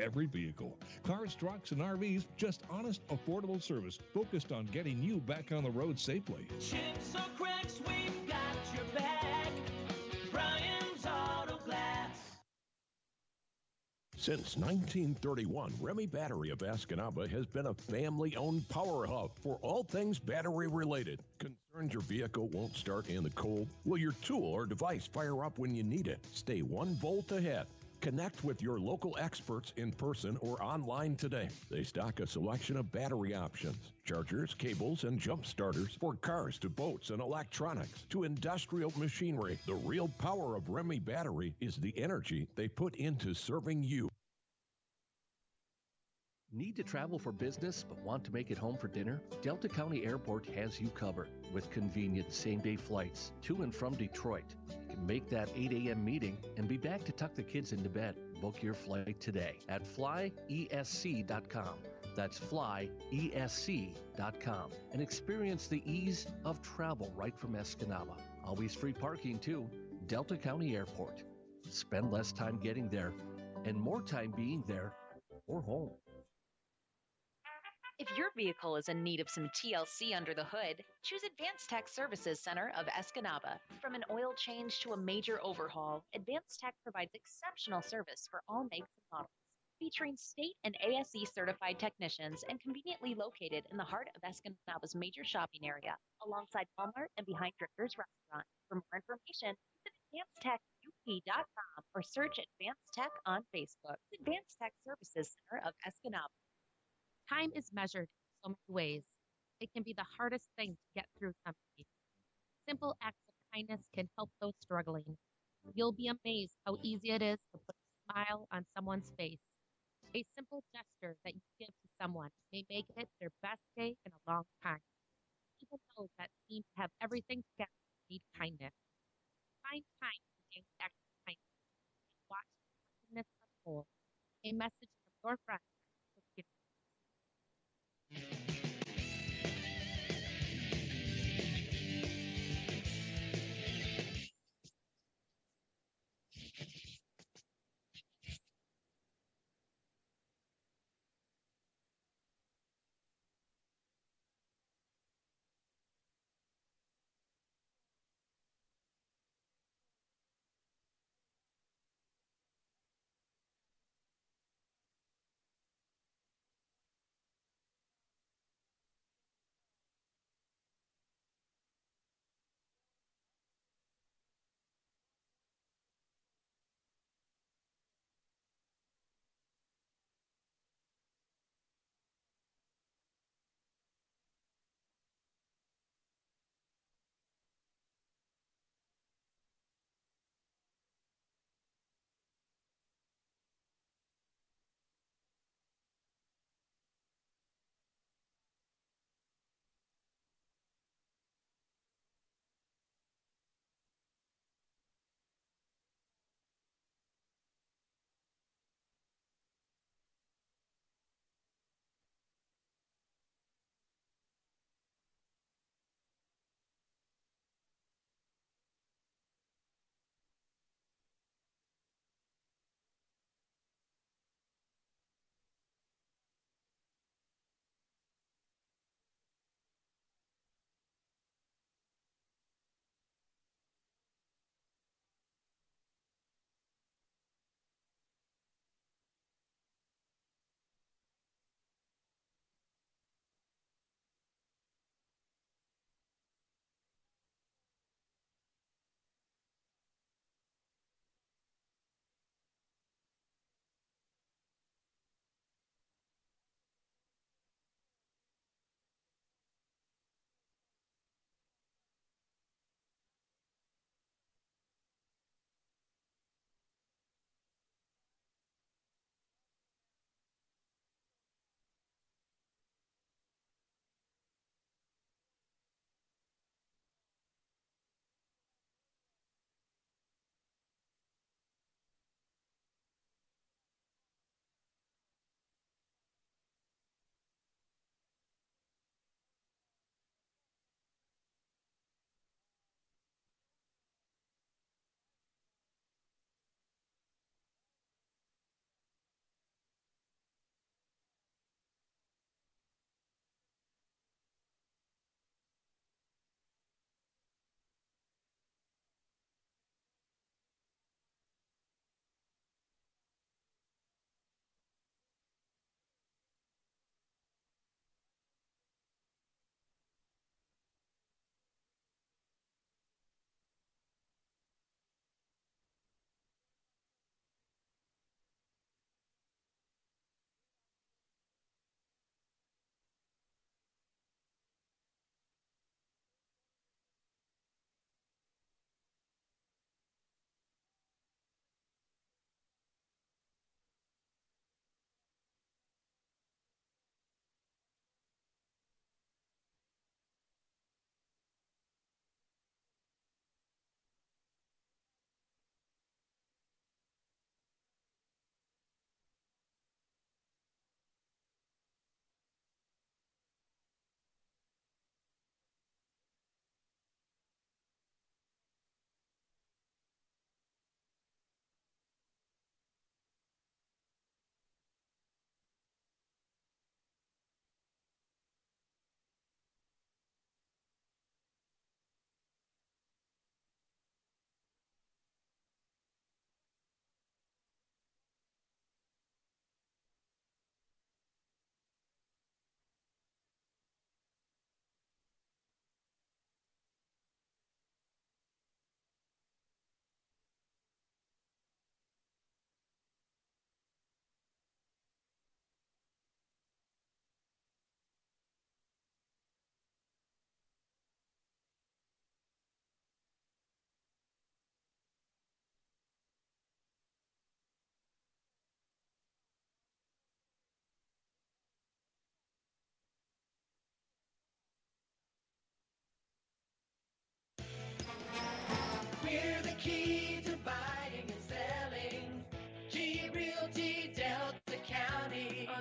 every vehicle. Cars, trucks, and RVs, just honest, affordable service focused on getting you back on the road safely. Chips or cracks, we've got your back. Brian's Auto Glass. Since 1931, Remy Battery of Escanaba has been a family-owned power hub for all things battery-related. Concerned your vehicle won't start in the cold? Will your tool or device fire up when you need it? Stay 1 volt ahead. Connect with your local experts in person or online today. They stock a selection of battery options, chargers, cables, and jump starters for cars to boats and electronics to industrial machinery. The real power of Remy Battery is the energy they put into serving you. Need to travel for business but want to make it home for dinner? Delta County Airport has you covered with convenient same-day flights to and from Detroit. You can make that 8 a.m. meeting and be back to tuck the kids into bed. Book your flight today at flyesc.com. That's flyesc.com and experience the ease of travel right from Escanaba. Always free parking too. Delta County Airport. Spend less time getting there and more time being there or home. If your vehicle is in need of some TLC under the hood, choose Advanced Tech Services Center of Escanaba. From an oil change to a major overhaul, Advanced Tech provides exceptional service for all makes and models. Featuring state and ASE certified technicians and conveniently located in the heart of Escanaba's major shopping area, alongside Walmart and behind Drifter's Restaurant. For more information, visit AdvancedTechUP.com or search Advanced Tech on Facebook. Advanced Tech Services Center of Escanaba. Time is measured in so many ways. It can be the hardest thing to get through something. Simple acts of kindness can help those struggling. You'll be amazed how easy it is to put a smile on someone's face. A simple gesture that you give to someone may make it their best day in a long time. Even those that seem to have everything together need kindness. Find time for daily acts of kindness and watch kindness unfold. A message from your friend.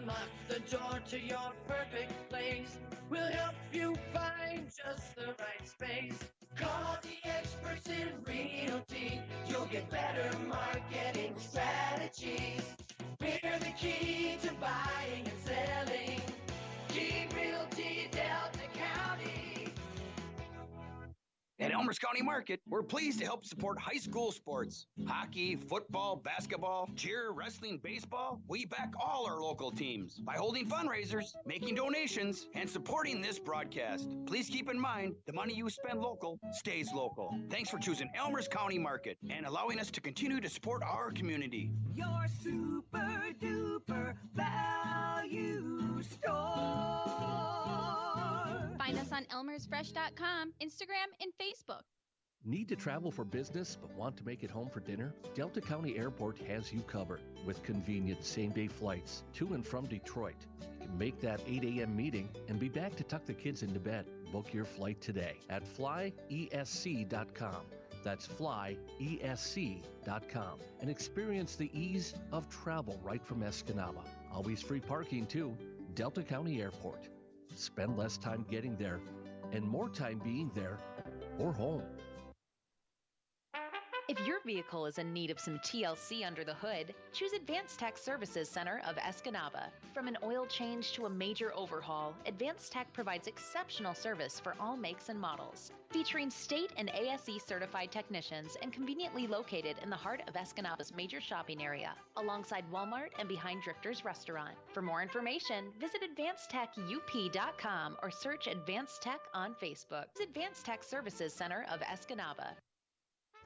unlock the door to your perfect place. We'll help you find just the right space. Call the experts in realty. You'll get better marketing strategies. We're the key to buying and selling. Key Realty Delta County. At Elmers County Market, we're pleased to help support high school sports. Hockey, football, basketball, cheer, wrestling, baseball. We back all our local teams by holding fundraisers, making donations, and supporting this broadcast. Please keep in mind, the money you spend local stays local. Thanks for choosing Elmers County Market and allowing us to continue to support our community. Your super duper value store. Find us on elmersfresh.com, Instagram, and Facebook. Need to travel for business but want to make it home for dinner? Delta County Airport has you covered with convenient same-day flights to and from Detroit. You can make that 8 a.m. meeting and be back to tuck the kids into bed. Book your flight today at flyesc.com. That's flyesc.com and experience the ease of travel right from Escanaba. Always free parking too. Delta County Airport. Spend less time getting there and more time being there or home. If your vehicle is in need of some TLC under the hood, choose Advanced Tech Services Center of Escanaba. From an oil change to a major overhaul, Advanced Tech provides exceptional service for all makes and models. Featuring state and ASE certified technicians and conveniently located in the heart of Escanaba's major shopping area, alongside Walmart and behind Drifter's Restaurant. For more information, visit advancedtechup.com or search Advanced Tech on Facebook. Advanced Tech Services Center of Escanaba.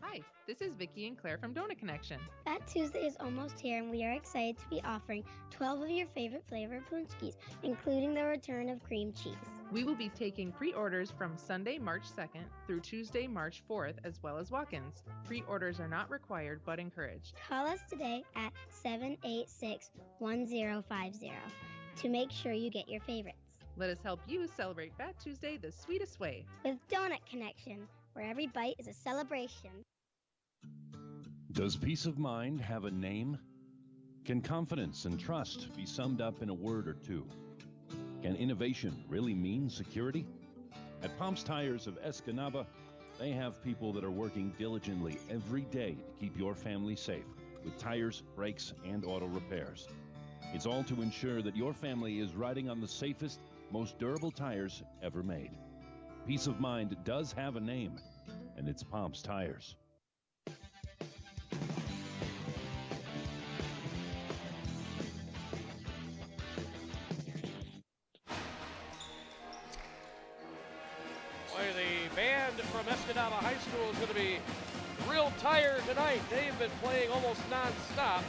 Hi, this is Vicki and Claire from Donut Connection. Fat Tuesday is almost here, and we are excited to be offering 12 of your favorite flavor punchkis, including the return of cream cheese. We will be taking pre-orders from Sunday, March 2nd through Tuesday, March 4th, as well as walk-ins. Pre-orders are not required, but encouraged. Call us today at 786-1050 to make sure you get your favorites. Let us help you celebrate Fat Tuesday the sweetest way. With Donut Connection, where every bite is a celebration. Does peace of mind have a name? Can confidence and trust be summed up in a word or two? Can innovation really mean security? At Pomps Tires of Escanaba, they have people that are working diligently every day to keep your family safe with tires, brakes, and auto repairs. It's all to ensure that your family is riding on the safest, most durable tires ever made. Peace of mind does have a name, and it's Pomps Tires. The band from Escanaba High School is going to be real tired tonight. They've been playing almost non-stop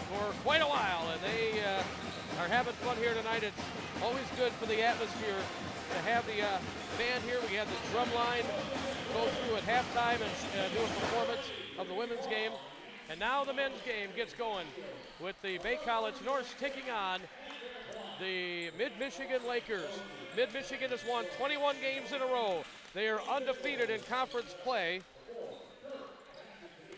for quite a while, and they are having fun here tonight. It's always good for the atmosphere to have the band here. We had the drum line go through at halftime and do a performance of the women's game. And now the men's game gets going with the Bay College Norse taking on the Mid-Michigan Lakers. Mid-Michigan has won 21 games in a row. They are undefeated in conference play.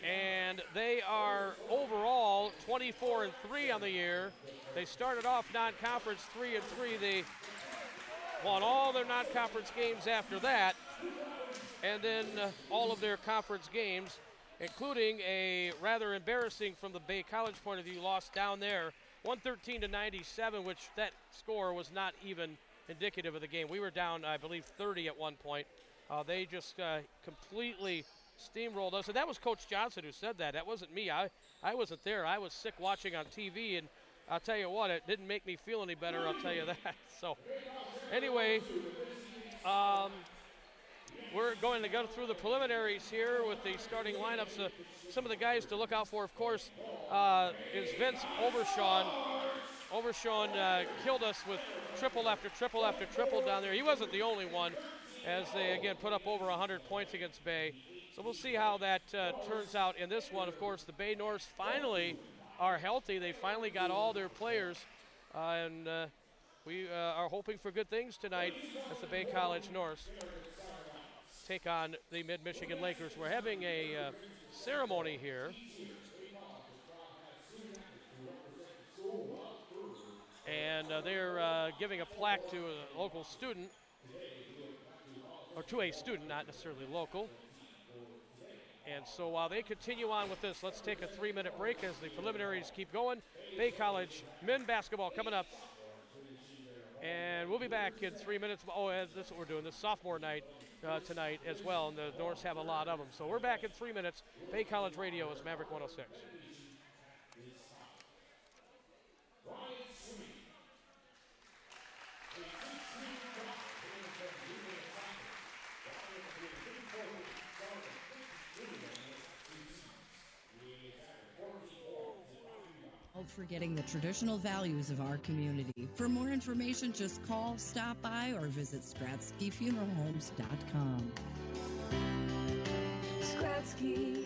And they are overall 24-3 on the year. They started off non-conference 3-3. They won all their non-conference games after that. And then all of their conference games, including a rather embarrassing from the Bay College point of view loss down there, 113-97, which that score was not even indicative of the game. We were down, I believe, 30 at one point. They just completely steamrolled us. And that was Coach Johnson who said that. That wasn't me. I wasn't there. I was sick watching on TV, and I'll tell you what, it didn't make me feel any better, I'll tell you that. So anyway, we're going to go through the preliminaries here with the starting lineups. Some of the guys to look out for, of course, is Vince Overshawn. Overshawn killed us with triple after triple after triple down there. He wasn't the only one, as they, again, put up over 100 points against Bay. So we'll see how that turns out in this one. Of course, the Bay Norse finally are healthy. They finally got all their players, and we are hoping for good things tonight as the Bay College Norse take on the Mid-Michigan Lakers. We're having a ceremony here. and they're giving a plaque to a local student, or to a student, not necessarily local. And so while they continue on with this, let's take a 3-minute break as the preliminaries keep going. Bay College men basketball coming up. And we'll be back in 3 minutes. Oh, that's what we're doing, this sophomore night tonight as well, and the Norse have a lot of them. So we're back in 3 minutes. Bay College Radio is Maverick 106. Forgetting the traditional values of our community. For more information, just call, stop by, or visit SkratskyFuneralHomes.com. Skratsky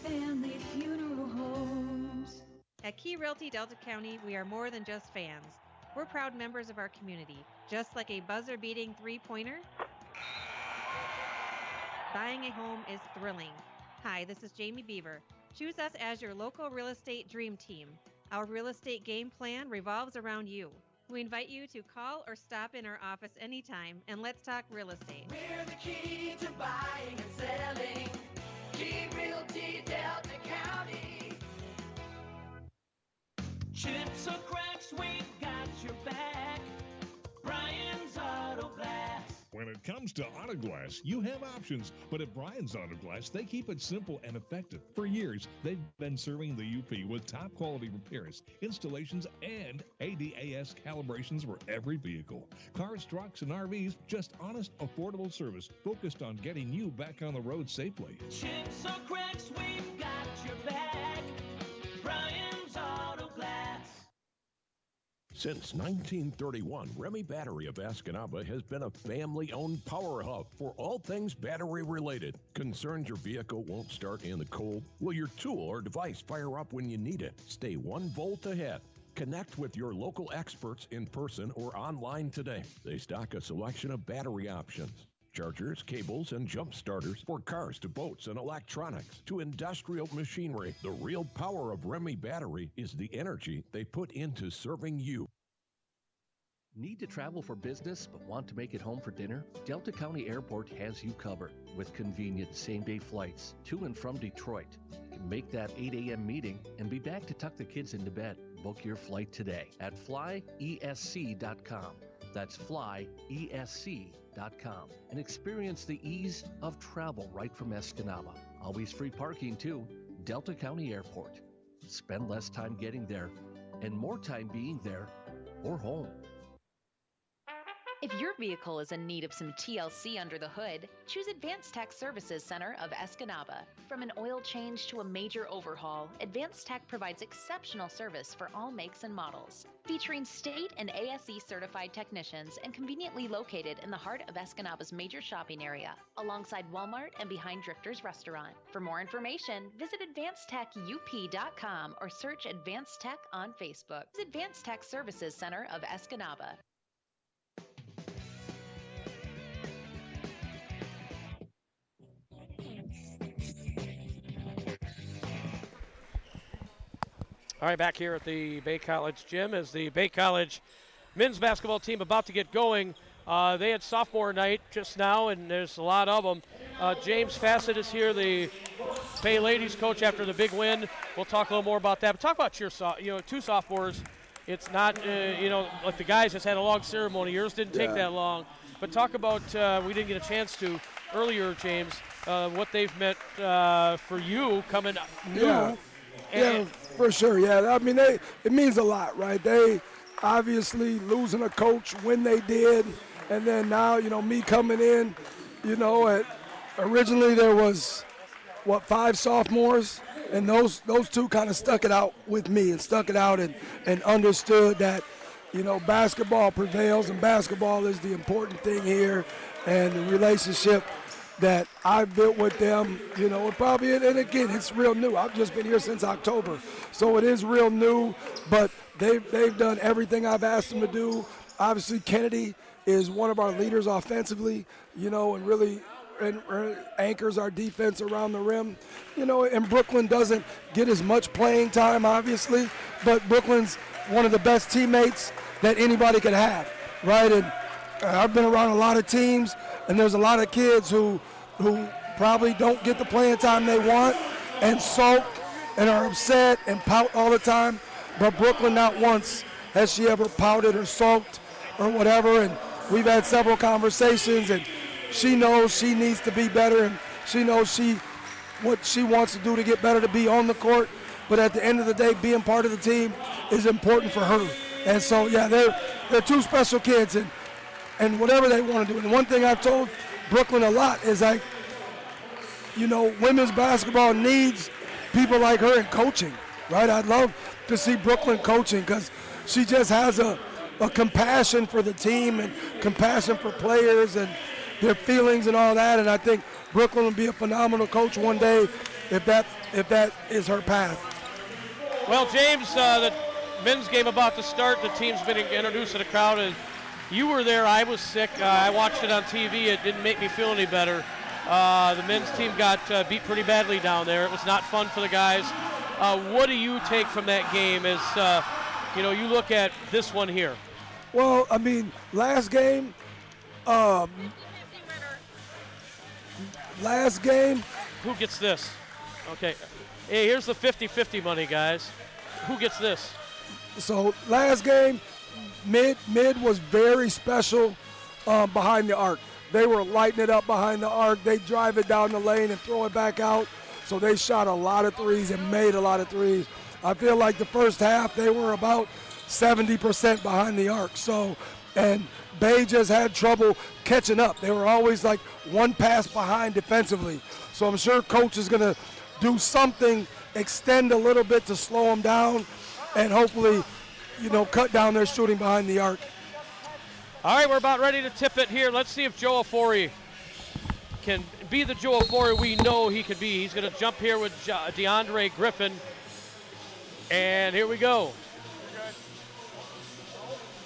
Family Funeral Homes. At Key Realty Delta County, we are more than just fans. We're proud members of our community. Just like a buzzer-beating three-pointer, buying a home is thrilling. Hi, this is Jamie Beaver. Choose us as your local real estate dream team. Our real estate game plan revolves around you. We invite you to call or stop in our office anytime, and let's talk real estate. We're the key to buying and selling. Key Realty Delta County. Chips or cracks, we've got your back. Brian's Auto Glass. When it comes to auto glass, you have options, but at Brian's Auto Glass, they keep it simple and effective. For years, they've been serving the UP with top quality repairs, installations, and ADAS calibrations for every vehicle. Cars, trucks, and RVs, just honest, affordable service focused on getting you back on the road safely. Chips or cracks, we've got your back. Brian's Auto Glass. Since 1931, Remy Battery of Escanaba has been a family-owned power hub for all things battery-related. Concerned your vehicle won't start in the cold? Will your tool or device fire up when you need it? Stay 1 volt ahead. Connect with your local experts in person or online today. They stock a selection of battery options. Chargers, cables, and jump starters for cars to boats and electronics to industrial machinery. The real power of Remy Battery is the energy they put into serving you. Need to travel for business but want to make it home for dinner? Delta County Airport has you covered with convenient same-day flights to and from Detroit. You can make that 8 a.m. meeting and be back to tuck the kids into bed. Book your flight today at flyesc.com. That's flyesc.com and experience the ease of travel right from Escanaba. Always free parking too. Delta County Airport. Spend less time getting there and more time being there or home. If your vehicle is in need of some TLC under the hood, choose Advanced Tech Services Center of Escanaba. From an oil change to a major overhaul, Advanced Tech provides exceptional service for all makes and models. Featuring state and ASE certified technicians and conveniently located in the heart of Escanaba's major shopping area, alongside Walmart and behind Drifter's Restaurant. For more information, visit AdvancedTechUP.com or search Advanced Tech on Facebook. Advanced Tech Services Center of Escanaba. All right, back here at the Bay College gym as the Bay College men's basketball team about to get going. They had sophomore night just now, and there's a lot of them. James Fassett is here, the Bay ladies coach after the big win. We'll talk a little more about that. But talk about your, two sophomores. It's not, like the guys has had a long ceremony. Yours didn't take that long. But talk about, we didn't get a chance to earlier, James, what they've meant for you coming new. Yeah, for sure. Yeah, I mean, it means a lot, right? They obviously losing a coach when they did, and then now, me coming in, originally there was, 5 sophomores, and those two kind of stuck it out with me and stuck it out and understood that, basketball prevails and basketball is the important thing here, and the relationship that I've built with them, and again, it's real new. I've just been here since October, so it is real new, but they've done everything I've asked them to do. Obviously, Kennedy is one of our leaders offensively, and really anchors our defense around the rim. And Brooklyn doesn't get as much playing time, obviously, but Brooklyn's one of the best teammates that anybody could have, right? And I've been around a lot of teams, and there's a lot of kids who probably don't get the playing time they want and sulk and are upset and pout all the time. But Brooklyn, not once has she ever pouted or sulked or whatever. And we've had several conversations, and she knows she needs to be better, and she knows what she wants to do to get better, to be on the court. But at the end of the day, being part of the team is important for her. And so, yeah, they're two special kids, and whatever they want to do. And one thing I've told Brooklyn a lot is, like, you know, women's basketball needs people like her in coaching, right? I'd love to see Brooklyn coaching, because she just has a compassion for the team and compassion for players and their feelings and all that. And I think Brooklyn will be a phenomenal coach one day if that is her path. Well, James, the men's game about to start. The team's been introduced to the crowd. And you were there. I was sick. I watched it on TV. It didn't make me feel any better. The men's team got beat pretty badly down there. It was not fun for the guys. What do you take from that game as, you look at this one here? Well, I mean, last game, Who gets this? Okay. Hey, here's the 50-50 money, guys. Who gets this? So last game, mid was very special behind the arc. They were lighting it up behind the arc. They drive it down the lane and throw it back out. So they shot a lot of threes and made a lot of threes. I feel like the first half they were about 70% behind the arc. So, and Bay just had trouble catching up. They were always like one pass behind defensively. So I'm sure coach is going to do something, extend a little bit to slow them down, and hopefully, cut down their shooting behind the arc. All right, we're about ready to tip it here. Let's see if Joe Ofori can be the Joe Ofori we know he could be. He's going to jump here with DeAndre Griffin. And here we go.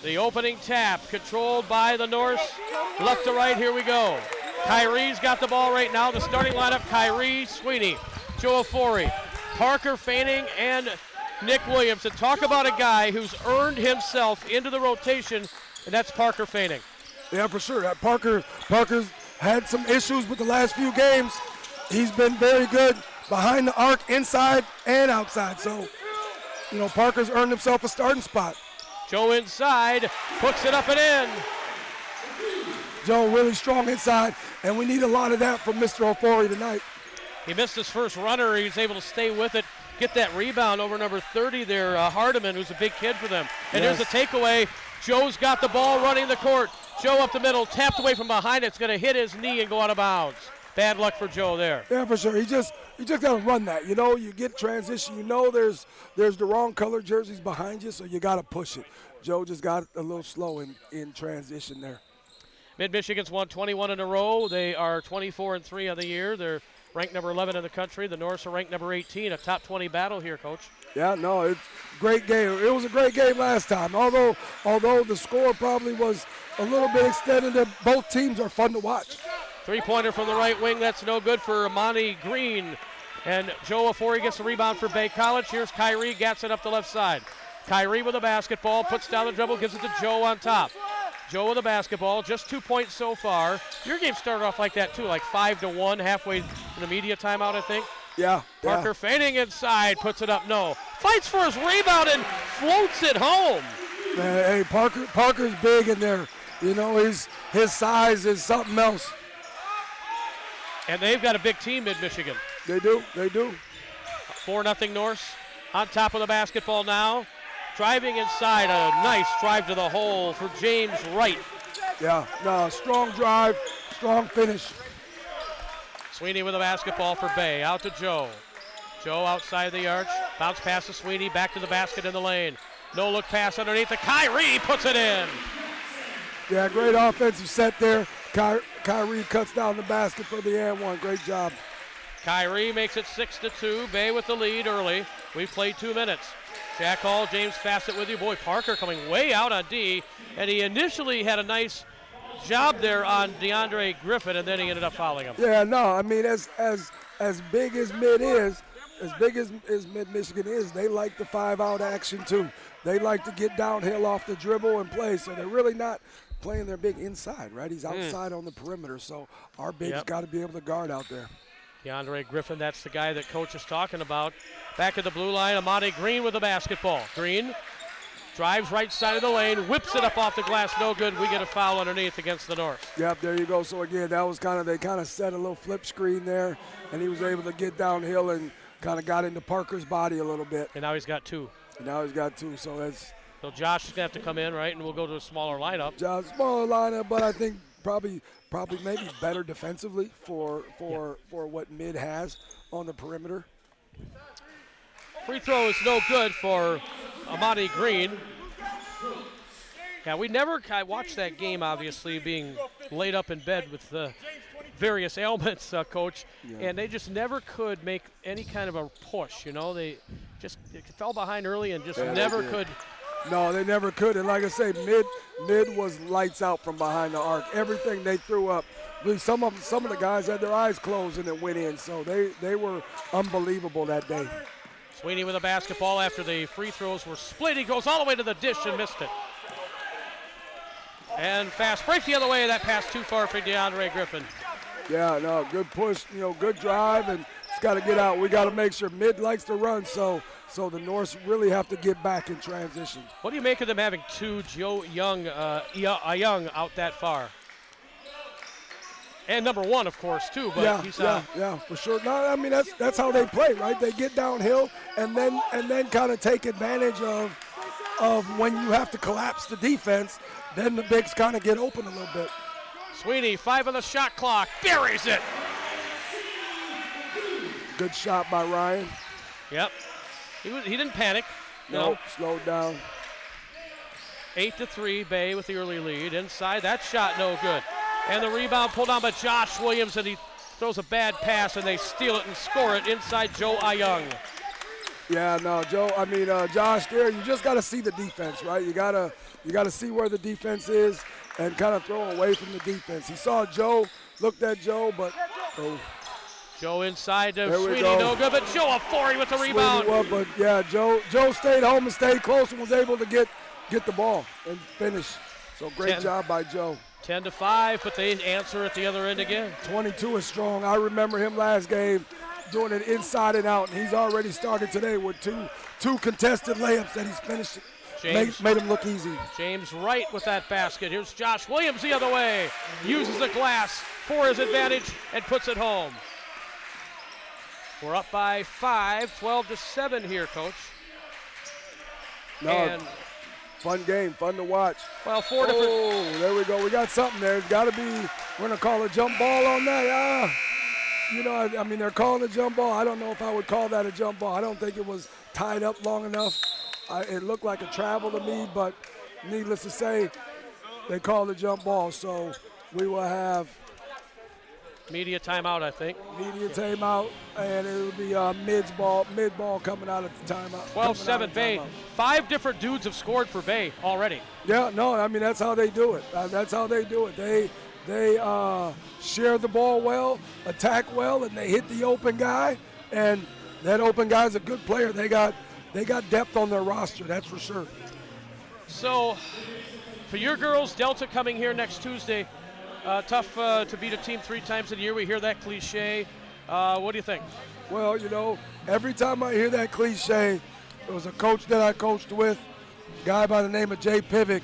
The opening tap, controlled by the Norse. Left to right, here we go. Kyrie's got the ball right now. The starting lineup, Kyrie, Sweeney, Joe Ofori, Parker Fanning, and Nick Williams. And talk about a guy who's earned himself into the rotation, and that's Parker Fanning. Yeah, for sure. Parker's had some issues with the last few games. He's been very good behind the arc, inside and outside. So, Parker's earned himself a starting spot. Joe inside, hooks it up and in. Joe really strong inside, and we need a lot of that from Mr. Ofori tonight. He missed his first runner. He was able to stay with it, get that rebound over number 30 there, Hardiman, who's a big kid for them. And There's the takeaway. Joe's got the ball running the court. Joe up the middle, tapped away from behind. It's going to hit his knee and go out of bounds. Bad luck for Joe there. Yeah, for sure. You just got to run that. You get transition. There's the wrong color jerseys behind you, so you got to push it. Joe just got a little slow in transition there. Mid-Michigan's won 21 in a row. They are 24-3 on the year. They're ranked number 11 in the country. The Norse are ranked number 18. A top 20 battle here, Coach. Yeah, no, it's a great game. It was a great game last time. Although the score probably was a little bit extended, both teams are fun to watch. Three-pointer from the right wing. That's no good for Amani Green. And Joe Ofori gets the rebound for Bay College. Here's Kyrie, gets it up the left side. Kyrie with a basketball, puts down the dribble, gives it to Joe on top. Joe with a basketball, just 2 points so far. Your game started off like that too, like 5-1, halfway in the media timeout, I think. Yeah. Parker feigning inside, puts it up, no. Fights for his rebound and floats it home. Hey, Parker's big in there. His size is something else. And they've got a big team in Michigan. They do. 4-0 Norse. On top of the basketball now. Driving inside, a nice drive to the hole for James Wright. Yeah, no, strong drive, strong finish. Sweeney with the basketball for Bay. Out to Joe. Joe outside the arch. Bounce pass to Sweeney. Back to the basket in the lane. No look pass underneath. The Kyrie puts it in. Yeah, great offensive set there. Kyrie cuts down the basket for the and one. Great job. Kyrie makes it 6-2. Bay with the lead early. We've played 2 minutes. Jack Hall, James Fassett with you. Boy, Parker coming way out on D. And he initially had a nice job there on DeAndre Griffin, and then he ended up fouling him. Yeah, no, I mean, as big as mid is, as Mid-Michigan is, they like the 5-out action too. They like to get downhill off the dribble and play, so they're really not playing their big inside, right? He's outside on the perimeter, so our bigs got to be able to guard out there. DeAndre Griffin, that's the guy that Coach is talking about. Back at the blue line, Amani Green with the basketball. Green drives right side of the lane, whips it up off the glass, no good. We get a foul underneath against the North. Yep, there you go. So again, that was they kind of set a little flip screen there, and he was able to get downhill and kind of got into Parker's body a little bit. And now he's got 2. So that's. So Josh is going to have to come in, right, and we'll go to a smaller lineup. Smaller lineup, but I think probably maybe better defensively for what Mid has on the perimeter. Free throw is no good for Amani Green. Yeah, I watched that game, obviously, being laid up in bed with the various ailments, Coach, and they just never could make any kind of a push, They just fell behind early and just never could. No, they never could. And like I say, Mid was lights out from behind the arc. Everything they threw up, some of the guys had their eyes closed and it went in. So they were unbelievable that day. Sweeney with a basketball after the free throws were split. He goes all the way to the dish and missed it. And fast break the other way. That pass too far for DeAndre Griffin. Yeah, no, good push, good drive, and it's got to get out. We got to make sure Mid likes to run, so the Norse really have to get back in transition. What do you make of them having 2 Joe Young, Young out that far? And number 1, of course, too. But yeah, for sure. No, I mean that's how they play, right? They get downhill and then kind of take advantage of when you have to collapse the defense. Then the bigs kind of get open a little bit. Sweeney, 5 on the shot clock, buries it. Good shot by Ryan. Yep. He didn't panic. No, slowed down. 8-3, Bay with the early lead. Inside, that shot no good. And the rebound pulled down by Josh Williams, and he throws a bad pass, and they steal it and score it inside Joe Young. Yeah, no, Josh there, you just got to see the defense, right? You got to see where the defense is and kind of throw away from the defense. He saw Joe, looked at Joe, but Joe inside to Sweeney, no good, but Joe Afori with the rebound. But yeah, Joe stayed home and stayed close and was able to get the ball and finish. So great job by Joe. 10-5, but they answer at the other end again. 22 is strong. I remember him last game doing it inside and out, and he's already started today with two contested layups that he's finished. Made him look easy. James Wright with that basket. Here's Josh Williams the other way. Uses the glass for his advantage and puts it home. We're up by 5, 12-7 here, Coach. No, fun game, fun to watch. Well, 4 different. Oh, there we go. We got something there. It's got to be, we're going to call a jump ball on that. I mean, they're calling a jump ball. I don't know if I would call that a jump ball. I don't think it was tied up long enough. It looked like a travel to me, but needless to say, they called a jump ball. So we will have media timeout, I think. Media timeout, and it'll be mid ball coming out at the timeout. 12-7 Bay. 5 different dudes have scored for Bay already. Yeah, no, I mean, that's how they do it. They share the ball well, attack well, and they hit the open guy. And that open guy's a good player. They got depth on their roster, that's for sure. So, for your girls, Delta coming here next Tuesday. Tough to beat a team 3 times in a year. We hear that cliche. What do you think? Well, every time I hear that cliche, there was a coach that I coached with, a guy by the name of Jay Pivick,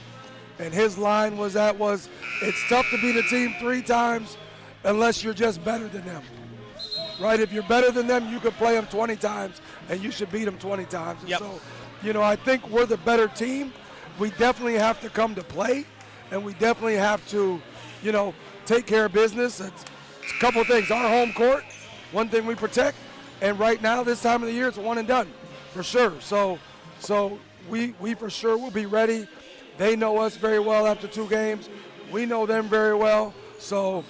and his line was, it's tough to beat a team 3 times unless you're just better than them. Right? If you're better than them, you could play them 20 times, and you should beat them 20 times. And so, I think we're the better team. We definitely have to come to play, and we definitely have to, take care of business. It's a couple of things. Our home court, one thing we protect, and right now, this time of the year, it's a one and done, for sure. So we for sure will be ready. They know us very well after 2 games. We know them very well. So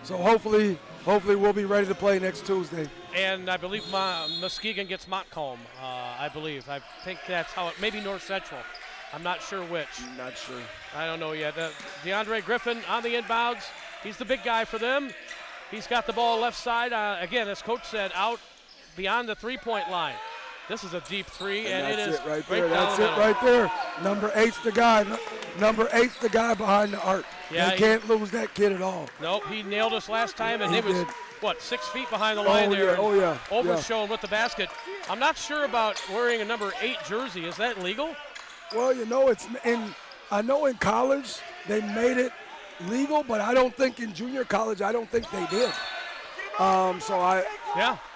hopefully we'll be ready to play next Tuesday. And I believe Muskegon gets Montcalm, I believe. I think that's how maybe North Central. I'm not sure which. Not sure. I don't know yet. DeAndre Griffin on the inbounds. He's the big guy for them. He's got the ball left side. Again, as Coach said, out beyond the three-point line. This is a deep three, and it is right there. That's it right there. Number 8's the guy. Number 8's the guy behind the arc. Yeah, they can't lose that kid at all. Nope, he nailed us last time, and he it was, did. 6 feet behind the line there. Yeah, oh, yeah. Overshown with the basket. I'm not sure about wearing a number 8 jersey. Is that legal? Well, I know in college they made it legal, but I don't think in junior college, I don't think they did.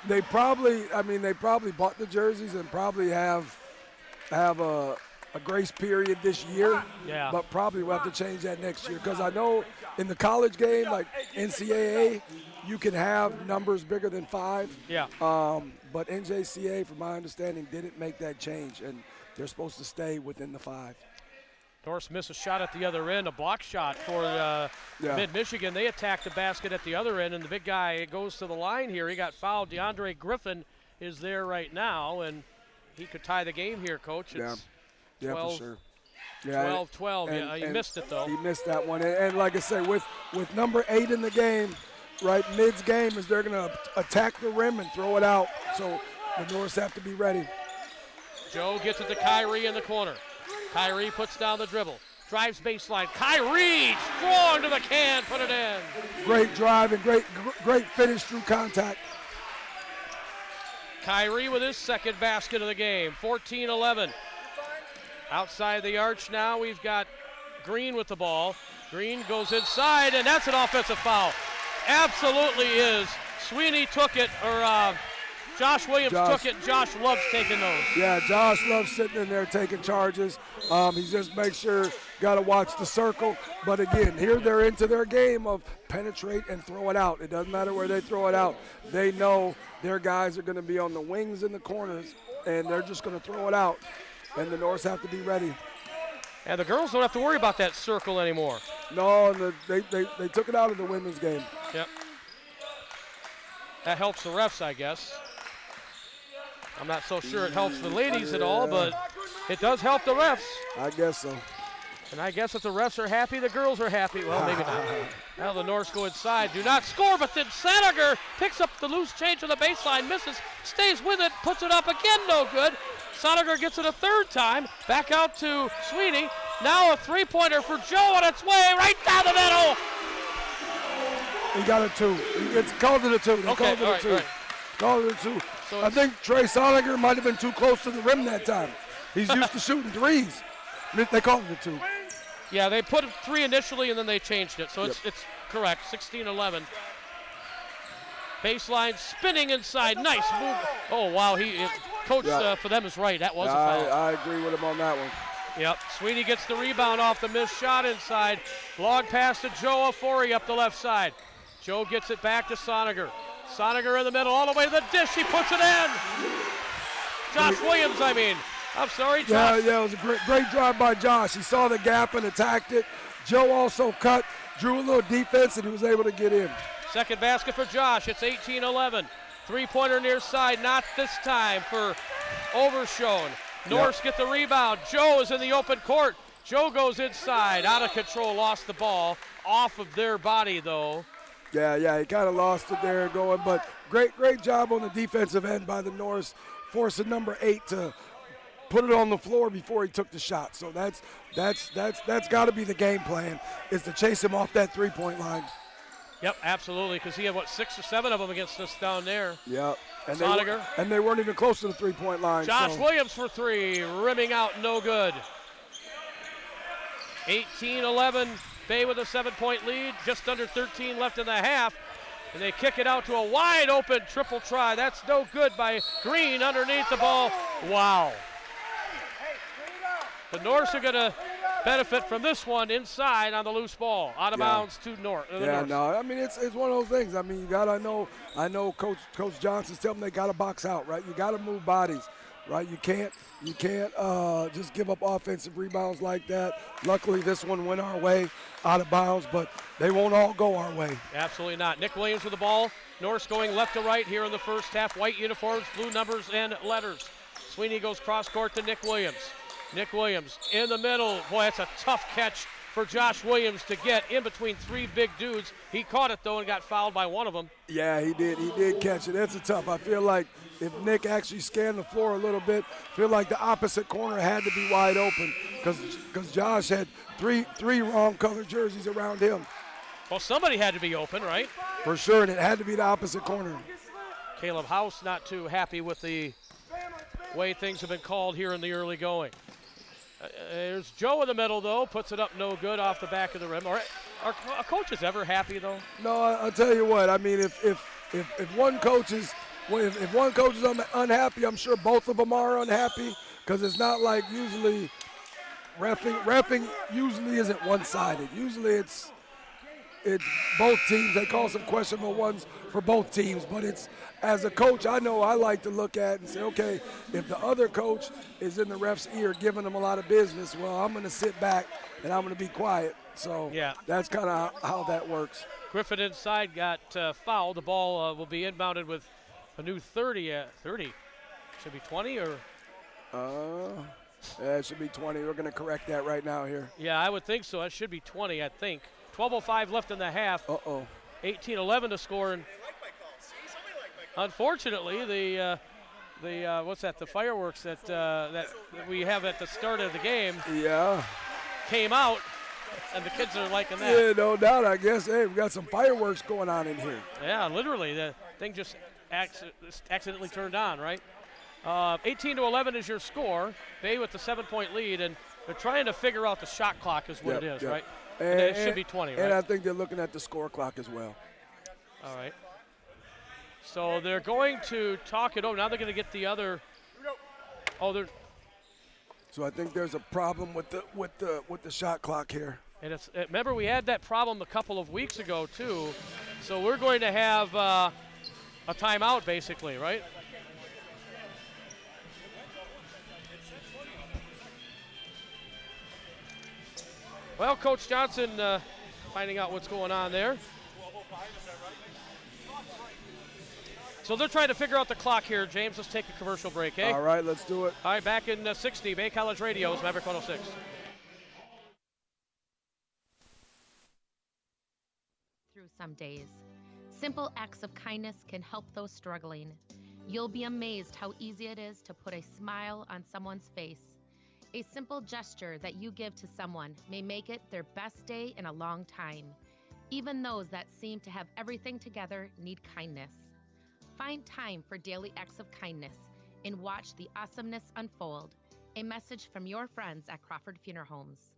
They probably bought the jerseys and probably have a grace period this year. Yeah. But probably will have to change that next year because I know in the college game, like NCAA, you can have numbers bigger than 5. Yeah. But NJCA, from my understanding, didn't make that change, and they're supposed to stay within the 5. Norris missed a shot at the other end, a block shot for Mid-Michigan. They attacked the basket at the other end, and the big guy goes to the line here. He got fouled. DeAndre Griffin is there right now, and he could tie the game here, Coach. It's 12, for sure. Yeah, 12-12. He missed it, though. He missed that one. And like I say, with number 8 in the game, right, Mid's game is they're going to attack the rim and throw it out. So the Norse have to be ready. Joe gets it to Kyrie in the corner. Kyrie puts down the dribble. Drives baseline. Kyrie strong to the can, put it in. Great drive and great finish through contact. Kyrie with his second basket of the game, 14-11. Outside the arch now, we've got Green with the ball. Green goes inside, and that's an offensive foul. Absolutely is. Sweeney took it, or Josh Williams took it. Josh loves taking those. Yeah, Josh loves sitting in there taking charges. He just makes sure, got to watch the circle. But again, here they're into their game of penetrate and throw it out. It doesn't matter where they throw it out. They know their guys are going to be on the wings and the corners, and they're just going to throw it out. And the Norse have to be ready. And the girls don't have to worry about that circle anymore. No, they took it out of the women's game. Yep. That helps the refs, I guess. I'm not so sure it helps the ladies at all, but it does help the refs. I guess so. And I guess if the refs are happy, the girls are happy. Well, maybe not. Now the Norse go inside. Do not score, but then Saniger picks up the loose change on the baseline, misses, stays with it, puts it up again, no good. Saniger gets it a third time. Back out to Sweeney. Now a three-pointer for Joe on its way right down the middle. He got a 2. It's called it a 2. They called it a 2. Right. Called it a 2. So I think Trey Soniger might have been too close to the rim that time. He's used to shooting threes. They called it a 2. Yeah, they put 3 initially and then they changed it. So it's correct. 16-11. Baseline spinning inside. Nice move. Oh, wow. Coach for them is right. That was a foul. I agree with him on that one. Yep. Sweeney gets the rebound off the missed shot inside. Long pass to Joe Ofori up the left side. Joe gets it back to Soniger. Soniger in the middle, all the way to the dish. He puts it in. Josh Williams, I mean. I'm sorry, Josh. Yeah, it was a great drive by Josh. He saw the gap and attacked it. Joe also cut, drew a little defense, and he was able to get in. Second basket for Josh. It's 18-11. Three-pointer near side, not this time for Overshown. Norse get the rebound. Joe is in the open court. Joe goes inside, out of control, lost the ball. Off of their body, though. Yeah, he kind of lost it there going, but great job on the defensive end by the Norse, forcing number 8 to put it on the floor before he took the shot. So that's got to be the game plan, is to chase him off that three-point line. Yep, absolutely, because he had, 6 or 7 of them against us down there. Yep. And they weren't even close to the three-point line. Josh Williams for 3, rimming out, no good. 18-11, Bay with a 7-point lead, just under 13 left in the half. And they kick it out to a wide open triple try. That's no good by Green underneath the ball. Wow. The Norse are going to benefit from this one inside on the loose ball. Out of bounds to North. No, I mean, it's one of those things. I mean, you got to I know Coach Johnson's telling them they got to box out, right? You got to move bodies, right? You can't just give up offensive rebounds like that. Luckily, this one went our way out of bounds, but they won't all go our way. Absolutely not. Nick Williams with the ball. Norse going left to right here in the first half. White uniforms, blue numbers and letters. Sweeney goes cross court to Nick Williams. Nick Williams in the middle. Boy, that's a tough catch for Josh Williams to get in between three big dudes. He caught it, though, and got fouled by one of them. Yeah, he did. He did catch it. That's a tough. I feel like if Nick actually scanned the floor a little bit, I feel like the opposite corner had to be wide open because Josh had three wrong color jerseys around him. Well, somebody had to be open, right? For sure, and it had to be the opposite corner. Caleb House not too happy with the way things have been called here in the early going. There's Joe in the middle, though, puts it up no good off the back of the rim. Are coaches ever happy, though? No, I'll tell you what. I mean, if one coach is unhappy, I'm sure both of them are unhappy because it's not like usually reffing usually isn't one-sided. Usually it's both teams. They call some questionable ones for both teams, but it's, as a coach, I know I like to look at and say, okay, if the other coach is in the ref's ear giving them a lot of business, well, I'm going to sit back and I'm going to be quiet. So yeah, that's kind of how that works. Griffin inside got fouled. The ball will be inbounded with a new 30. 30. Should be 20 or? Yeah, it should be 20. We're going to correct that right now here. Yeah, I would think so. It should be 20, I think. 12:05 left in the half. 18-11 to score. And unfortunately, the what's that? The fireworks that we have at the start of the game. Yeah. Came out, and the kids are liking that. Yeah, no doubt. I guess. Hey, we got some fireworks going on in here. Yeah, literally, the thing just accidentally turned on, right? 18-11 is your score. Bay with the 7-point lead, and they're trying to figure out the shot clock is what it is, right? And it should be 20, right? And I think they're looking at the score clock as well. All right. So they're going to talk it over. Now they're going to get the other. Oh, they're. So I think there's a problem with the shot clock here. And remember we had that problem a couple of weeks ago too. So we're going to have a timeout basically, right? Well, Coach Johnson finding out what's going on there. So they're trying to figure out the clock here. James, let's take a commercial break, eh? All right, let's do it. All right, back in 60, Bay College Radio's Maverick 106. Through some days, simple acts of kindness can help those struggling. You'll be amazed how easy it is to put a smile on someone's face. A simple gesture that you give to someone may make it their best day in a long time. Even those that seem to have everything together need kindness. Find time for daily acts of kindness and watch the awesomeness unfold. A message from your friends at Crawford Funeral Homes.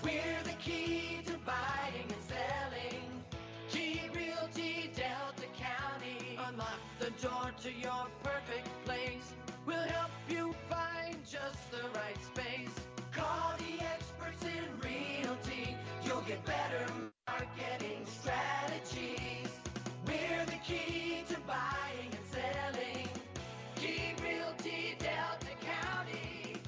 We're the key to buying and selling. G Realty Delta County. Unlock the door to your perfect place. We'll help you find just the right space. Call the experts in realty. You'll get better marketing strategies. We're the key to buying and selling. G Realty Delta County.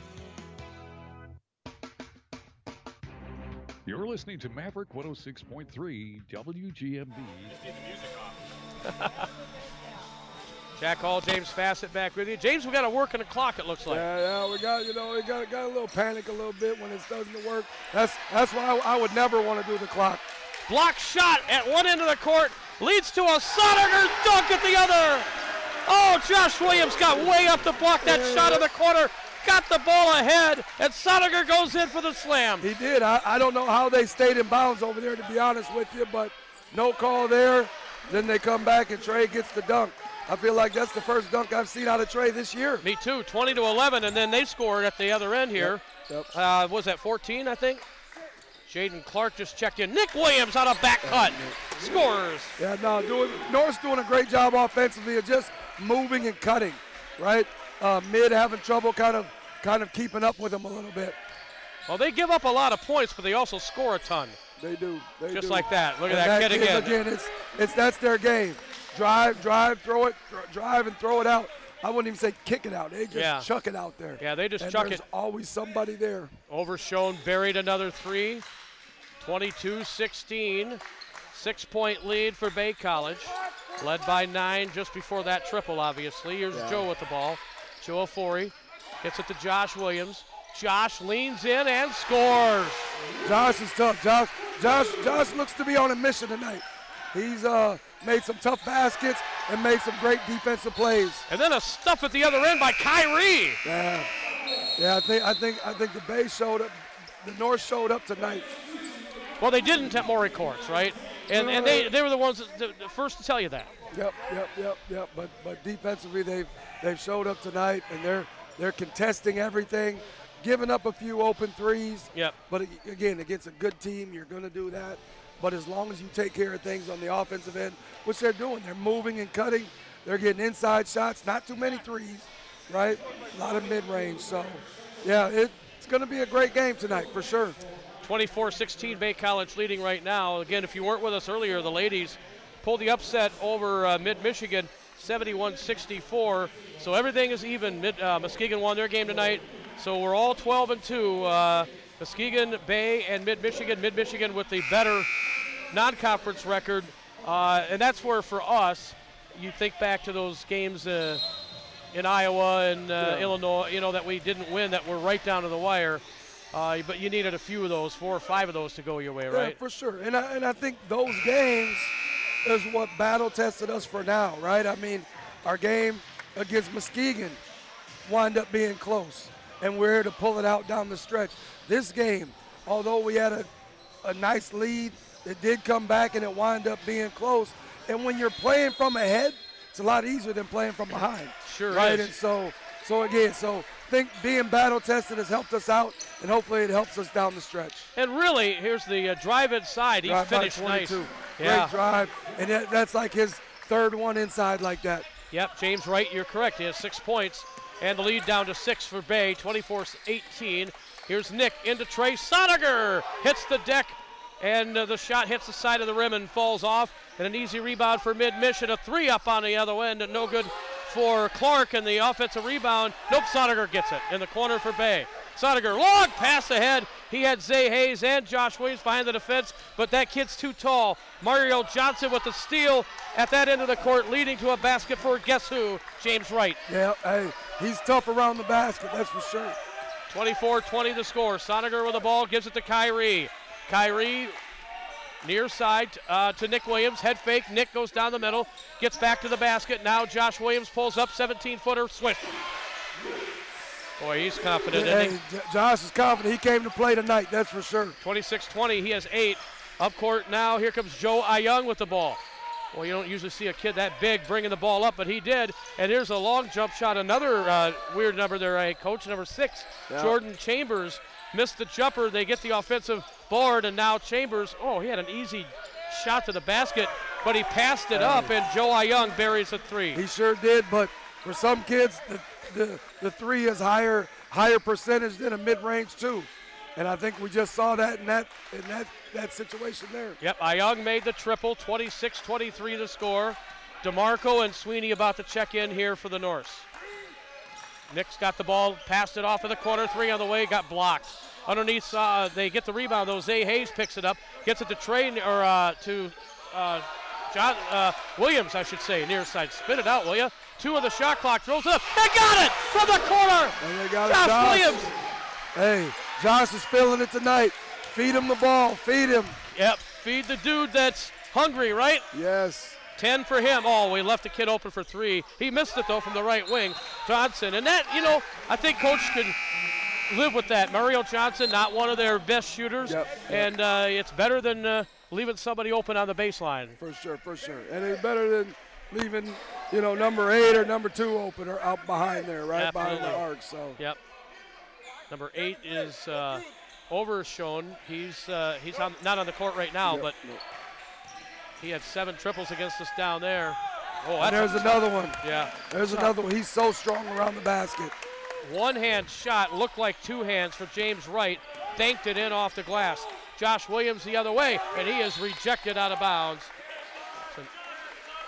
You're listening to Maverick 106.3 WGMB. Jack Hall, James Fassett back with you. James, we got to work on the clock, it looks like. Yeah, we got a little panic a little bit when it doesn't work. That's why I would never want to do the clock. Block shot at one end of the court leads to a Soniger dunk at the other. Oh, Josh Williams got way up to block that shot in the corner. Got the ball ahead, and Soniger goes in for the slam. He did. I don't know how they stayed in bounds over there, to be honest with you, but no call there. Then they come back, and Trey gets the dunk. I feel like that's the first dunk I've seen out of Trey this year. Me too, 20-11, and then they scored at the other end here. Yep. Was that 14, I think? Jaden Clark just checked in. Nick Williams on a back cut. Scores. Yeah, no, North's doing a great job offensively of just moving and cutting, right? Mid having trouble kind of keeping up with them a little bit. Well, they give up a lot of points, but they also score a ton. They do. Just like that. Look at that kid again. That's their game. Drive, throw it, drive and throw it out. I wouldn't even say kick it out. They just chuck it out there. Yeah, they just and chuck there's it. Always somebody there. Overshown buried another three. 22-16. 6-point lead for Bay College. Led by 9 just before that triple, obviously. Here's Joe with the ball. Joe Ofori gets it to Josh Williams. Josh leans in and scores. Josh is tough. Josh looks to be on a mission tonight. He's made some tough baskets and made some great defensive plays. And then a stuff at the other end by Kyrie. Yeah. I think the Bay showed up. The North showed up tonight. Well, they didn't at Maury Courts, right? And they were the ones the first to tell you that. Yep. But defensively, they've showed up tonight, and they're contesting everything, giving up a few open threes. Yep. But again, against a good team, you're going to do that. But as long as you take care of things on the offensive end, which they're doing, they're moving and cutting. They're getting inside shots, not too many threes, right? A lot of mid-range. So, yeah, it's going to be a great game tonight for sure. 24-16 Bay College leading right now. Again, if you weren't with us earlier, the ladies pulled the upset over Mid-Michigan, 71-64. So everything is even. Muskegon won their game tonight. So we're all 12-2. Muskegon, Bay, and Mid-Michigan. Mid-Michigan with the better non-conference record. And that's where, for us, you think back to those games in Iowa and Illinois, that we didn't win, that were right down to the wire. But you needed a few of those, 4 or 5 of those to go your way, right? Yeah, for sure. And I think those games is what battle tested us for now, right? I mean, our game against Muskegon wound up being close, and we're here to pull it out down the stretch. This game, although we had a nice lead, it did come back and it wound up being close. And when you're playing from ahead, it's a lot easier than playing from behind. Sure right? is. And so I think being battle tested has helped us out, and hopefully it helps us down the stretch. And really, here's the drive inside. He finished nice. Great drive, and that's like his third one inside like that. Yep, James Wright, you're correct. He has 6 points, and the lead down to 6 for Bay, 24-18. Here's Nick into Trey Soniger. Hits the deck, and the shot hits the side of the rim and falls off. And an easy rebound for Mid-Mission. A 3 up on the other end, and no good for Clark, and the offensive rebound. Nope, Soniger gets it in the corner for Bay. Soniger, long pass ahead. He had Zay Hayes and Josh Williams behind the defense, but that kid's too tall. Mario Johnson with the steal at that end of the court, leading to a basket for guess who? James Wright. Yeah, hey, he's tough around the basket, that's for sure. 24-20 the score. Soniger with the ball, gives it to Kyrie. Kyrie near side to Nick Williams. Head fake. Nick goes down the middle. Gets back to the basket. Now Josh Williams pulls up. 17-footer. Swish. Boy, he's confident, isn't he? Josh is confident. He came to play tonight, that's for sure. 26-20. He has 8. Up court now. Here comes Joe Ayung with the ball. Well, you don't usually see a kid that big bringing the ball up, but he did. And here's a long jump shot. Another weird number there, coach, number 6. Yeah. Jordan Chambers missed the jumper. They get the offensive board, and now Chambers, he had an easy shot to the basket, but he passed it up, and Joe Ayung buries a 3. He sure did, but for some kids, the 3 is higher percentage than a mid-range too. And I think we just saw that in that situation there. Yep, Ayung made the triple, 26-23 the score. DeMarco and Sweeney about to check in here for the Norse. Nick's got the ball, passed it off in the corner, 3 on the way, got blocked. Underneath, they get the rebound, though. Zay Hayes picks it up, gets it to John Williams, I should say, near side. Spin it out, will you? 2 on the shot clock, throws it up. They got it from the corner. And they got Josh Williams. Hey, Josh is feeling it tonight. Feed him the ball, feed him. Yep, feed the dude that's hungry, right? Yes. 10 for him. We left the kid open for 3. He missed it, though, from the right wing. Johnson. And that, I think Coach can live with that. Mario Johnson, not one of their best shooters. Yep. And it's better than leaving somebody open on the baseline. For sure. And it's better than leaving, number 8 or number 2 open or out behind there, right? Absolutely. Behind the arc. So. Yep. Number 8 is Overshown. He's not on the court right now, but he had 7 triples against us down there. And there's another one. Yeah. There's another one. He's so strong around the basket. One-hand shot, looked like 2 hands for James Wright. Banked it in off the glass. Josh Williams the other way, and he is rejected out of bounds.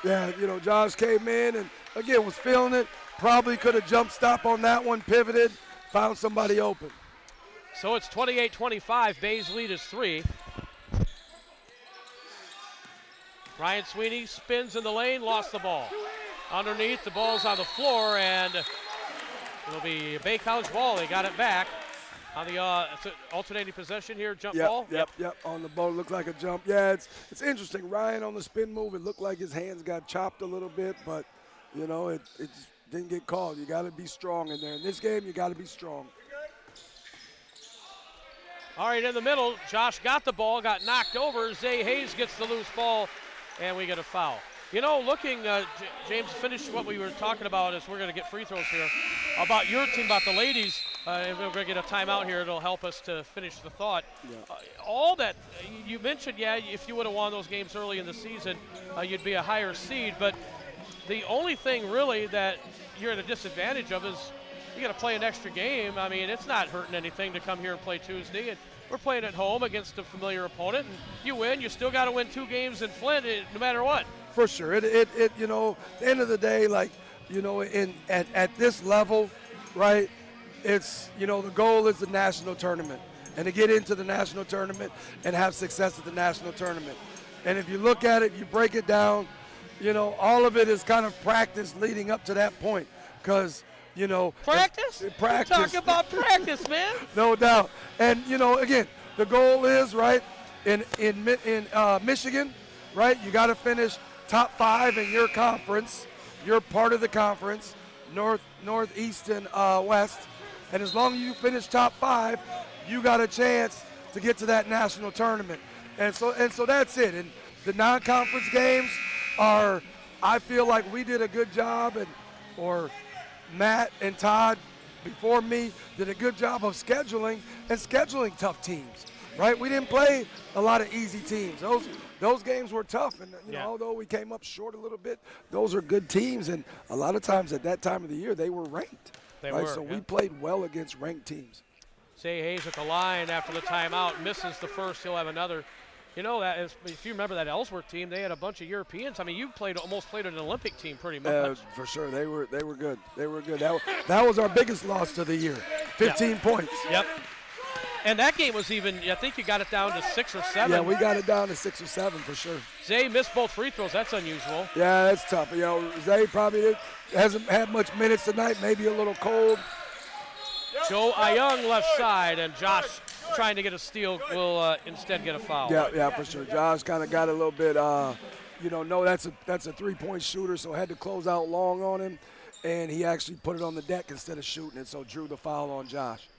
Yeah, Josh came in and, again, was feeling it. Probably could have jumped stop on that one, pivoted, found somebody open. So it's 28-25. Bay's lead is 3. Ryan Sweeney spins in the lane, lost the ball. Underneath, the ball's on the floor, and it'll be a Bay College ball. They got it back. On the alternating possession here, jump Yep, ball? Yep. On the ball, looked like a jump. Yeah, it's interesting. Ryan on the spin move, it looked like his hands got chopped a little bit, but, you know, it just didn't get called. You got to be strong in there. In this game, you got to be strong. All right, in the middle, Josh got the ball, got knocked over. Zay Hayes gets the loose ball, and we get a foul. You know, looking, James, finish what we were talking about as we're going to get free throws here. About your team, about the ladies, we're going to get a timeout here. It'll help us to finish the thought. Yeah. All that, you mentioned, yeah, if you would have won those games early in the season, you'd be a higher seed. But the only thing really that you're at a disadvantage of is you got to play an extra game. I mean, it's not hurting anything to come here and play Tuesday. And we're playing at home against a familiar opponent. And you win, you still got to win 2 games in Flint no matter what. For sure. It you know, at the end of the day, like, you know, at this level, right, it's, you know, the goal is the national tournament and to get into the national tournament and have success at the national tournament. And if you look at it, you break it down, you know, all of it is kind of practice leading up to that point because, you know. Practice? Practice. Talk about practice, man. No doubt. And, you know, again, the goal is, right, in Michigan, right, you got to finish top 5 in your conference. You're part of the conference, North, East, and West. And as long as you finish top 5, you got a chance to get to that national tournament. And so that's it. And the non-conference games are, I feel like we did a good job, or Matt and Todd before me did a good job of scheduling tough teams, right? We didn't play a lot of easy teams. Those games were tough, and you know, although we came up short a little bit, those are good teams, and a lot of times at that time of the year they were ranked. They right? were. So we played well against ranked teams. Zay Hayes at the line after the timeout, misses the first. He'll have another. You know, that is, if you remember that Ellsworth team, they had a bunch of Europeans. I mean, you almost played an Olympic team pretty much. For sure, they were good. They were good. That was our biggest loss of the year, 15 points. Yep. And that game was even, I think you got it down to 6 or 7. Yeah, we got it down to 6 or 7 for sure. Zay missed both free throws. That's unusual. Yeah, that's tough. You know, Zay probably hasn't had much minutes tonight, maybe a little cold. Joe Ayung left side, and Josh trying to get a steal will instead get a foul. Yeah, for sure. Josh kind of got a little bit, that's a three-point shooter, so had to close out long on him, and he actually put it on the deck instead of shooting it, so drew the foul on Josh.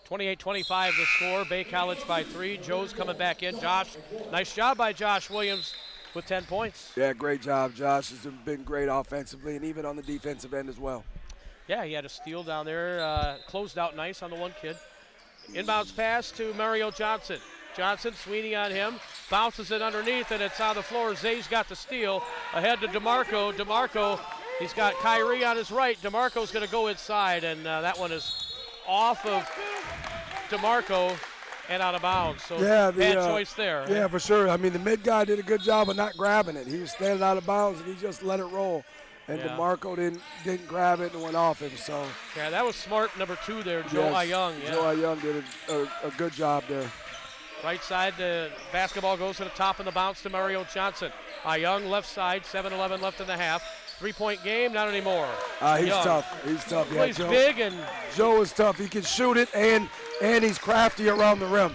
28-25 the score. Bay College by 3. Joe's coming back in. Josh, nice job by Josh Williams with 10 points. Yeah, great job. Josh has been great offensively and even on the defensive end as well. Yeah, he had a steal down there. Closed out nice on the one kid. Inbounds pass to Mario Johnson. Johnson, Sweeney on him. Bounces it underneath, and it's on the floor. Zay's got the steal. Ahead to DeMarco. DeMarco, he's got Kyrie on his right. DeMarco's going to go inside, and that one is off of DeMarco and out of bounds. So bad choice there. Yeah, for sure. I mean, the mid guy did a good job of not grabbing it. He was standing out of bounds, and he just let it roll. And DeMarco didn't grab it and went off him. So yeah, that was smart. Number 2 there, Joe Ayung. Yeah. Joe Ayung did a good job there. Right side, the basketball goes to the top and the bounce to Mario Johnson. Ayung left side, 7-11 left in the half. 3-point game, not anymore. He's tough. He's tough. Plays big, and Joe is tough. He can shoot it, and he's crafty around the rim,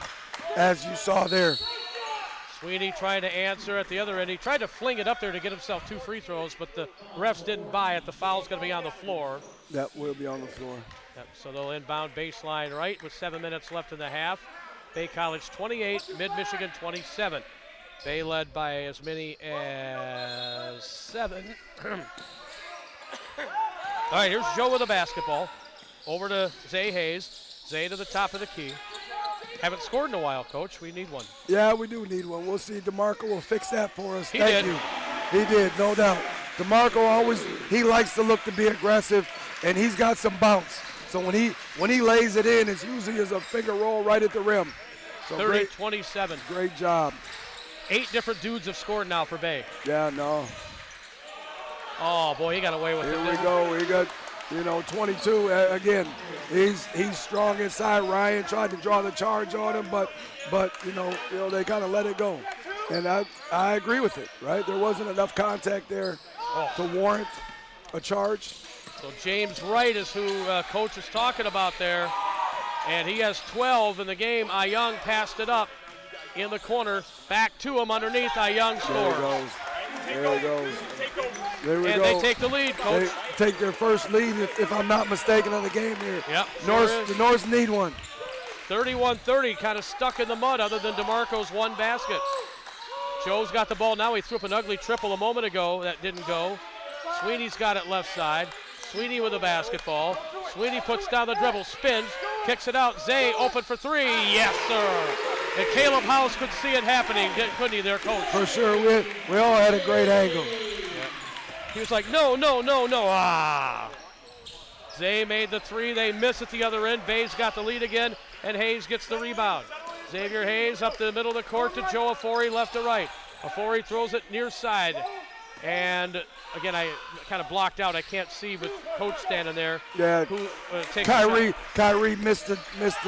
as you saw there. Sweeney trying to answer at the other end. He tried to fling it up there to get himself 2 free throws, but the refs didn't buy it. The foul's going to be on the floor. That will be on the floor. Yep, so they'll inbound baseline right with 7 minutes left in the half. Bay College 28, Mid-Michigan 27. Bay led by as many as 7. All right, here's Joe with the basketball. Over to Zay Hayes. Zay to the top of the key. Haven't scored in a while, Coach. We need one. Yeah, we do need one. We'll see. DeMarco will fix that for us. Thank you. He did, no doubt. DeMarco he likes to look to be aggressive, and he's got some bounce. So when he lays it in, it's usually as a finger roll right at the rim. So 30-27. Great job. 8 different dudes have scored now for Bay. Yeah, no. Oh, boy, he got away with it. Here we go. He got, 22. Again, he's strong inside. Ryan tried to draw the charge on him, but they kind of let it go. And I agree with it, right? There wasn't enough contact there to warrant a charge. So James Wright is who Coach is talking about there. And he has 12 in the game. Young passed it up in the corner. Back to him underneath. Young scores. There he goes. There we and go. They take the lead, Coach. They take their first lead, if I'm not mistaken, on the game here. Yep. The Norse need one. 31-30, kind of stuck in the mud other than DeMarco's one basket. Joe's got the ball now. He threw up an ugly triple a moment ago. That didn't go. Sweeney's got it left side. Sweeney with a basketball. Sweeney puts down the dribble, spins, kicks it out. Zay open for three. Yes, sir. And Caleb House could see it happening, couldn't he there, Coach? For sure. We all had a great angle. Yeah. He was like, no, no, no, no. Zay made the three. They miss at the other end. Bay's got the lead again, and Hayes gets the rebound. Xavier Hayes up the middle of the court to Joe Afori, left to right. Afori throws it near side. And again, I kind of blocked out. I can't see with Coach standing there. Yeah. Who takes Kyrie missed the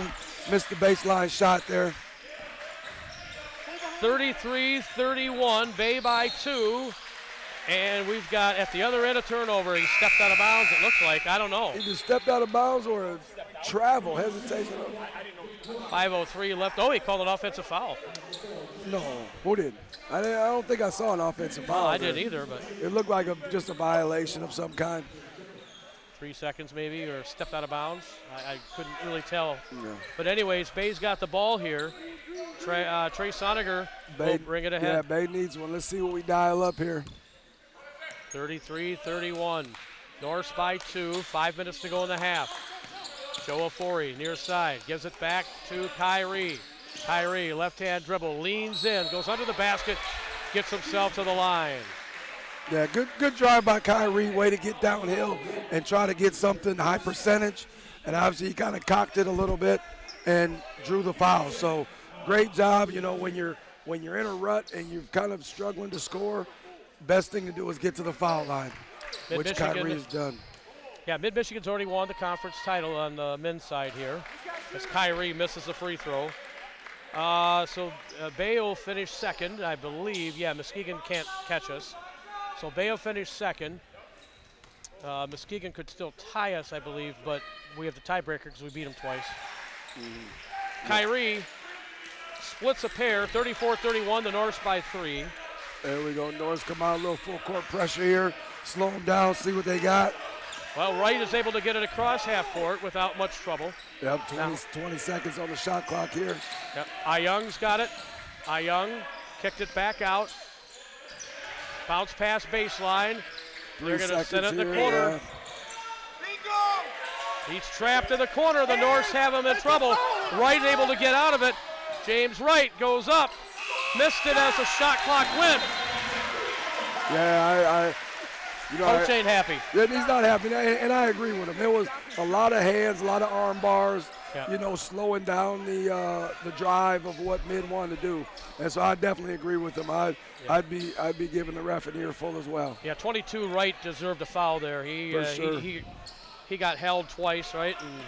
baseline shot there. 33-31, Bay by 2. And we've got at the other end a turnover. He stepped out of bounds, it looks like. I don't know. He just stepped out of bounds or a travel, hesitation. 5:03 left. Oh, he called an offensive foul. No, who did? I don't think I saw an offensive foul. No, I didn't either, but it looked like just a violation of some kind. 3 seconds maybe, or stepped out of bounds. I couldn't really tell. Yeah. But anyways, Bay's got the ball here. Trey Soniger will bring it ahead. Yeah, Bay needs one. Let's see what we dial up here. 33-31. Norse by 2. 5 minutes to go in the half. Joe Afori near side, gives it back to Kyrie. Kyrie, left-hand dribble, leans in, goes under the basket, gets himself to the line. Yeah, good drive by Kyrie. Way to get downhill and try to get something high percentage. And obviously he kind of cocked it a little bit and drew the foul. So great job. You know, when you're in a rut and you're kind of struggling to score, best thing to do is get to the foul line, which Kyrie has done. Yeah, Mid-Michigan's already won the conference title on the men's side here as Kyrie misses the free throw. So Bay will finish second, I believe. Yeah, Muskegon can't catch us. So Bay will finish second. Muskegon could still tie us, I believe, but we have the tiebreaker because we beat them twice. Kyrie splits a pair, 34-31, the Norse by 3. There we go. Norse come out a little full court pressure here. Slow them down, see what they got. Well, Wright is able to get it across half court without much trouble. Yep, 20 seconds on the shot clock here. Yep, Young's got it. Young kicked it back out. Bounce pass baseline. They're going to set it in the corner. Yeah. He's trapped in the corner. The Norse have him in trouble. Wright able to get out of it. James Wright goes up. Missed it as a shot clock win. Yeah, Coach ain't happy. Yeah, he's not happy, and I agree with him. There was a lot of hands, a lot of arm bars, slowing down the drive of what Mid wanted to do. And so I definitely agree with him. I'd be giving the ref an earful as well. Yeah, 22 Wright deserved a foul there. He got held twice, right? And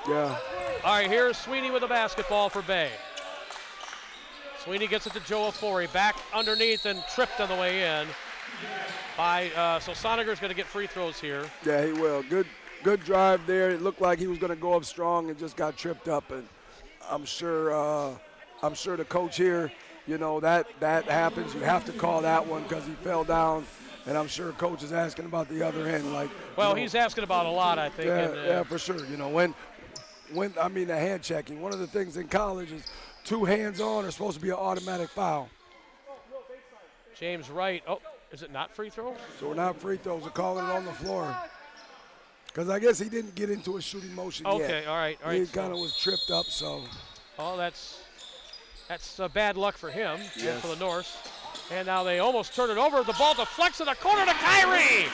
yeah. All right, here's Sweeney with the basketball for Bay. Sweeney gets it to Joe Afori, back underneath and tripped on the way in. So Soniger's going to get free throws here. Yeah, he will. Good drive there. It looked like he was going to go up strong and just got tripped up. And I'm sure the coach here, that happens. You have to call that one because he fell down. And I'm sure coach is asking about the other end. He's asking about a lot, I think. Yeah, for sure. When the hand checking. One of the things in college is 2 hands on are supposed to be an automatic foul. James Wright. Oh. Is it not free throws? So we're not free throws. We're calling it on the floor. Because I guess he didn't get into a shooting motion yet. Okay, all right. He kind of was tripped up, so. Oh, that's bad luck for him and for the Norse. And now they almost turn it over. The ball deflects in the corner to Kyrie.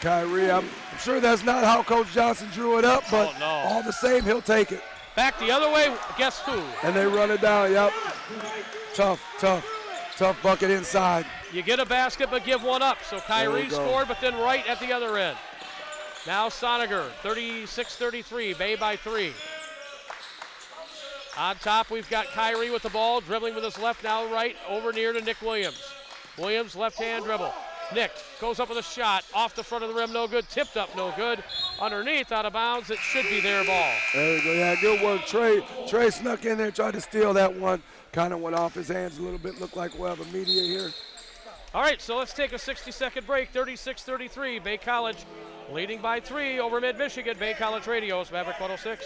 Kyrie, I'm sure that's not how Coach Johnson drew it up, but all the same, he'll take it. Back the other way, guess who? And they run it down, yep. Tough bucket inside. You get a basket, but give one up. So Kyrie scored, but then Wright at the other end. Now Soniger, 36-33, Bay by 3. On top, we've got Kyrie with the ball, dribbling with his left, now right, over near to Nick Williams. Williams, left-hand dribble. Nick goes up with a shot, off the front of the rim, no good. Tipped up, no good. underneath, out of bounds. It should be their ball. There you go. Yeah, good work. Trey snuck in there, tried to steal that one. Kind of went off his hands a little bit. Looked like we'll have a media here. All right, so let's take a 60-second break. 36-33, Bay College leading by 3 over Mid-Michigan. Bay College Radio's Maverick 106.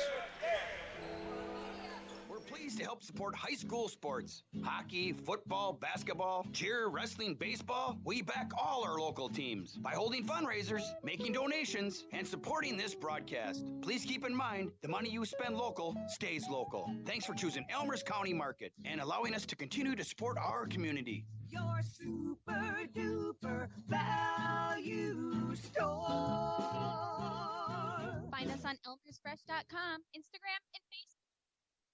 To help support high school sports. Hockey, football, basketball, cheer, wrestling, baseball. We back all our local teams by holding fundraisers, making donations, and supporting this broadcast. Please keep in mind, the money you spend local stays local. Thanks for choosing Elmer's County Market and allowing us to continue to support our community. Your super duper value store. Find us on elmersfresh.com, Instagram, and Facebook.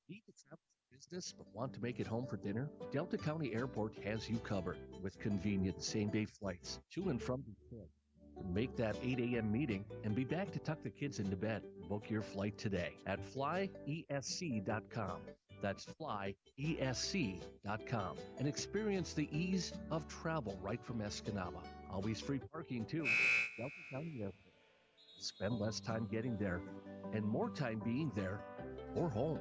Need to travel for business but want to make it home for dinner? Delta County Airport has you covered with convenient same-day flights to and from Detroit. Make that 8 a.m. meeting and be back to tuck the kids into bed. Book your flight today at flyesc.com. That's flyesc.com and experience the ease of travel right from Escanaba. Always free parking too. Delta County Airport. Spend less time getting there and more time being there or home.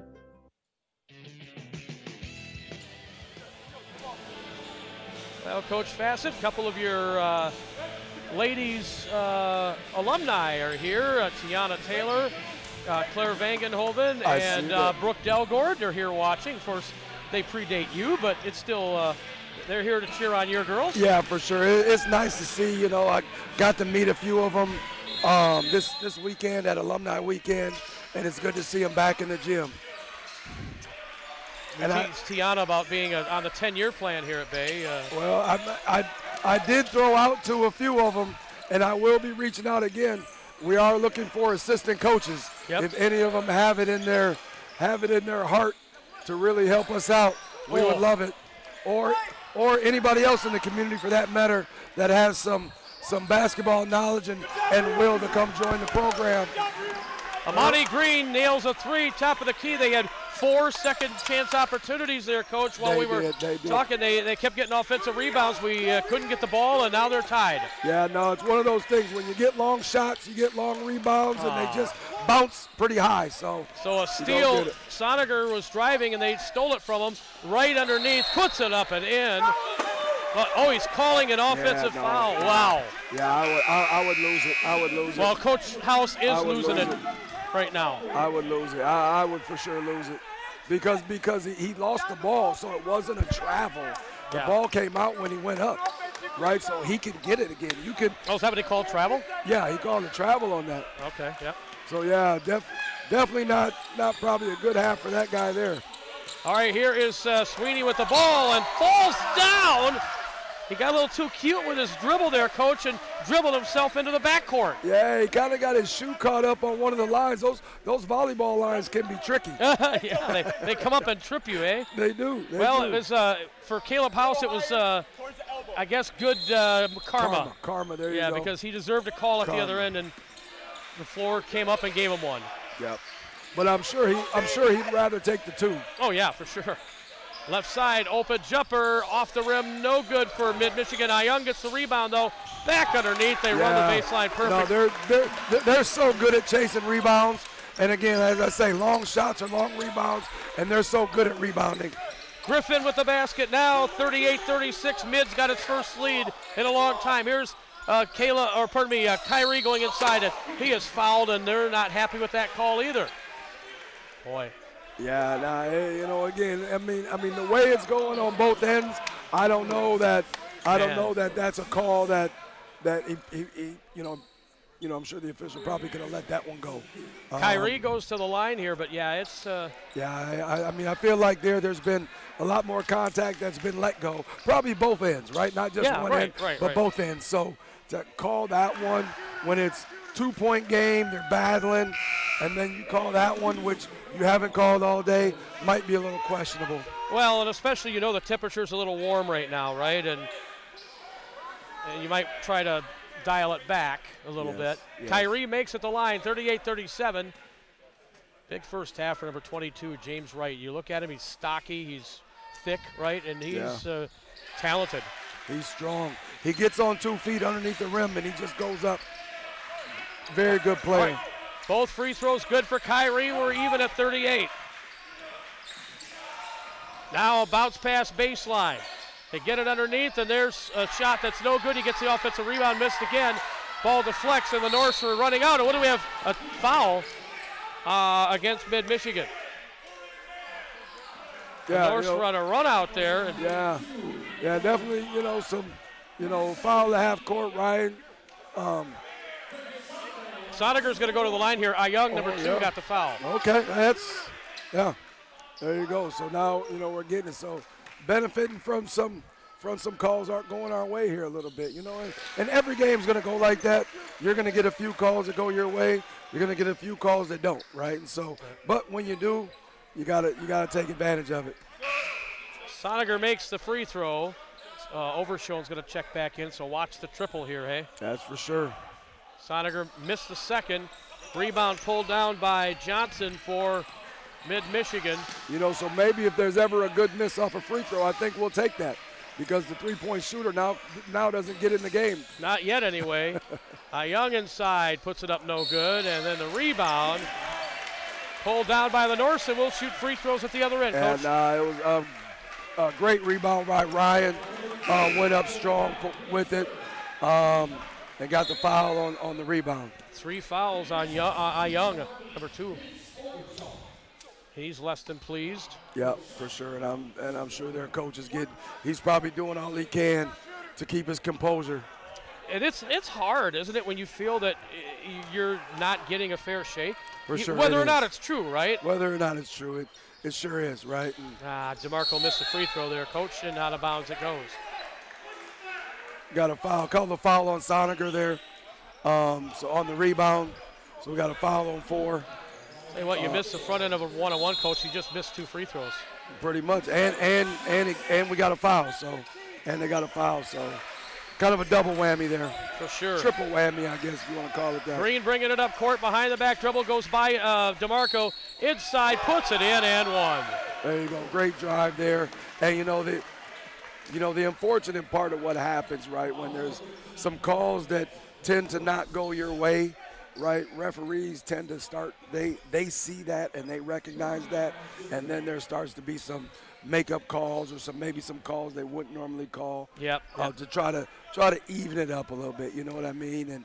Well, Coach Fassett, a couple of your ladies alumni are here. Tiana Taylor, Claire Vangenhoven, and Brooke Delgord. They're here watching. Of course, they predate you, but it's still they're here to cheer on your girls. Yeah, for sure. It's nice to see. You know, I got to meet a few of them this weekend at Alumni Weekend, and it's good to see them back in the gym. And Tiana about being on the 10-year plan here at Bay. Well, I did throw out to a few of them, and I will be reaching out again. We are looking for assistant coaches. Yep. If any of them have it in their heart to really help us out, we would love it. Or anybody else in the community, for that matter, that has some basketball knowledge and will to come join the program. Amani Green nails a 3, top of the key. They had 4 second chance opportunities there, Coach, while we were talking. They kept getting offensive rebounds. We couldn't get the ball, and now they're tied. Yeah, no, it's one of those things. When you get long shots, you get long rebounds, and they just bounce pretty high. So a steal. Soniger was driving, and they stole it from him right underneath, puts it up and in. But, he's calling an offensive foul. Wow. Yeah, I would lose it. I would lose it. Well, Coach House is losing it right now. I would lose it. I would for sure lose it because he lost the ball, so it wasn't a travel. The ball came out when he went up, right? So he can get it again. You can. Oh, is that what he called travel? Yeah, he called a travel on that. Okay, yeah. So yeah, definitely not probably a good half for that guy there. All right, here is Sweeney with the ball and falls down. He got a little too cute with his dribble there, Coach, and dribbled himself into the backcourt. Yeah, he kind of got his shoe caught up on one of the lines. Those volleyball lines can be tricky. Yeah, they come up and trip you, eh? They do. It was for Caleb House. It was, I guess, good karma. Karma. There you go. Yeah, because he deserved a call at the other end, and the floor came up and gave him one. Yep. But I'm sure he'd rather take the 2. Oh yeah, for sure. Left side, open jumper, off the rim, no good for Mid-Michigan. Ayung gets the rebound, though. Back underneath, they run the baseline perfect. No, they're so good at chasing rebounds. And again, as I say, long shots are long rebounds, and they're so good at rebounding. Griffin with the basket now, 38-36. Mid's got its first lead in a long time. Here's Kyrie going inside. And he is fouled, and they're not happy with that call either. Boy. Yeah, again, I mean, the way it's going on both ends, I don't know that that's a call that he I'm sure the official probably could have let that one go. Kyrie goes to the line here, but yeah, it's. I mean, I feel like there's been a lot more contact that's been let go. Probably both ends, right? Not just one end, but both ends. So to call that one when it's 2-point game, they're battling, and then you call that one, which you haven't called all day, might be a little questionable. Well, and especially, the temperature's a little warm right now, right? And you might try to dial it back a little bit. Yes. Kyrie makes it the line, 38-37. Big first half for number 22, James Wright. You look at him, he's stocky, he's thick, right? And he's talented. He's strong. He gets on 2 feet underneath the rim, and he just goes up. Very good player. Right. Both free throws good for Kyrie. We're even at 38. Now a bounce pass baseline. They get it underneath, and there's a shot that's no good. He gets the offensive rebound, missed again. Ball deflects, and the Norse are running out. And what do we have? A foul against Mid-Michigan. The Norse run a run out there. And yeah, definitely, some, foul at half court, Ryan. Soniger's going to go to the line here. Young, number 2, got the foul. Okay, there you go. So now, we're getting it. So benefiting from some calls aren't going our way here a little bit, and every game's going to go like that. You're going to get a few calls that go your way. You're going to get a few calls that don't, right? And so, but when you do, you gotta take advantage of it. Soniger makes the free throw. Overshone's going to check back in, so watch the triple here, hey? That's for sure. Soniger missed the second. Rebound pulled down by Johnson for Mid-Michigan. So maybe if there's ever a good miss off a free throw, I think we'll take that because the three-point shooter now doesn't get in the game. Not yet anyway. Young inside puts it up no good, and then the rebound pulled down by the Norse, and we'll shoot free throws at the other end, Coach. And it was a great rebound by Ryan. Went up strong with it. And got the foul on the rebound. 3 fouls on Young, number 2. He's less than pleased. Yeah, for sure. And I'm sure their coach he's probably doing all he can to keep his composure. And it's hard, isn't it, when you feel that you're not getting a fair shake? For sure. Whether or not it's true, right? Whether or not it's true, it sure is, right? DeMarco missed the free throw there, Coach, and out of bounds it goes. Got a foul, called the foul on Soniger there. So on the rebound, so we got a foul on 4. Say what, you missed the front end of a one-on-one, Coach. You just missed 2 free throws. Pretty much, and we got a foul, and they got a foul, so kind of a double whammy there. For sure. Triple whammy, I guess if you want to call it that. Green bringing it up court behind the back dribble, goes by DeMarco inside, puts it in and one. There you go, great drive there, and the unfortunate part of what happens, right, when there's some calls that tend to not go your way, right, referees tend to start, they see that and they recognize that, and then there starts to be some makeup calls or maybe some calls they wouldn't normally call. Yep. To try to even it up a little bit, you know what I mean?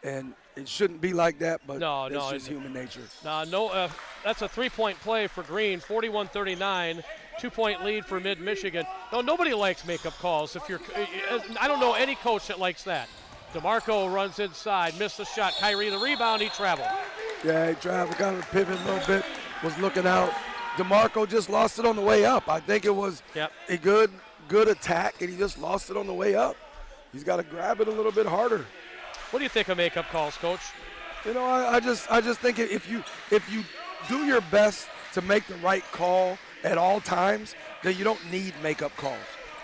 And it shouldn't be like that, but it's just human nature. That's a 3-point play for Green, 41-39. 2-point lead for Mid-Michigan. No, nobody likes makeup calls. I don't know any coach that likes that. DeMarco runs inside, missed the shot. Kyrie the rebound, he traveled. Yeah, he traveled, kind of pivoted a little bit, was looking out. DeMarco just lost it on the way up. I think it was a good attack, and he just lost it on the way up. He's got to grab it a little bit harder. What do you think of makeup calls, Coach? I just think if you do your best to make the right call at all times, then you don't need makeup calls.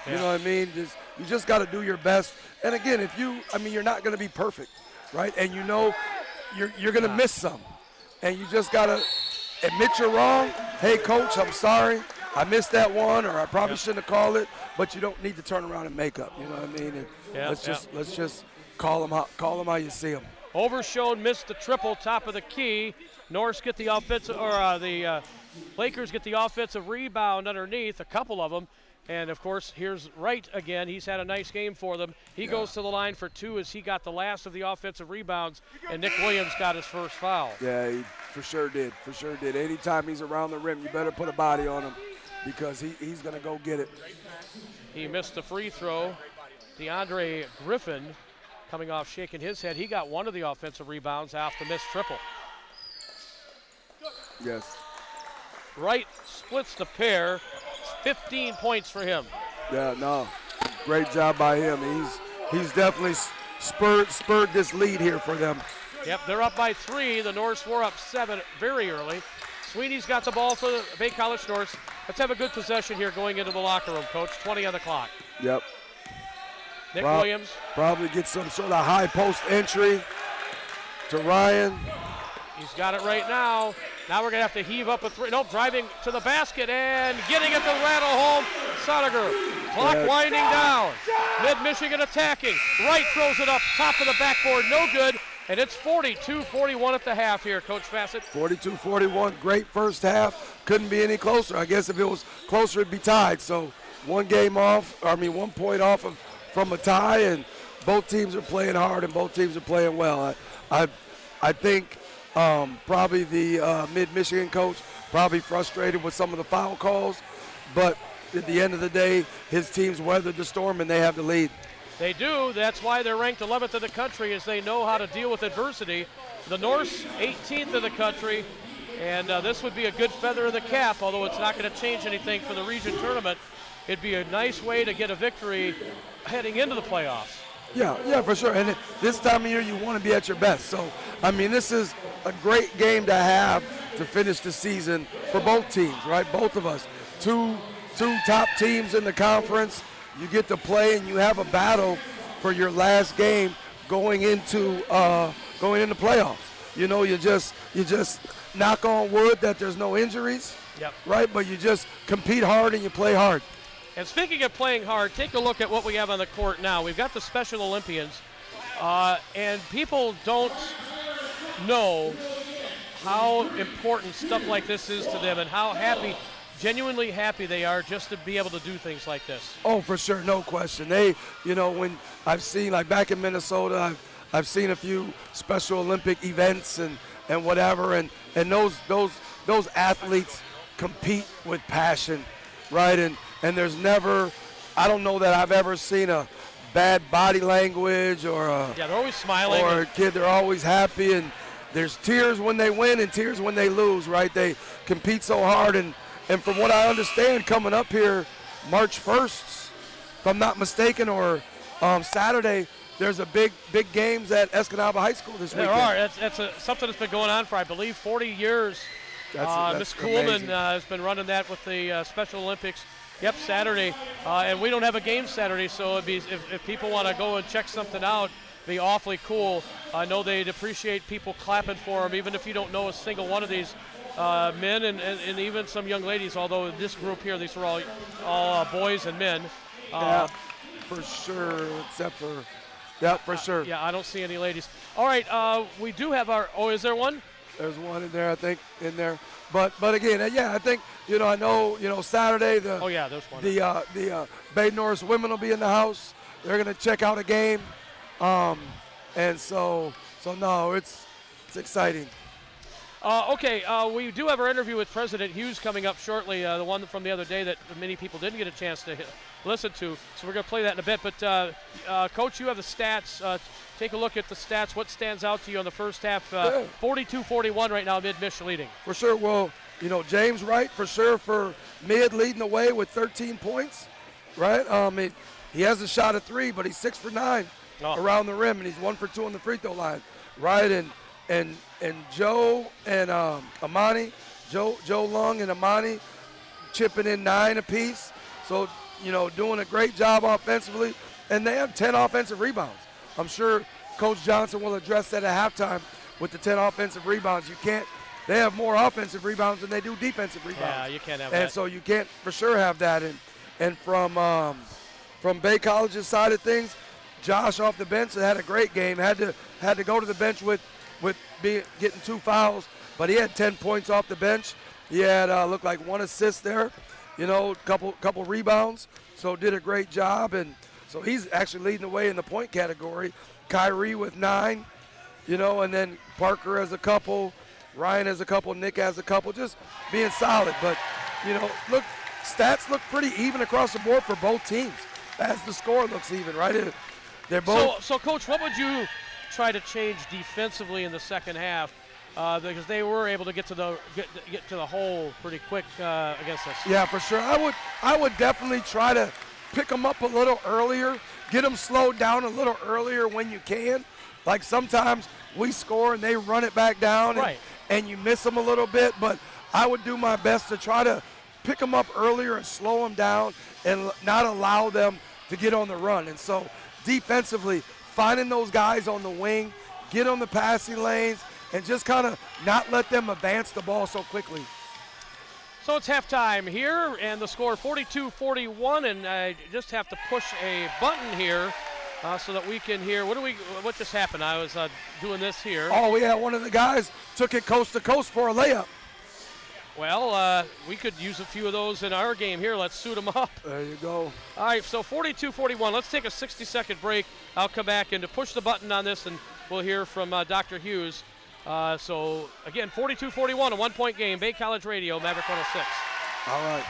Yeah. You know what I mean? You just got to do your best. And again, you're not going to be perfect, right? And you're going to miss some. And you just got to admit you're wrong. Hey, Coach, I'm sorry. I missed that one, or I probably shouldn't have called it. But you don't need to turn around and make up. You know what I mean? And let's just call them out. Call them how you see them. Overshone missed the triple, top of the key. Norse get the offensive, the Lakers get the offensive rebound underneath, a couple of them. And, of course, here's Wright again. He's had a nice game for them. He goes to the line for 2 as he got the last of the offensive rebounds, and Nick Williams got his first foul. Yeah, he for sure did. Anytime he's around the rim, you better put a body on him because he's going to go get it. He missed the free throw. DeAndre Griffin coming off shaking his head. He got one of the offensive rebounds off the missed triple. Yes. Wright splits the pair. 15 points for him. Yeah, no, great job by him. He's definitely spurred this lead here for them. Yep, they're up by 3. The Norse were up 7 very early. Sweeney's got the ball for the Bay College Norse. Let's have a good possession here going into the locker room, Coach. 20 on the clock. Yep. Nick Williams. Probably get some sort of high post entry to Ryan. He's got it right now. Now we're going to have to heave up a 3. Nope, driving to the basket and getting it to rattle home. Soniger. Clock winding down. Mid-Michigan attacking. Wright throws it up top of the backboard. No good. And it's 42-41 at the half here, Coach Fassett. 42-41, great first half. Couldn't be any closer. I guess if it was closer, it'd be tied. So 1 point off from a tie, and both teams are playing hard and both teams are playing well. I think probably the Mid-Michigan coach probably frustrated with some of the foul calls, but at the end of the day, his team's weathered the storm and they have the lead. They do. That's why they're ranked 11th in the country, as they know how to deal with adversity. The North's 18th in the country, and this would be a good feather in the cap, although it's not going to change anything for the region tournament. It'd be a nice way to get a victory heading into the playoffs. Yeah, for sure. And this time of year, you want to be at your best. So, I mean, this is a great game to have to finish the season for both teams, right? Both of us. Two top teams in the conference. You get to play and you have a battle for your last game going into playoffs. You know, you just knock on wood that there's no injuries, right? But you just compete hard and you play hard. And speaking of playing hard, take a look at what we have on the court now. We've got the Special Olympians, and people don't know how important stuff like this is to them and how genuinely happy they are just to be able to do things like this. Oh, for sure, no question. When I've seen, like back in Minnesota, I've seen a few Special Olympic events and whatever, and those athletes compete with passion, right? And there's never, I don't know that I've ever seen a bad body language or they're always smiling. Or a kid, they're always happy, and there's tears when they win and tears when they lose, right? They compete so hard, and from what I understand, coming up here March 1st, if I'm not mistaken, or Saturday, there's a big games at Escanaba High School this weekend. There are. That's something that's been going on for, I believe, 40 years. Ms. Kuhlman has been running that with the Special Olympics. Yep, Saturday. And we don't have a game Saturday, so it'd be, if people want to go and check something out, it'd be awfully cool. I know they'd appreciate people clapping for them, even if you don't know a single one of these men and even some young ladies, although this group here, these are all boys and men. Yeah, for sure, except for, for sure. Yeah, I don't see any ladies. All right, we do have is there one? There's one in there, I think, in there. But again, I think, I know, Saturday, there's one. The Bay Norris women will be in the house. They're going to check out a game. And so no, it's exciting. Okay, we do have our interview with President Hughes coming up shortly, the one from the other day that many people didn't get a chance to listen to. So we're going to play that in a bit. But, Coach, you have the stats. Take a look at the stats. What stands out to you in the first half? 42-41 right now, Mid-Mich leading. For sure. Well, James Wright, for sure, for Mid leading the way with 13 points, right? He has a shot at 3, but he's 6 for 9 around the rim, and he's 1 for 2 on the free throw line, right? And Joe and Amani, Joe Lung and Amani chipping in 9 apiece. So, doing a great job offensively. And they have 10 offensive rebounds. I'm sure Coach Johnson will address that at halftime with the 10 offensive rebounds. They have more offensive rebounds than they do defensive rebounds. Yeah, you can't have that. And so you can't for sure have that. And from Bay College's side of things, Josh off the bench had a great game. Had to go to the bench with getting 2 fouls, but he had 10 points off the bench. He had looked like 1 assist there, couple rebounds. So did a great job, and so he's actually leading the way in the point category. Kyrie with 9, and then Parker has a couple, Ryan has a couple, Nick has a couple, just being solid. But look, stats look pretty even across the board for both teams, as the score looks even, right? They're both. So Coach, what would you try to change defensively in the second half, because they were able to get to the hole pretty quick against us? Yeah, for sure. I would definitely try to pick them up a little earlier, get them slowed down a little earlier when you can. Like sometimes we score and they run it back down, and you miss them a little bit. But I would do my best to try to pick them up earlier and slow them down and not allow them to get on the run. And so defensively, finding those guys on the wing, get on the passing lanes, and just kind of not let them advance the ball so quickly. So it's halftime here, and the score 42-41, and I just have to push a button here so that we can hear. What just happened? I was doing this here. Oh, we had one of the guys took it coast to coast for a layup. Well, we could use a few of those in our game here. Let's suit them up. There you go. All right, so 42-41. Let's take a 60-second break. I'll come back and to push the button on this, and we'll hear from Dr. Hughes. So, again, 42-41, a one-point game. Bay College Radio, Maverick 106. All right.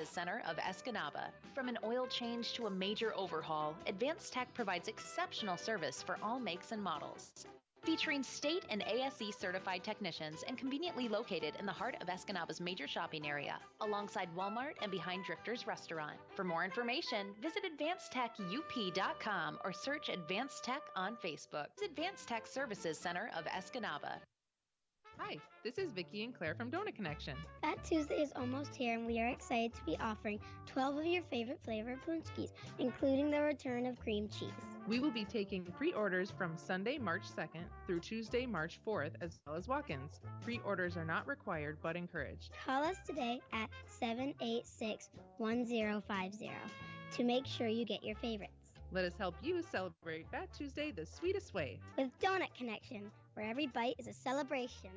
Center of Escanaba. From an oil change to a major overhaul, Advanced Tech provides exceptional service for all makes and models. Featuring state and ASE certified technicians and conveniently located in the heart of Escanaba's major shopping area, alongside Walmart and behind Drifter's Restaurant. For more information, visit advancedtechup.com or search Advanced Tech on Facebook. Advanced Tech Services Center of Escanaba. Hi, this is Vicki and Claire from Donut Connection. Fat Tuesday is almost here, and we are excited to be offering 12 of your favorite flavor Poonskis, including the return of cream cheese. We will be taking pre-orders from Sunday, March 2nd through Tuesday, March 4th, as well as walk-ins. Pre-orders are not required, but encouraged. Call us today at 786-1050 to make sure you get your favorites. Let us help you celebrate Fat Tuesday the sweetest way. With Donut Connection, where every bite is a celebration.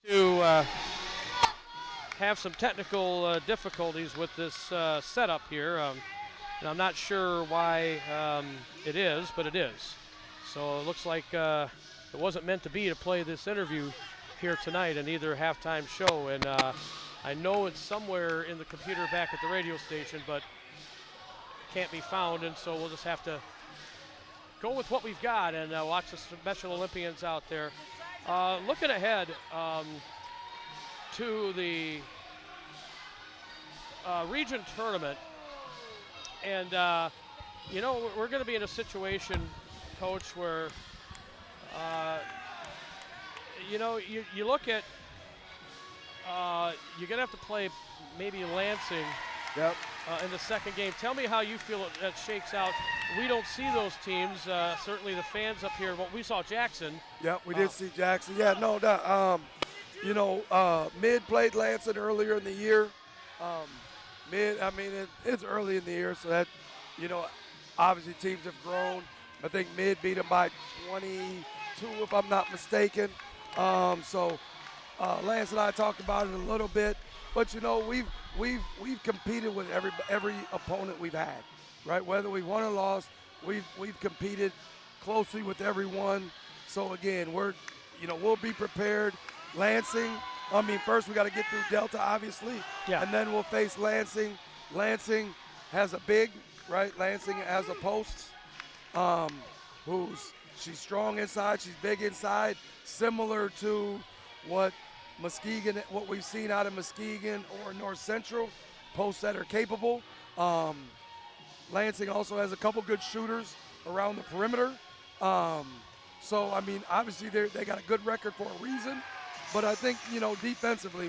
To have some technical difficulties with this setup here. And I'm not sure why it is, but it is. So it looks like it wasn't meant to be to play this interview here tonight in either halftime show. And I know it's somewhere in the computer back at the radio station, but can't be found. And so we'll just have to go with what we've got and watch the Special Olympians out there. Looking ahead to the region tournament, and you know, we're going to be in a situation, Coach, where you know, you look at you're going to have to play maybe Lansing. Yep. In the second game. Tell me how you feel that shakes out. We don't see those teams. Certainly the fans up here. But we saw Jackson. Yep, we did see Jackson. Yeah, no doubt. You know, Mid played Lansing earlier in the year. Mid, I mean, it's early in the year, so that, you know, obviously teams have grown. I think Mid beat them by 22, if I'm not mistaken. So Lance and I talked about it a little bit. But, you know, we've competed with every opponent we've had, right? Whether we won or lost, we've competed closely with everyone. So again, we'll be prepared. Lansing, I mean, first we got to get through Delta, obviously, and then we'll face Lansing. Lansing has a big, right? Lansing has a post, she's strong inside, she's big inside, similar to what Muskegon, what we've seen out of Muskegon or North Central, posts that are capable. Lansing also has a couple good shooters around the perimeter. So, I mean, obviously they got a good record for a reason. But I think, you know, defensively,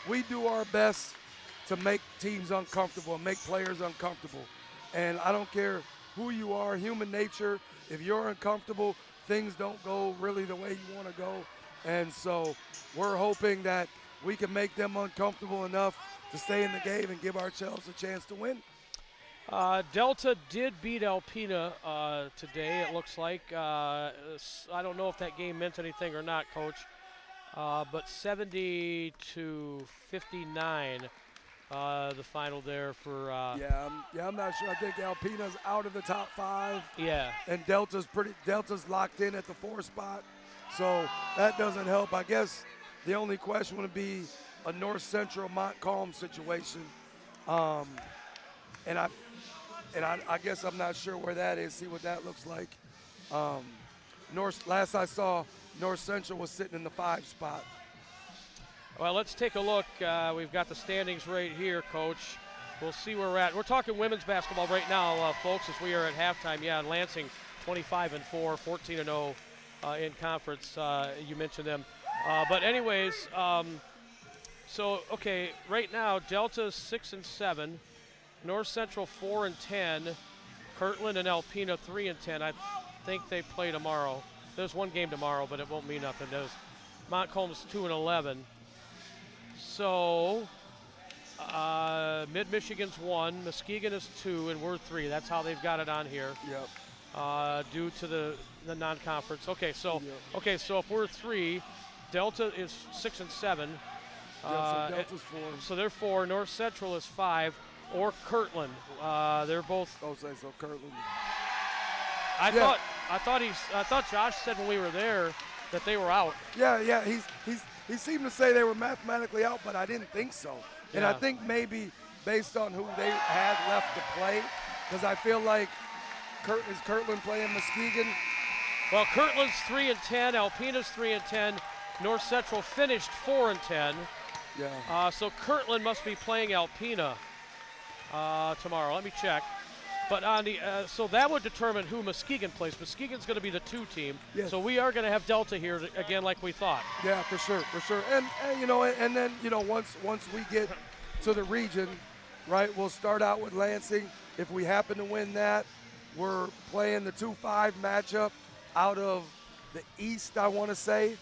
we do our best to make teams uncomfortable and make players uncomfortable. And I don't care who you are, human nature, if you're uncomfortable, things don't go really the way you want to go. And so we're hoping that we can make them uncomfortable enough to stay in the game and give ourselves a chance to win. Delta did beat Alpena today, it looks like. I don't know if that game meant anything or not, Coach. But 70-59, the final there for. I'm not sure. I think Alpena's out of the top 5. Yeah. And Delta's locked in at the 4 spot. So that doesn't help. I guess the only question would be a North Central Montcalm situation. And I guess I'm not sure where that is. See what that looks like. Last I saw, North Central was sitting in the 5 spot. Well, let's take a look. We've got the standings right here, Coach. We'll see where we're at. We're talking women's basketball right now, folks, as we are at halftime. Yeah, Lansing 25-4, 14-0 in conference. You mentioned them. But anyways, So, okay, right now, Delta's 6-7, North Central 4-10, Kirtland and Alpena 3-10. I think they play tomorrow. There's one game tomorrow, but it won't mean nothing. Montcalm's 2-11. So, Mid-Michigan's 1, Muskegon is 2, and we're 3. That's how they've got it on here. Yep. Due to the non-conference. Okay, so if we're 3, Delta is 6-7. Delta's 4. So they're 4. North Central is 5, or Kirtland. They're both. Oh, so Kirtland. I thought Josh said when we were there that they were out. Yeah. He seemed to say they were mathematically out, but I didn't think so. And I think maybe based on who they had left to play, because I feel like is Kirtland playing Muskegon? Well, Kirtland's 3-10, Alpena's 3-10, North Central finished 4-10. Yeah. So Kirtland must be playing Alpena tomorrow. Let me check. But on the so that would determine who Muskegon plays. Muskegon's going to be the 2 team. Yes. So we are going to have Delta here again, like we thought. Yeah, for sure. And then once we get to the region, right, we'll start out with Lansing. If we happen to win that, we're playing the 2-5 matchup out of the East, I want to say,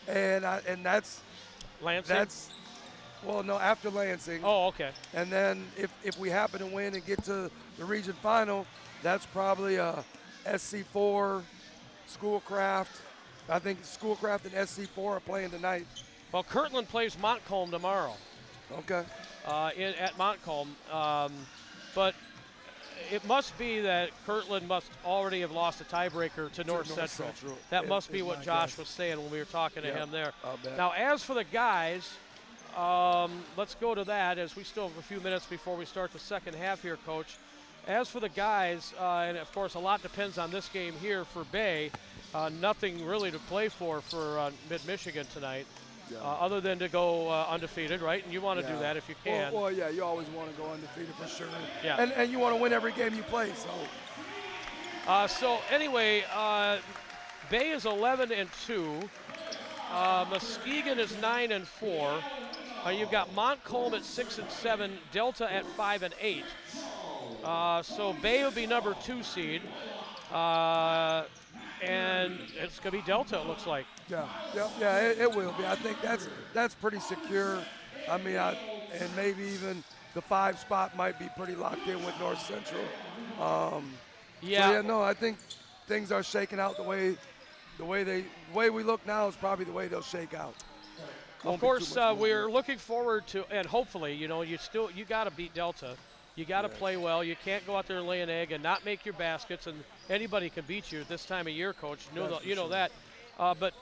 and that's Lansing. Well, no, after Lansing. Oh, okay. And then if we happen to win and get to the region final, that's probably a SC4, Schoolcraft. I think Schoolcraft and SC4 are playing tonight. Well, Kirtland plays Montcalm tomorrow. Okay. At Montcalm. But it must be that Kirtland must already have lost a tiebreaker to North Central. That must be what Josh was saying when we were talking to him there. Now, as for the guys, let's go to that as we still have a few minutes before we start the second half here, Coach. As for the guys, and of course a lot depends on this game here for Bay, nothing really to play for Mid-Michigan tonight, other than to go undefeated, right? And you want to do that if you can. Well, yeah, you always want to go undefeated for sure. Yeah. And you want to win every game you play, so. So anyway, Bay is 11-2. Muskegon is 9-4. You've got Montcalm at 6-7, Delta at 5-8. So Bay will be number 2 seed, and it's going to be Delta, it looks like. Yeah, it will be. I think that's pretty secure. I mean, and maybe even the 5 spot might be pretty locked in with North Central. I think things are shaking out the way we look now is probably the way they'll shake out. Of course, we're looking forward to, and hopefully, you got to beat Delta. You got to play well. You can't go out there and lay an egg and not make your baskets, and anybody can beat you this time of year, Coach. You know that. But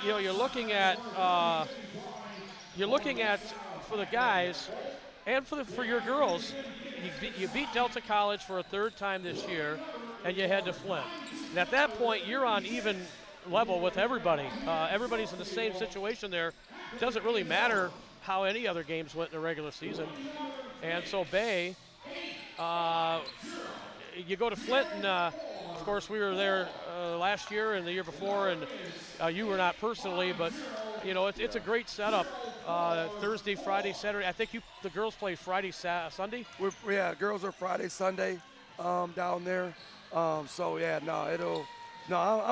you're looking at for the guys and for your girls. You beat Delta College for a 3rd time this year, and you head to Flint. And at that point, you're on even level with everybody. Everybody's in the same situation there. It doesn't really matter how any other games went in the regular season. And so Bay, you go to Flint, and of course we were there last year and the year before, and you were not personally, but it's a great setup. Thursday, Friday, Saturday. I think the girls play Friday, Sunday. Girls are Friday, Sunday down there. I'm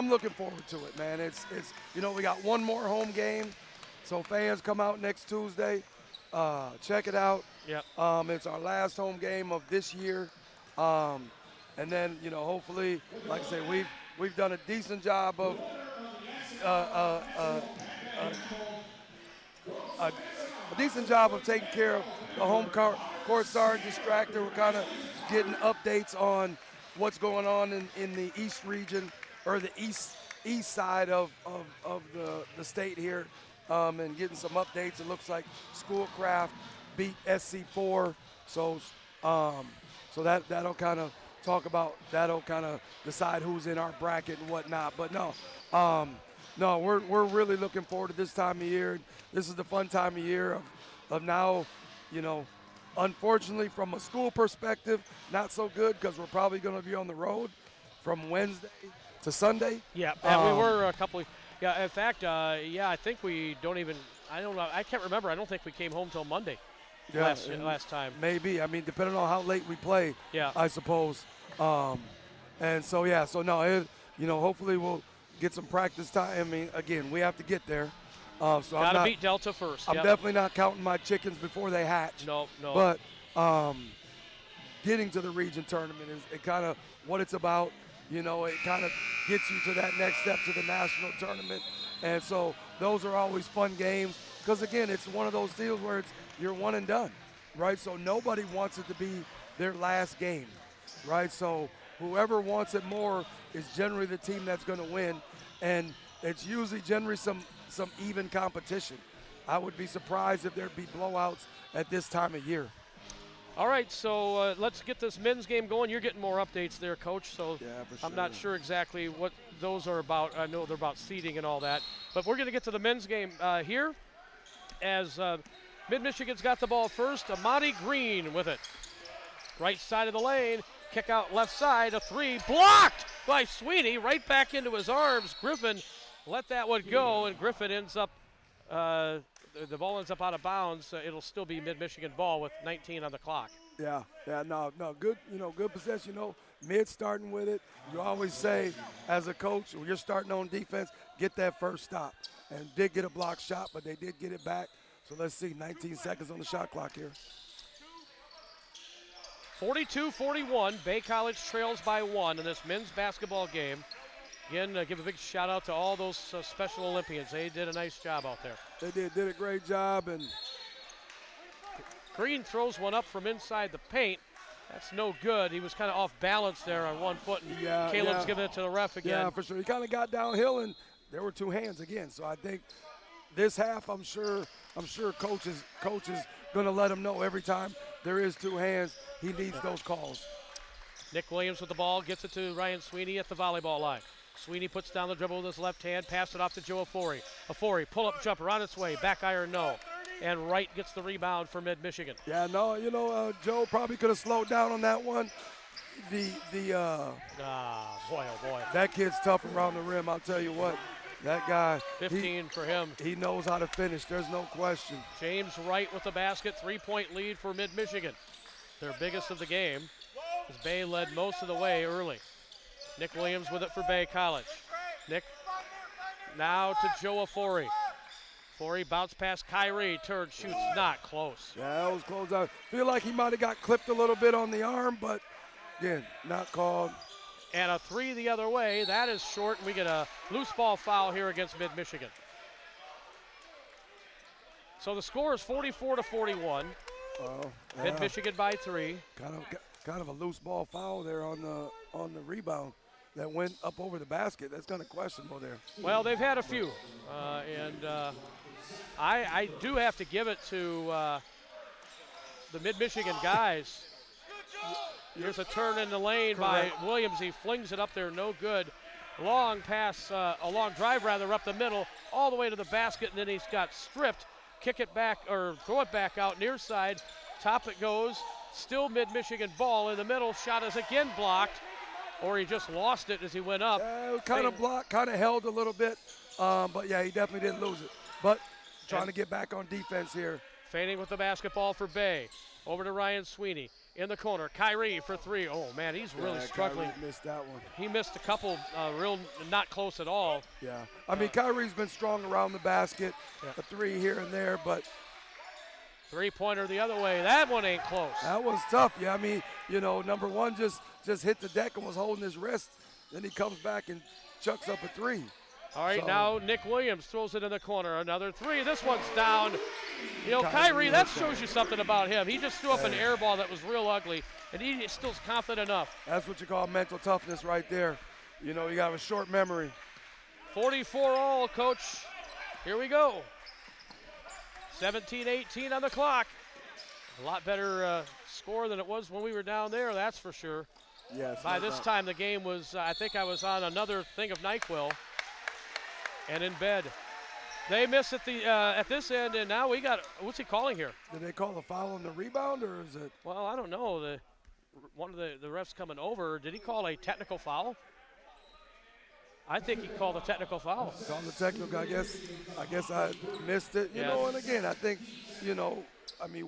looking forward to it, man. It's we got one more home game, so fans come out next Tuesday, check it out. Yep. It's our last home game of this year, and then hopefully, like I say, we've done a decent job of taking care of the home court sergeant distractor. We're kind of getting updates on what's going on in the East region, or the east side of the state here, and getting some updates. It looks like Schoolcraft beat SC4, so that'll kind of decide who's in our bracket and whatnot. But we're really looking forward to this time of year. This is the fun time of year of now, unfortunately from a school perspective, not so good because we're probably going to be on the road from Wednesday to Sunday. Yeah, and we were a couple of, in fact, I think we don't even I don't know. I can't remember. I don't think we came home till Monday last time. Maybe. I mean, depending on how late we play, I suppose. And so, hopefully we'll get some practice time. I mean, again, we have to get there. Got to beat Delta first. I'm definitely not counting my chickens before they hatch. No. But getting to the region tournament is kind of what it's about. You know, it kind of gets you to that next step to the national tournament. And so those are always fun games because, again, it's one of those deals where you're one and done, right? So nobody wants it to be their last game, right? So whoever wants it more is generally the team that's going to win. And it's usually generally some even competition. I would be surprised if there'd be blowouts at this time of year. All right, so let's get this men's game going. You're getting more updates there, Coach, so for sure. I'm not sure exactly what those are about. I know they're about seeding and all that. But we're going to get to the men's game here as Mid-Michigan's got the ball first. Amadi Green with it. Right side of the lane, kick out left side, a three, blocked by Sweeney, right back into his arms. Griffin let that one go, and Griffin ends up the ball ends up out of bounds. It'll still be Mid-Michigan ball with 19 on the clock. Yeah, no, good, good possession. Mid starting with it. You always say, as a coach, when you're starting on defense, get that first stop. And did get a block shot, but they did get it back. So let's see, 19 seconds on the shot clock here. 42-41, Bay College trails by 1 in this men's basketball game. Again, give a big shout out to all those Special Olympians. They did a nice job out there. They did a great job. And Green throws one up from inside the paint. That's no good. He was kind of off balance there on one foot, and Caleb's giving it to the ref again. Yeah, for sure. He kind of got downhill, and there were two hands again. So I think this half, I'm sure coach is going to let him know every time there is two hands, he needs those calls. Nick Williams with the ball, gets it to Ryan Sweeney at the volleyball line. Sweeney puts down the dribble with his left hand, pass it off to Joe Afori. Afori, pull-up jumper on its way, back iron, no. And Wright gets the rebound for Mid-Michigan. Yeah, no, Joe probably could have slowed down on that one. Boy, oh boy. That kid's tough around the rim, I'll tell you what. That guy. 15 for him. He knows how to finish, there's no question. James Wright with the basket, 3-point lead for Mid-Michigan. Their biggest of the game, as Bay led most of the way early. Nick Williams with it for Bay College. Nick now to Joe Afori. Afori bounce past Kyrie, turns, shoots, not close. Yeah, that was close out. Feel like he might have got clipped a little bit on the arm, but again, not called. And a three the other way, that is short, and we get a loose ball foul here against Mid-Michigan. So the score is 44-41. Mid-Michigan by 3. Kind of a loose ball foul there on the rebound that went up over the basket. That's kind of questionable there. Well, they've had a few, and I do have to give it to the Mid-Michigan guys. Here's a turn in the lane by Williams. He flings it up there, no good. Long pass, a long drive rather, up the middle, all the way to the basket, and then he's got stripped. Kick it back, or throw it back out near side. Top it goes. Still Mid-Michigan ball in the middle. Shot is again blocked, or he just lost it as he went up. Kind of blocked, kind of held a little bit, but yeah, he definitely didn't lose it. But trying to get back on defense here. Feigning with the basketball for Bay. Over to Ryan Sweeney in the corner. Kyrie for 3. Oh man, he's really struggling. Kyrie missed that one. He missed a couple real not close at all. Yeah, I mean Kyrie's been strong around the basket. A 3 here and there, but 3-pointer the other way. That one ain't close. That was tough. Yeah, I mean, number one just hit the deck and was holding his wrist. Then he comes back and chucks up a 3. All right, now Nick Williams throws it in the corner. Another 3. This one's down. Kyrie, that shows you something about him. He just threw up an air ball that was real ugly, and he still's confident enough. That's what you call mental toughness right there. You got a short memory. 44 all, Coach. Here we go. 17-18 on the clock. A lot better score than it was when we were down there, that's for sure. Yes. By this time, the game was, I think I was on another thing of NyQuil and in bed. They miss at this end, and now we got, what's he calling here? Did they call the foul on the rebound, or is it? Well, I don't know. One of the refs coming over, did he call a technical foul? I think he called a technical foul. Called the technical. I guess I missed it. You know, and again, I think, I mean,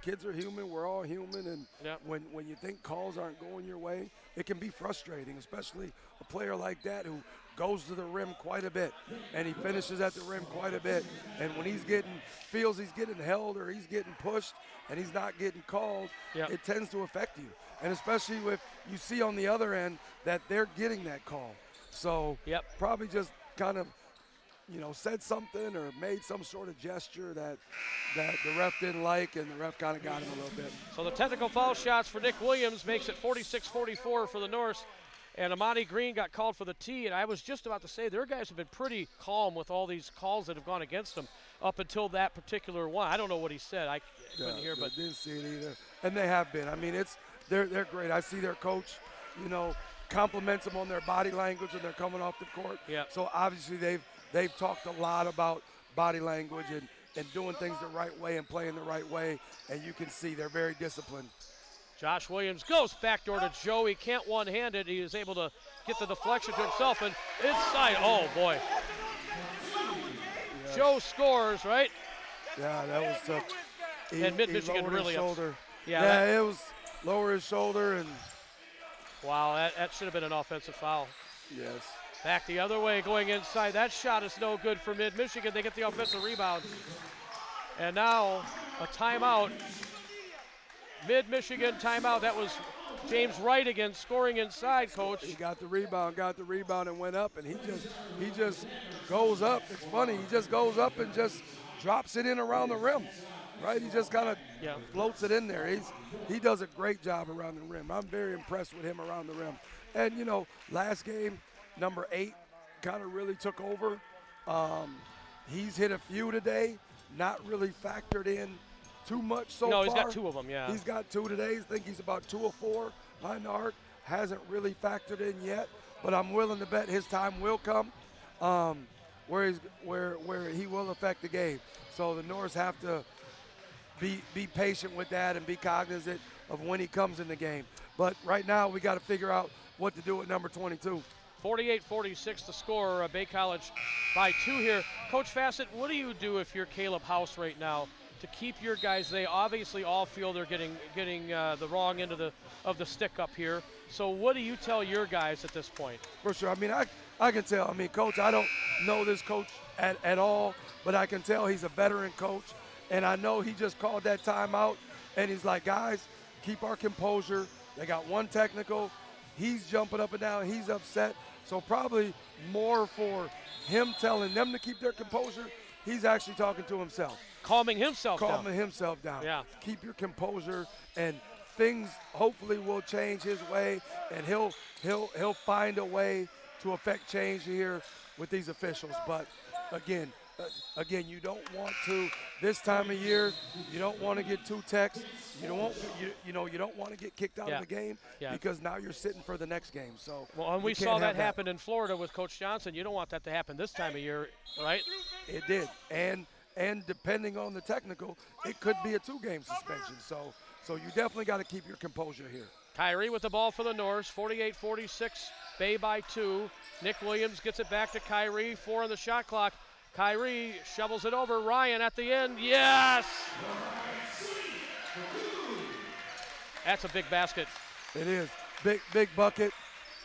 kids are human. We're all human, and when you think calls aren't going your way, it can be frustrating, especially a player like that who goes to the rim quite a bit, and he finishes at the rim quite a bit. And when feels he's getting held or he's getting pushed and he's not getting called, it tends to affect you. And especially if you see on the other end that they're getting that call. So probably just kind of, said something or made some sort of gesture that the ref didn't like, and the ref kind of got him a little bit. So the technical foul shots for Nick Williams makes it 46-44 for the Norse. And Amani Green got called for the tee, and I was just about to say their guys have been pretty calm with all these calls that have gone against them up until that particular one. I don't know what he said. I couldn't hear, but didn't see it either. And they have been. I mean, they're great. I see their coach, compliments them on their body language when they're coming off the court. Yeah. So obviously they've talked a lot about body language and doing things the right way and playing the right way, and you can see they're very disciplined. Josh Williams goes backdoor to Joe. He can't one-hand it. He is able to get the deflection to himself, and inside. Oh, boy. Yeah. Joe scores, right? Yeah, that was tough. And Mid-Michigan really shoulder. Yeah, it was lower his shoulder. And wow, that should have been an offensive foul. Yes. Back the other way, going inside. That shot is no good for Mid-Michigan. They get the offensive rebound. And now a timeout. Mid-Michigan timeout. That was James Wright again, scoring inside, Coach. He got the rebound, and went up, and he just goes up. It's funny, he just goes up and just drops it in around the rim, right? He just kind of floats it in there. He does a great job around the rim. I'm very impressed with him around the rim. And, last game, number 8 kind of really took over. He's hit a few today, not really factored in too much so far. No, he's got 2 of them, yeah. He's got 2 today. I think he's about 2 of 4 behind the arc. Hasn't really factored in yet, but I'm willing to bet his time will come where he will affect the game. So the Norse have to be patient with that and be cognizant of when he comes in the game. But right now we got to figure out what to do with number 22. 48-46 the score. Bay College by 2 here. Coach Fassett, what do you do if you're Caleb House right now to keep your guys? They obviously all feel they're getting the wrong end of the stick up here. So what do you tell your guys at this point? For sure. I mean, I can tell. I mean, Coach, I don't know this coach at all, but I can tell he's a veteran coach. And I know he just called that timeout, and he's like, guys, keep our composure. They got 1 technical. He's jumping up and down. He's upset. So probably more for him telling them to keep their composure. He's actually talking to himself. Calming himself down. Yeah. Keep your composure, and things hopefully will change his way, and he'll find a way to affect change here with these officials. But again, you don't want to, this time of year, you don't want to get 2 techs. You don't want to get kicked out of the game because now you're sitting for the next game. So and we saw that happen in Florida with Coach Johnson. You don't want that to happen this time of year, right? It did, and depending on the technical, it could be a 2-game suspension. So you definitely got to keep your composure here. Kyrie with the ball for the Norse, 48-46, Bay by 2. Nick Williams gets it back to Kyrie, 4 on the shot clock. Kyrie shovels it over. Ryan at the end. Yes! That's a big basket. It is. Big bucket.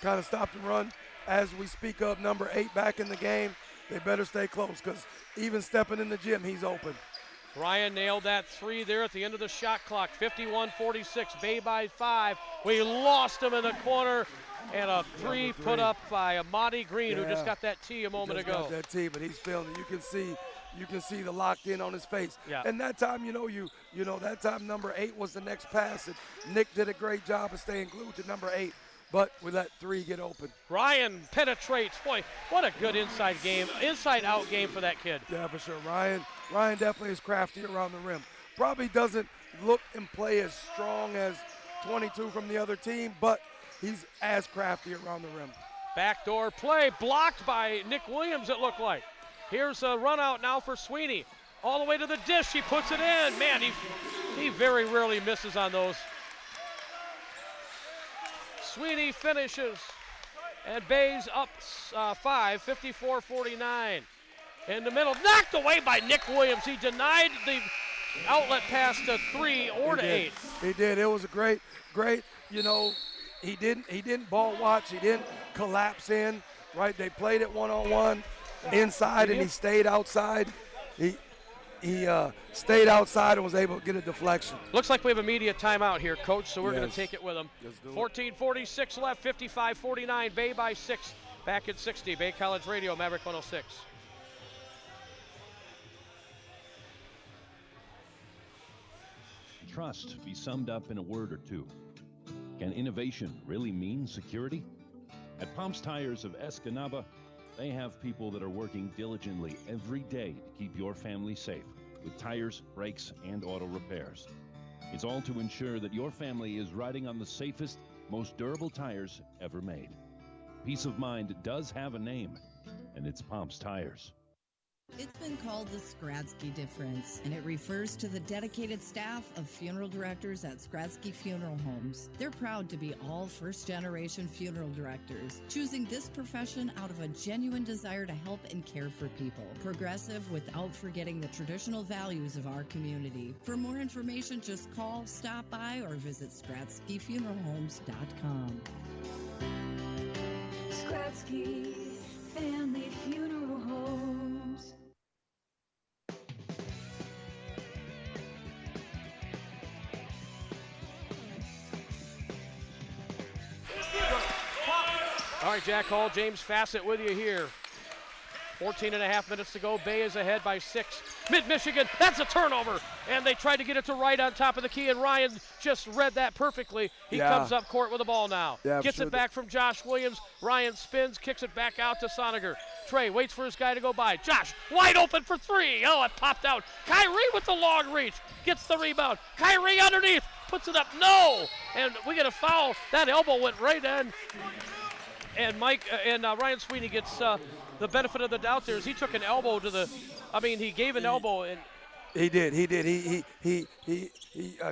Kind of stopped and run. As we speak of number 8 back in the game, they better stay close because even stepping in the gym, he's open. Ryan nailed that 3 there at the end of the shot clock. 51-46, Bay by 5. We lost him in the corner. And a 3 put up by Amani Green, who just got that tee a moment ago. Got that tee, but he's feeling it. You can see the locked in on his face. Yeah. And that time, that time number 8 was the next pass, and Nick did a great job of staying glued to number 8. But we let 3 get open. Ryan penetrates. Boy, what a good inside out game for that kid. Yeah, for sure. Ryan definitely is crafty around the rim. Probably doesn't look and play as strong as 22 from the other team, but he's as crafty around the rim. Backdoor play blocked by Nick Williams, it looked like. Here's a run out now for Sweeney. All the way to the dish, he puts it in. Man, he very rarely misses on those. Sweeney finishes, And Bay's up 5, 54-49. In the middle, knocked away by Nick Williams. He denied the outlet pass to 3 or to 8. He did. It was a great, he didn't ball watch. He didn't collapse in, right? They played it one-on-one inside, and he stayed outside. He stayed outside and was able to get a deflection. Looks like we have immediate timeout here, Coach, so we're going to take it with them. 14:46 left, 55-49, Bay by 6. Back at 60, Bay College Radio, Maverick 106. Trust be summed up in a word or two. Can innovation really mean security? At Pomps Tires of Escanaba, they have people that are working diligently every day to keep your family safe with tires, brakes, and auto repairs. It's all to ensure that your family is riding on the safest, most durable tires ever made. Peace of mind does have a name, and it's Pomps Tires. It's been called the Skradsky difference, and it refers to the dedicated staff of funeral directors at Skradsky Funeral Homes. They're proud to be all first-generation funeral directors, choosing this profession out of a genuine desire to help and care for people. Progressive without forgetting the traditional values of our community. For more information, just call, stop by, or visit SkradskyFuneralHomes.com. Skradsky Family Funeral Homes. All right, Jack Hall, James Fassett with you here. 14 and a half minutes to go. Bay is ahead by 6. Mid-Michigan, that's a turnover. And they tried to get it to right on top of the key, and Ryan just read that perfectly. He comes up court with the ball now. Gets it back from Josh Williams. Ryan spins, kicks it back out to Soniger. Trey waits for his guy to go by. Josh, wide open for 3. Oh, it popped out. Kyrie with the long reach. Gets the rebound. Kyrie underneath. Puts it up. No! And we get a foul. That elbow went right in. And Ryan Sweeney gets the benefit of the doubt there as he took an elbow to the, he gave an elbow. And He did. He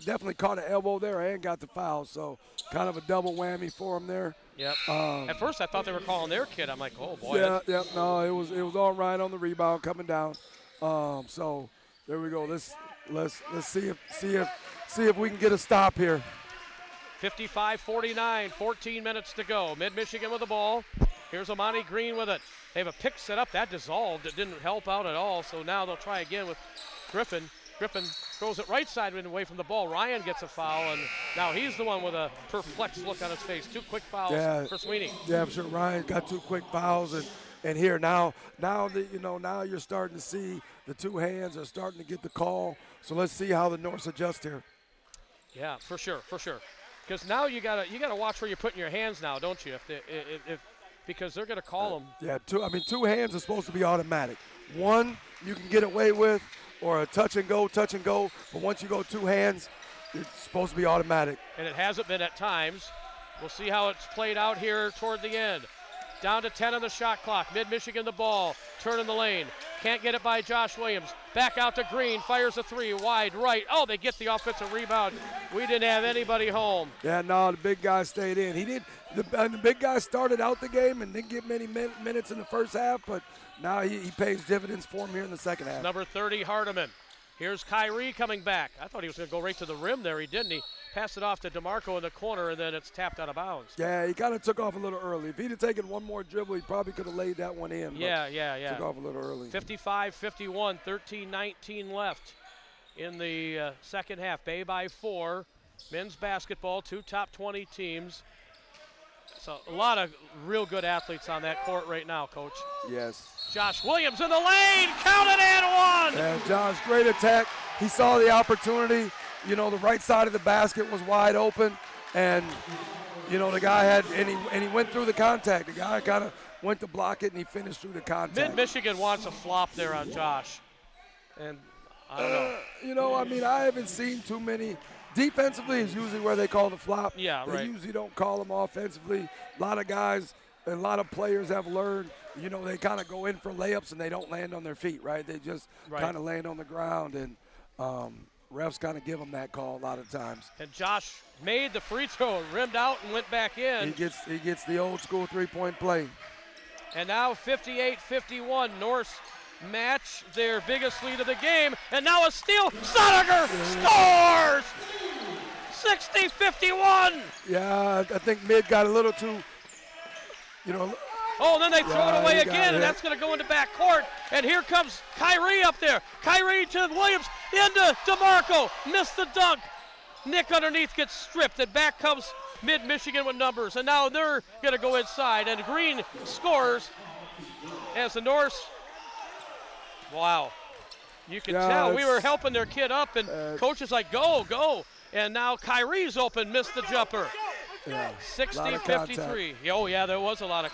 definitely caught an elbow there and got the foul. So kind of a double whammy for him there. Yep. At first I thought they were calling their kid. I'm like, oh boy. Yeah. No, it was all right on the rebound coming down. So there we go. Let's see if we can get a stop here. 55-49, 14 minutes to go. Mid-Michigan with the ball. Here's Amani Green with it. They have a pick set up. That dissolved. It didn't help out at all, so now they'll try again with Griffin. Griffin throws it right side away from the ball. Ryan gets a foul, and now he's the one with a perplexed look on his face. 2 quick fouls for Sweeney. Yeah, I'm sure Ryan got 2 quick fouls, and here now you're starting to see the 2 hands are starting to get the call. So let's see how the Norse adjust here. Yeah, for sure. Because now you gotta watch where you're putting your hands now, don't you? Because they're gonna call them. Yeah, 2 hands are supposed to be automatic. 1 you can get away with, or a touch and go. But once you go 2 hands, it's supposed to be automatic. And it hasn't been at times. We'll see how it's played out here toward the end. Down to 10 on the shot clock. Mid-Michigan the ball. Turn in the lane. Can't get it by Josh Williams. Back out to Green. Fires a 3. Wide right. Oh, they get the offensive rebound. We didn't have anybody home. Yeah, no, the big guy stayed in. The big guy started out the game and didn't get many minutes in the first half, but now he pays dividends for him here in the second half. Number 30, Hardiman. Here's Kyrie coming back. I thought he was going to go right to the rim there. He didn't. He passed it off to DeMarco in the corner, and then it's tapped out of bounds. Yeah, he kind of took off a little early. If he'd have taken one more dribble, he probably could have laid that one in. Yeah. Took off a little early. 55-51, 13-19 left in the second half. Bay by 4. Men's basketball, 2 top 20 teams. So a lot of real good athletes on that court right now, Coach. Yes. Josh Williams in the lane, counted and 1. And Josh, great attack. He saw the opportunity. The right side of the basket was wide open, and the guy and he went through the contact. The guy kind of went to block it, and he finished through the contact. Mid-Michigan wants a flop there on Josh, and I don't know. I haven't seen too many. Defensively is usually where they call the flop. Yeah, right. They usually don't call them offensively. A lot of guys and a lot of players have learned, they kind of go in for layups and they don't land on their feet, right? They just kind of land on the ground. And, refs kind of give them that call a lot of times. And Josh made the free throw, rimmed out and went back in. He gets the old school three-point play. And now 58-51, Norse match their biggest lead of the game. And now a steal, Soniger scores! 60-51. Yeah, I think Mid got a little too, Oh, then they throw it away again, and hit. that's going to go into back court. And here comes Kyrie up there. Kyrie to Williams, into DeMarco. Missed the dunk. Nick underneath gets stripped, and back comes Mid-Michigan with numbers. And now they're going to go inside, and Green scores as the Norse. Wow. You can tell. We were helping their kid up, and coach is like, go, go. And now Kyrie's open, missed the jumper. Yeah, 60-53. Oh, yeah, there was a lot of.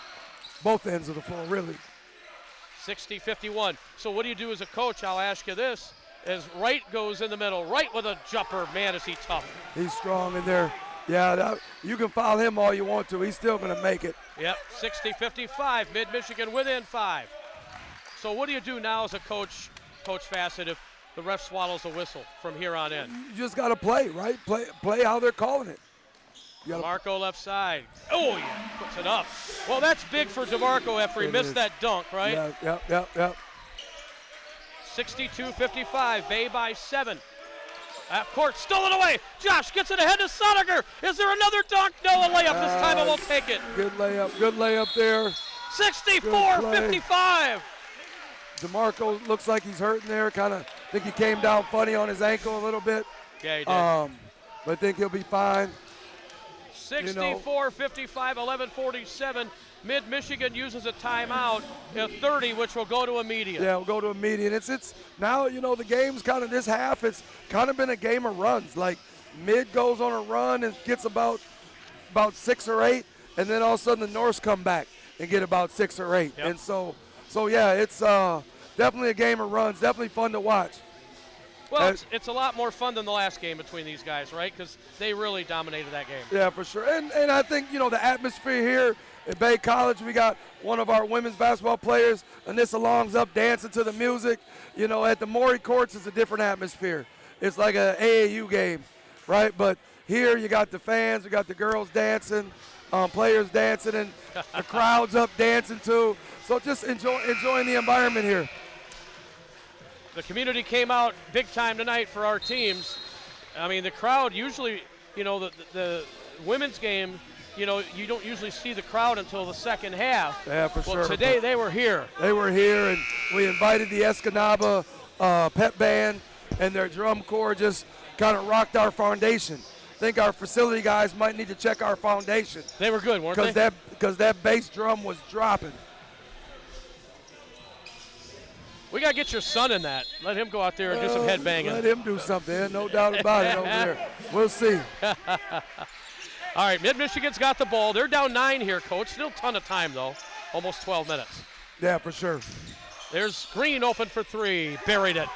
Both ends of the floor, really. 60-51. So what do you do as a coach? I'll ask you this. As Wright goes in the middle, Wright with a jumper. Man, is he tough. He's strong in there. Yeah, you can foul him all you want to. He's still going to make it. Yep, 60-55. Mid-Michigan within 5. So what do you do now as a coach, Coach Fassett, if the ref swallows a whistle from here on in? You just got to play, right? Play how they're calling it. DeMarco left side. Oh, yeah, puts it up. Well, that's big for DeMarco after he missed that dunk, right? Yep. 62-55, Bay by 7. At court, stolen away. Josh gets it ahead to Soniger. Is there another dunk? No, a layup. This time it won't take it. Good layup there. 64-55. DeMarco looks like he's hurting there. Kind of think he came down funny on his ankle a little bit. Yeah, he did. But I think he'll be fine. 64-55, 11:47. Mid-Michigan uses a timeout at 30, which will go to immediate. Yeah, we'll go to immediate. It's now, the game's kind of this half. It's kind of been a game of runs. Like Mid goes on a run and gets about 6 or 8, and then all of a sudden the Norse come back and get about 6 or 8. Yep. And so yeah, it's definitely a game of runs. Definitely fun to watch. Well, it's a lot more fun than the last game between these guys, right? Because they really dominated that game. Yeah, for sure. And I think, the atmosphere here at Bay College, we got one of our women's basketball players, Anissa Long's up dancing to the music. At the Maury courts, it's a different atmosphere. It's like an AAU game, right? But here you got the fans, you got the girls dancing, players dancing, and the crowd's up dancing too. So just enjoying the environment here. The community came out big time tonight for our teams. I mean, the crowd usually, the women's game, you don't usually see the crowd until the second half. Yeah, for sure. Well, today they were here. They were here, and we invited the Escanaba pep band, and their drum corps just kind of rocked our foundation. I think our facility guys might need to check our foundation. They were good, weren't they? Because that bass drum was dropping. We got to get your son in that. Let him go out there and do some headbanging. Let him do something, no doubt about it over there. We'll see. All right, Mid-Michigan's got the ball. They're down 9 here, Coach. Still a ton of time, though. Almost 12 minutes. Yeah, for sure. There's Green open for 3. Buried it.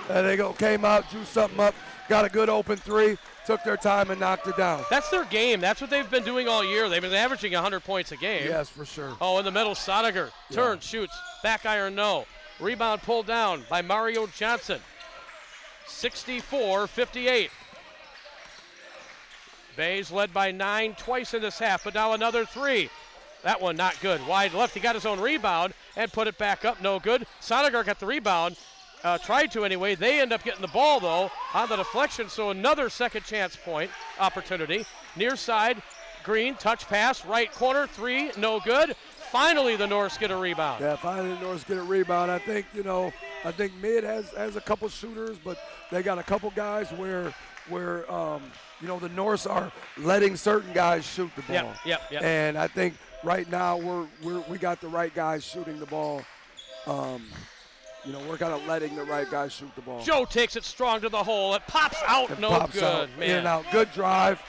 There they go. Came out, drew something up, got a good open 3, took their time and knocked it down. That's their game. That's what they've been doing all year. They've been averaging 100 points a game. Yes, for sure. Oh, in the middle, Soniger. Turns, shoots. Back iron, no. Rebound pulled down by Mario Johnson. 64-58. Bay's led by 9 twice in this half, but now another 3. That one not good. Wide left, he got his own rebound and put it back up, no good. Soniger got the rebound, tried to anyway. They end up getting the ball, though, on the deflection, so another second chance point opportunity. Near side, Green, touch pass, right corner, 3, no good. Finally, the Norse get a rebound. Yeah, finally the Norse get a rebound. I think, Mid has a couple shooters, but they got a couple guys where the Norse are letting certain guys shoot the ball. Yep. And I think right now we got the right guys shooting the ball. We're kind of letting the right guys shoot the ball. Joe takes it strong to the hole. It pops out, Pops good. Out, man. in and out. Good drive.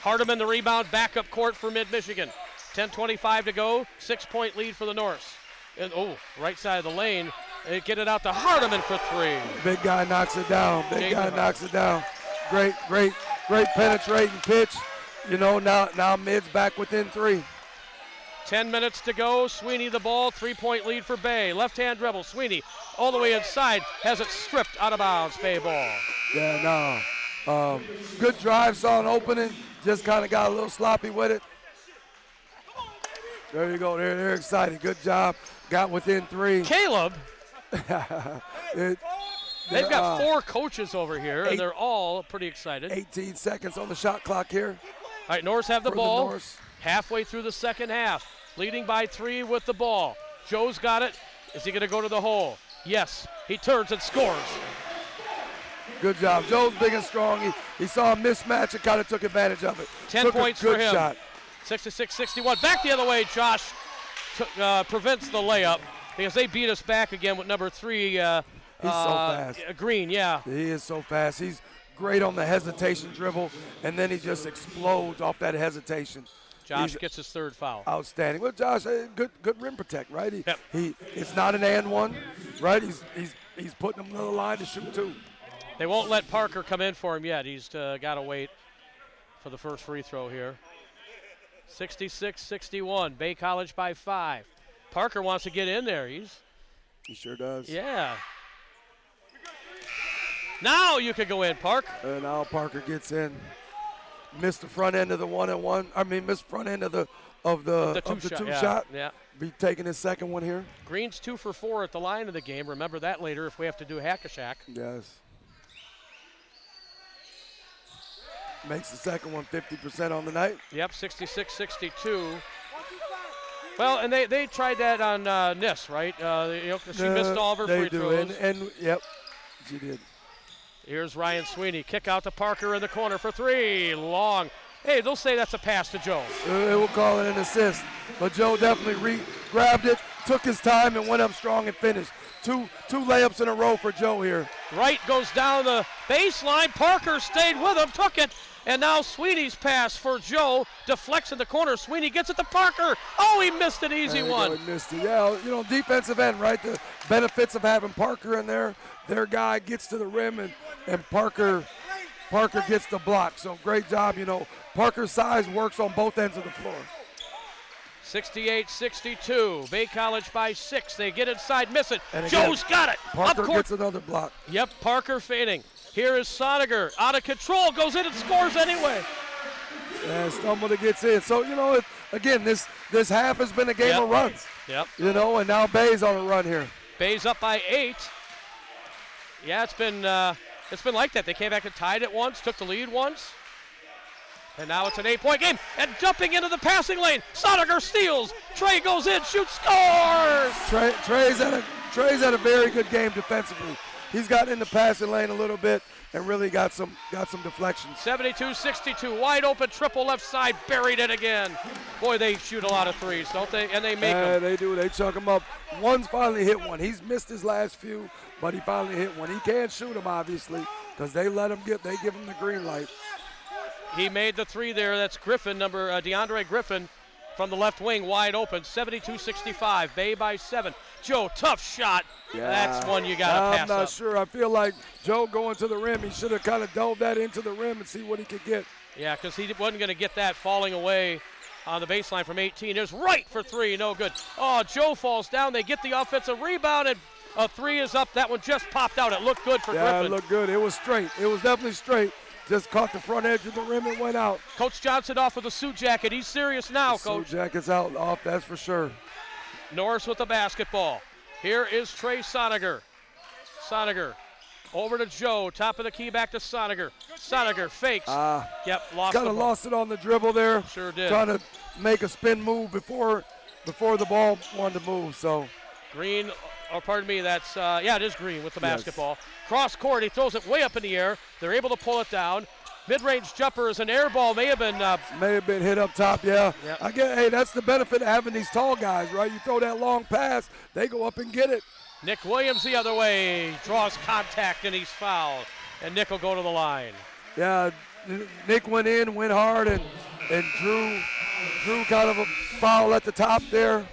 Hardeman the rebound, back up court for Mid-Michigan. 10:25 to go, 6-point lead for the Norse. And right side of the lane, they get it out to Hardeman for 3. Big guy knocks it down. Knocks it down. Great penetrating pitch. Now Mid's back within 3. 10 minutes to go. Sweeney the ball. 3-point lead for Bay. Left-hand dribble. Sweeney all the way inside. Has it stripped out of bounds. Bay ball. Yeah, no. Good drive. Saw an opening. Just kind of got a little sloppy with it. There you go. They're excited. Good job. Got within 3. Caleb. They've got 4 coaches over here, and they're all pretty excited. 18 seconds on the shot clock here. All right, Norse have the ball. Halfway through the second half. Leading by 3 with the ball. Joe's got it. Is he going to go to the hole? Yes. He turns and scores. Good job. Joe's big and strong. He saw a mismatch and kind of took advantage of it. 10 points for him. Shot. 66-61. Back the other way. Josh prevents the layup because they beat us back again with number 3. He's so fast. Green, yeah. He is so fast. He's great on the hesitation dribble, and then he just explodes off that hesitation. Josh gets his 3rd foul. Outstanding. Well, Josh, good rim protect, right? It's not an and one, right? He's putting him on the line to shoot 2. They won't let Parker come in for him yet. He's got to wait for the first free throw here. 66-61. Bay College by 5. Parker wants to get in there. He sure does. Yeah. Now you could go in, Park. And now Parker gets in. Missed the front end of the 1-on-1. I mean, missed front end of the two shot. Yeah. Be taking his second one here. Green's 2 for 4 at the line of the game. Remember that later if we have to do hack-a-shack. Yes. Makes the second one 50% on the night. Yep, 66-62. Well, and they tried that on Nis, right? She missed all of her free throws. And yep, she did. Here's Ryan Sweeney. Kick out to Parker in the corner for 3. Long. Hey, they'll say that's a pass to Joe. They will call it an assist. But Joe definitely grabbed it, took his time, and went up strong and finished. Two layups in a row for Joe here. Wright goes down the baseline. Parker stayed with him, took it. And now Sweeney's pass for Joe deflects in the corner. Sweeney gets it to Parker. Oh, he missed an easy one. He missed it. Yeah, defensive end, right? The benefits of having Parker in there. Their guy gets to the rim, and Parker gets the block. So great job. Parker's size works on both ends of the floor. 68-62. Bay College by 6. They get inside, miss it. Joe's got it. Parker gets another block. Yep, Parker fading. Here is Soniger, out of control, goes in and scores anyway. Yeah, stumbled and gets in. So, again, this half has been a game of runs. Yep. And now Bay's on a run here. Bay's up by 8. Yeah, it's been like that. They came back and tied it once, took the lead once. And now it's an 8-point game. And jumping into the passing lane, Soniger steals. Trey goes in, shoots, scores! Trey's had a very good game defensively. He's gotten in the passing lane a little bit and really got some deflections. 72-62, wide open triple left side, buried it again. Boy, they shoot a lot of threes, don't they? And they make them. They do. They chuck them up. One's finally hit one. He's missed his last few, but he finally hit one. He can't shoot them, obviously, because they give him the green light. He made the 3 there. That's Griffin, DeAndre Griffin from the left wing, wide open. 72-65, Bay by 7. Joe, tough shot. Yeah, that's one you got to pass up. I'm not sure. I feel like Joe going to the rim, he should have kind of dove that into the rim and see what he could get. Yeah, because he wasn't going to get that falling away on the baseline from 18. There's Wright for 3, no good. Oh, Joe falls down. They get the offensive rebound, and a 3 is up. That one just popped out. It looked good for Griffin. Yeah, it looked good. It was straight. It was definitely straight. Just caught the front edge of the rim and went out. Coach Johnson off with a suit jacket. He's serious now, Coach. Suit jacket's off, that's for sure. Norris with the basketball. Here is Trey Soniger. Soniger over to Joe. Top of the key, back to Soniger. Soniger fakes. Lost kind of lost it on the dribble there. Sure did. Trying to make a spin move before the ball wanted to move. So Green, that's it is Green with the basketball. Cross court, he throws it way up in the air. They're able to pull it down. Mid-range jumper is an air ball. May have been hit up top, yeah. Yep. That's the benefit of having these tall guys, right? You throw that long pass, they go up and get it. Nick Williams the other way, draws contact, and he's fouled. And Nick will go to the line. Yeah, Nick went hard, and drew kind of a foul at the top there.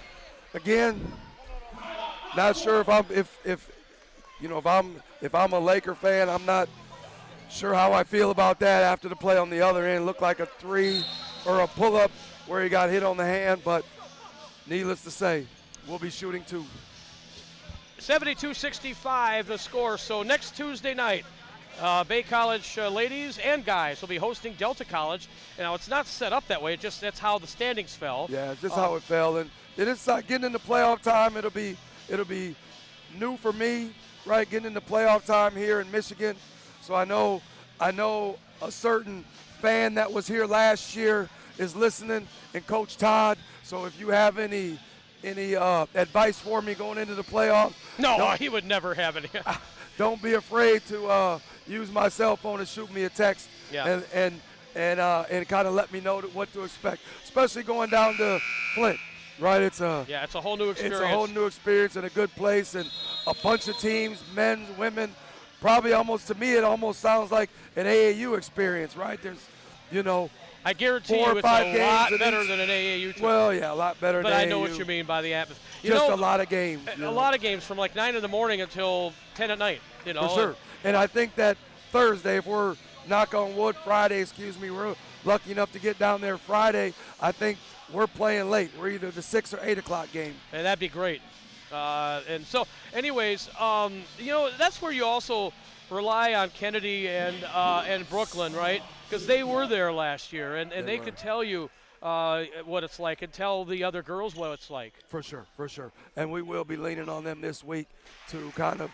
Again, not sure if I'm a Laker fan, I'm not sure how I feel about that after the play on the other end. Looked like a 3 or a pull-up where he got hit on the hand, but needless to say, we'll be shooting 2. 72-65 the score. So next Tuesday night, Bay College ladies and guys will be hosting Delta College. Now, it's not set up that way. That's how the standings fell. Yeah, it's just how it fell. And it's getting into playoff time. It'll be new for me, right? Getting into playoff time here in Michigan. So I know a certain fan that was here last year is listening, and Coach Todd. So if you have any advice for me going into the playoffs, no, he would never have any. Don't be afraid to use my cell phone and shoot me a text, and kind of let me know what to expect, especially going down to Flint, right? It's a whole new experience. It's a whole new experience and a good place, and a bunch of teams, men's, women. Probably almost, to me, it almost sounds like an AAU experience, right? There's, I guarantee 4 or you 5 it's a lot games better than an AAU trip. Well, yeah, a lot better but than AAU. But I know what you mean by the atmosphere. Just a lot of games. A lot of games from like 9 in the morning until 10 at night, For sure. And I think that Thursday, if we're, knock on wood, Friday, we're lucky enough to get down there Friday, I think we're playing late. We're either the 6 or 8 o'clock game. And that'd be great. And so, anyways, that's where you also rely on Kennedy and Brooklyn, right? Because they were there last year, and they could tell you what it's like and tell the other girls what it's like. For sure. And we will be leaning on them this week to kind of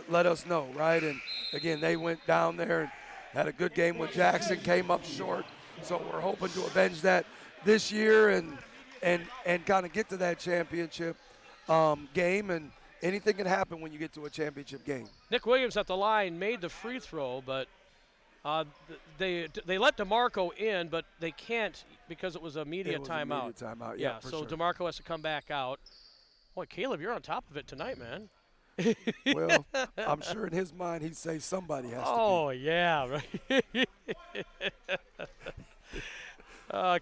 let us know, right? And, again, they went down there and had a good game with Jackson, came up short. So we're hoping to avenge that this year and kind of get to that championship game. And anything can happen when you get to a championship game. Nick Williams at the line made the free throw, but they let DeMarco in, but they can't because it was a media timeout. Yeah, so sure. DeMarco has to come back out. Boy, Caleb, you're on top of it tonight, man. Well, I'm sure in his mind he'd say somebody has to be. Oh, yeah, right.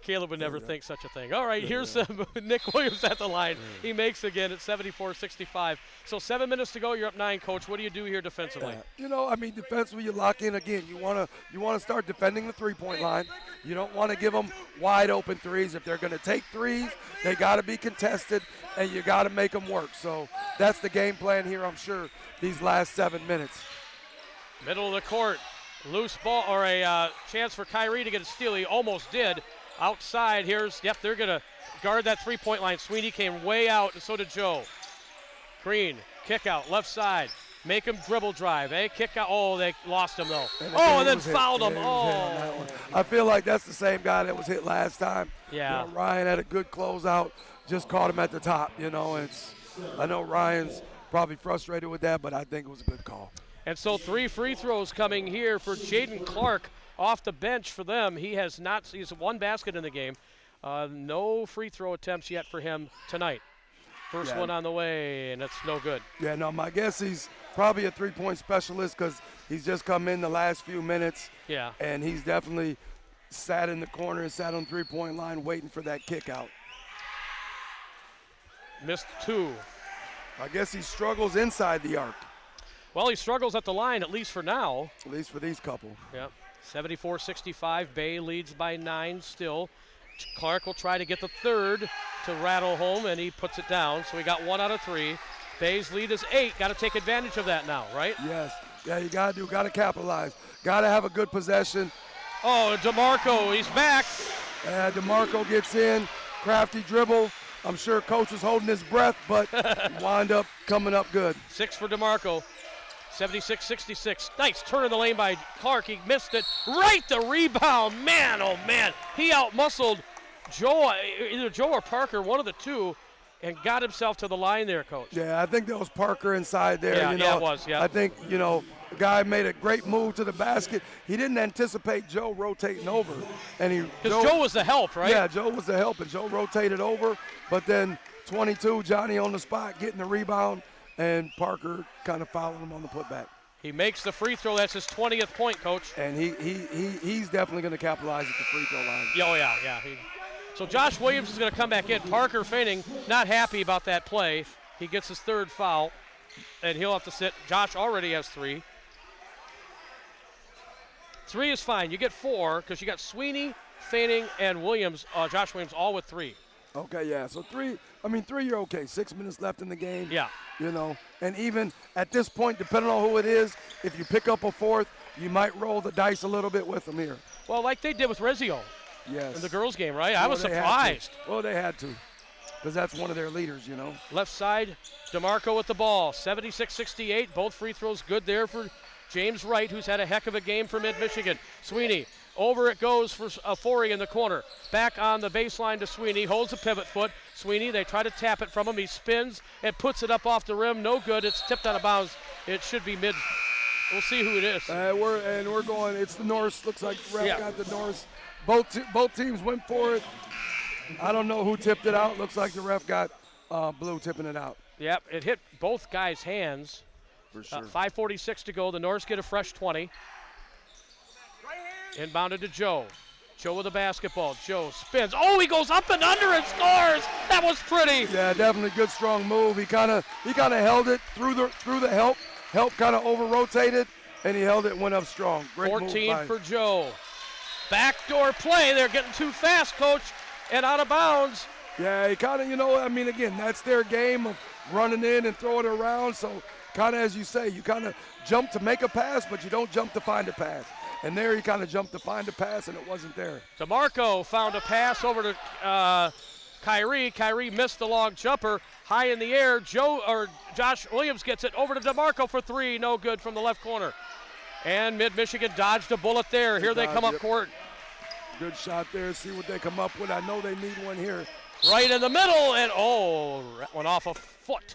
Caleb would never think such a thing. All right, here's Nick Williams at the line. He makes again at 74-65. So 7 minutes to go. You're up 9, Coach. What do you do here defensively? Defensively, you lock in again. You want to start defending the three-point line. You don't want to give them wide open threes. If they're going to take threes, they got to be contested, and you got to make them work. So that's the game plan here, I'm sure, these last 7 minutes. Middle of the court. Loose ball or a chance for Kyrie to get a steal. He almost did. Outside, they're going to guard that three-point line. Sweeney came way out, and so did Joe. Green, kick out, left side. Make him dribble drive, kick out. Oh, they lost him, though. And then fouled him. I feel like that's the same guy that was hit last time. Yeah. Ryan had a good closeout, just caught him at the top, I know Ryan's probably frustrated with that, but I think it was a good call. And so 3 free throws coming here for Jaden Clark off the bench for them. He's 1 basket in the game. No free throw attempts yet for him tonight. First one on the way, and it's no good. Yeah, no, my guess he's probably a three-point specialist because he's just come in the last few minutes. Yeah. And he's definitely sat in the corner and sat on the three-point line waiting for that kick out. Missed 2. I guess he struggles inside the arc. Well, he struggles at the line, at least for now. At least for these couple. Yep. 74-65. Bay leads by 9 still. Clark will try to get the third to rattle home, and he puts it down. So he got 1 out of 3. Bay's lead is 8. Got to take advantage of that now, right? Yes. Yeah, you got to capitalize. Got to have a good possession. Oh, DeMarco, he's back. DeMarco gets in. Crafty dribble. I'm sure coach was holding his breath, but wound up coming up good. 6 for DeMarco. 76-66. Nice turn in the lane by Clark. He missed it. Right the rebound. Man, oh, man. He outmuscled Joe, either Joe or Parker, one of the two, and got himself to the line there, Coach. Yeah, I think that was Parker inside there. Yeah, it was, yeah. I think, the guy made a great move to the basket. He didn't anticipate Joe rotating over. Because Joe was the help, right? Yeah, Joe was the help, and Joe rotated over. But then 22, Johnny on the spot, getting the rebound, and Parker kind of fouled him on the putback. He makes the free throw. That's his 20th point, Coach. And he's definitely going to capitalize at the free throw line. Oh, yeah. So Josh Williams is going to come back in. Parker feigning, not happy about that play. He gets his 3rd foul, and he'll have to sit. Josh already has 3. 3 is fine. You get 4 because you got Sweeney, Feigning, and Williams, Josh Williams all with 3. Okay, yeah. So 3 you're okay. 6 minutes left in the game. Yeah. You know, and even at this point, depending on who it is, if you pick up a fourth, you might roll the dice a little bit with them here. Well, like they did with Rezio. Yes. In the girls' game, right? I was surprised. Well, they had to, because that's one of their leaders, you know. Left side, DeMarco with the ball, 76-68. Both free throws good there for James Wright, who's had a heck of a game for Mid-Michigan. Sweeney, over it goes for Forey in the corner. Back on the baseline to Sweeney, holds a pivot foot. Sweeney, they try to tap it from him. He spins and puts it up off the rim. No good. It's tipped out of bounds. It should be mid. We'll see who it is. We're going. It's the Norse. Looks like ref got the Norse. Both teams went for it. I don't know who tipped it out. Looks like the ref got Blue tipping it out. Yep, it hit both guys' hands. For sure. 5:46 to go. The Norse get a fresh 20. Inbounded to Joe. Joe with the basketball. Joe spins. Oh, he goes up and under and scores. That was pretty. Yeah, definitely good, strong move. He kind of held it through the help. Help kind of over-rotated, and he held it and went up strong. Great 14 move for Joe. Backdoor play. They're getting too fast, Coach, and out of bounds. Yeah, he kind of, again, that's their game of running in and throwing it around. So kind of, as you say, you kind of jump to make a pass, but you don't jump to find a pass. And there he kind of jumped to find a pass, and it wasn't there. DeMarco found a pass over to Kyrie. Kyrie missed the long jumper. High in the air, Josh Williams gets it over to DeMarco for three. No good from the left corner. And Mid-Michigan dodged a bullet there. Here they come up court. Good shot there. See what they come up with. I know they need one here. Right in the middle, and that went off a foot.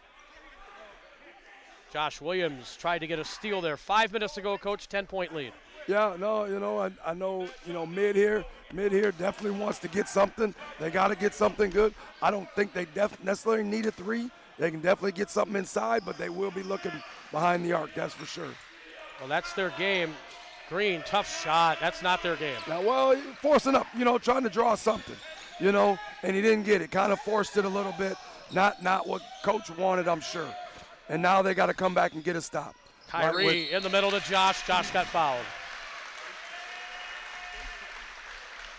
Josh Williams tried to get a steal there. 5 minutes ago, Coach, 10-point lead. Yeah, no, I know, Mid here definitely wants to get something. They got to get something good. I don't think they necessarily need a three. They can definitely get something inside, but they will be looking behind the arc, that's for sure. Well, that's their game. Green, tough shot. That's not their game. Now, well, forcing up, trying to draw something, and he didn't get it. Kind of forced it a little bit. Not what Coach wanted, I'm sure. And now they got to come back and get a stop. Kyrie in the middle to Josh. Josh got fouled.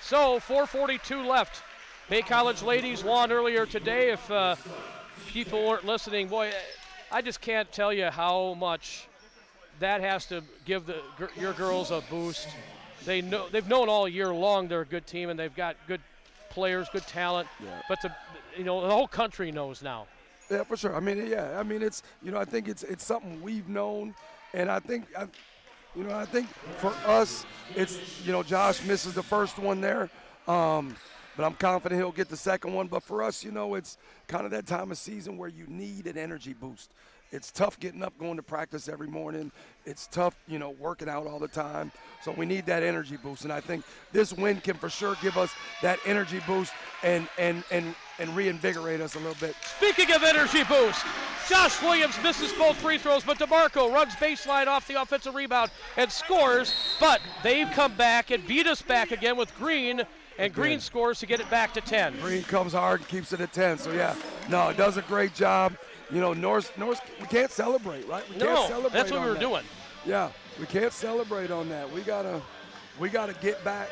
So 4:42 left. Bay College ladies won earlier today. If people weren't listening, boy, I just can't tell you how much that has to give your girls a boost. They've known all year long they're a good team and they've got good players, good talent. Yeah. But the whole country knows now. Yeah, for sure. It's I think it's something we've known, and I think for us, it's Josh misses the first one there, but I'm confident he'll get the second one. But for us, it's kind of that time of season where you need an energy boost. It's tough getting up, going to practice every morning. It's tough, working out all the time. So we need that energy boost, and I think this win can for sure give us that energy boost and reinvigorate us a little bit. Speaking of energy boost, Josh Williams misses both free throws, but DeMarco runs baseline off the offensive rebound and scores. But they've come back and beat us back again with Green, and Green scores to get it back to 10. Green comes hard and keeps it at 10. So it does a great job. North, we can't celebrate, right? We can't celebrate. That's what we were doing. Yeah, we can't celebrate on that. We gotta get back.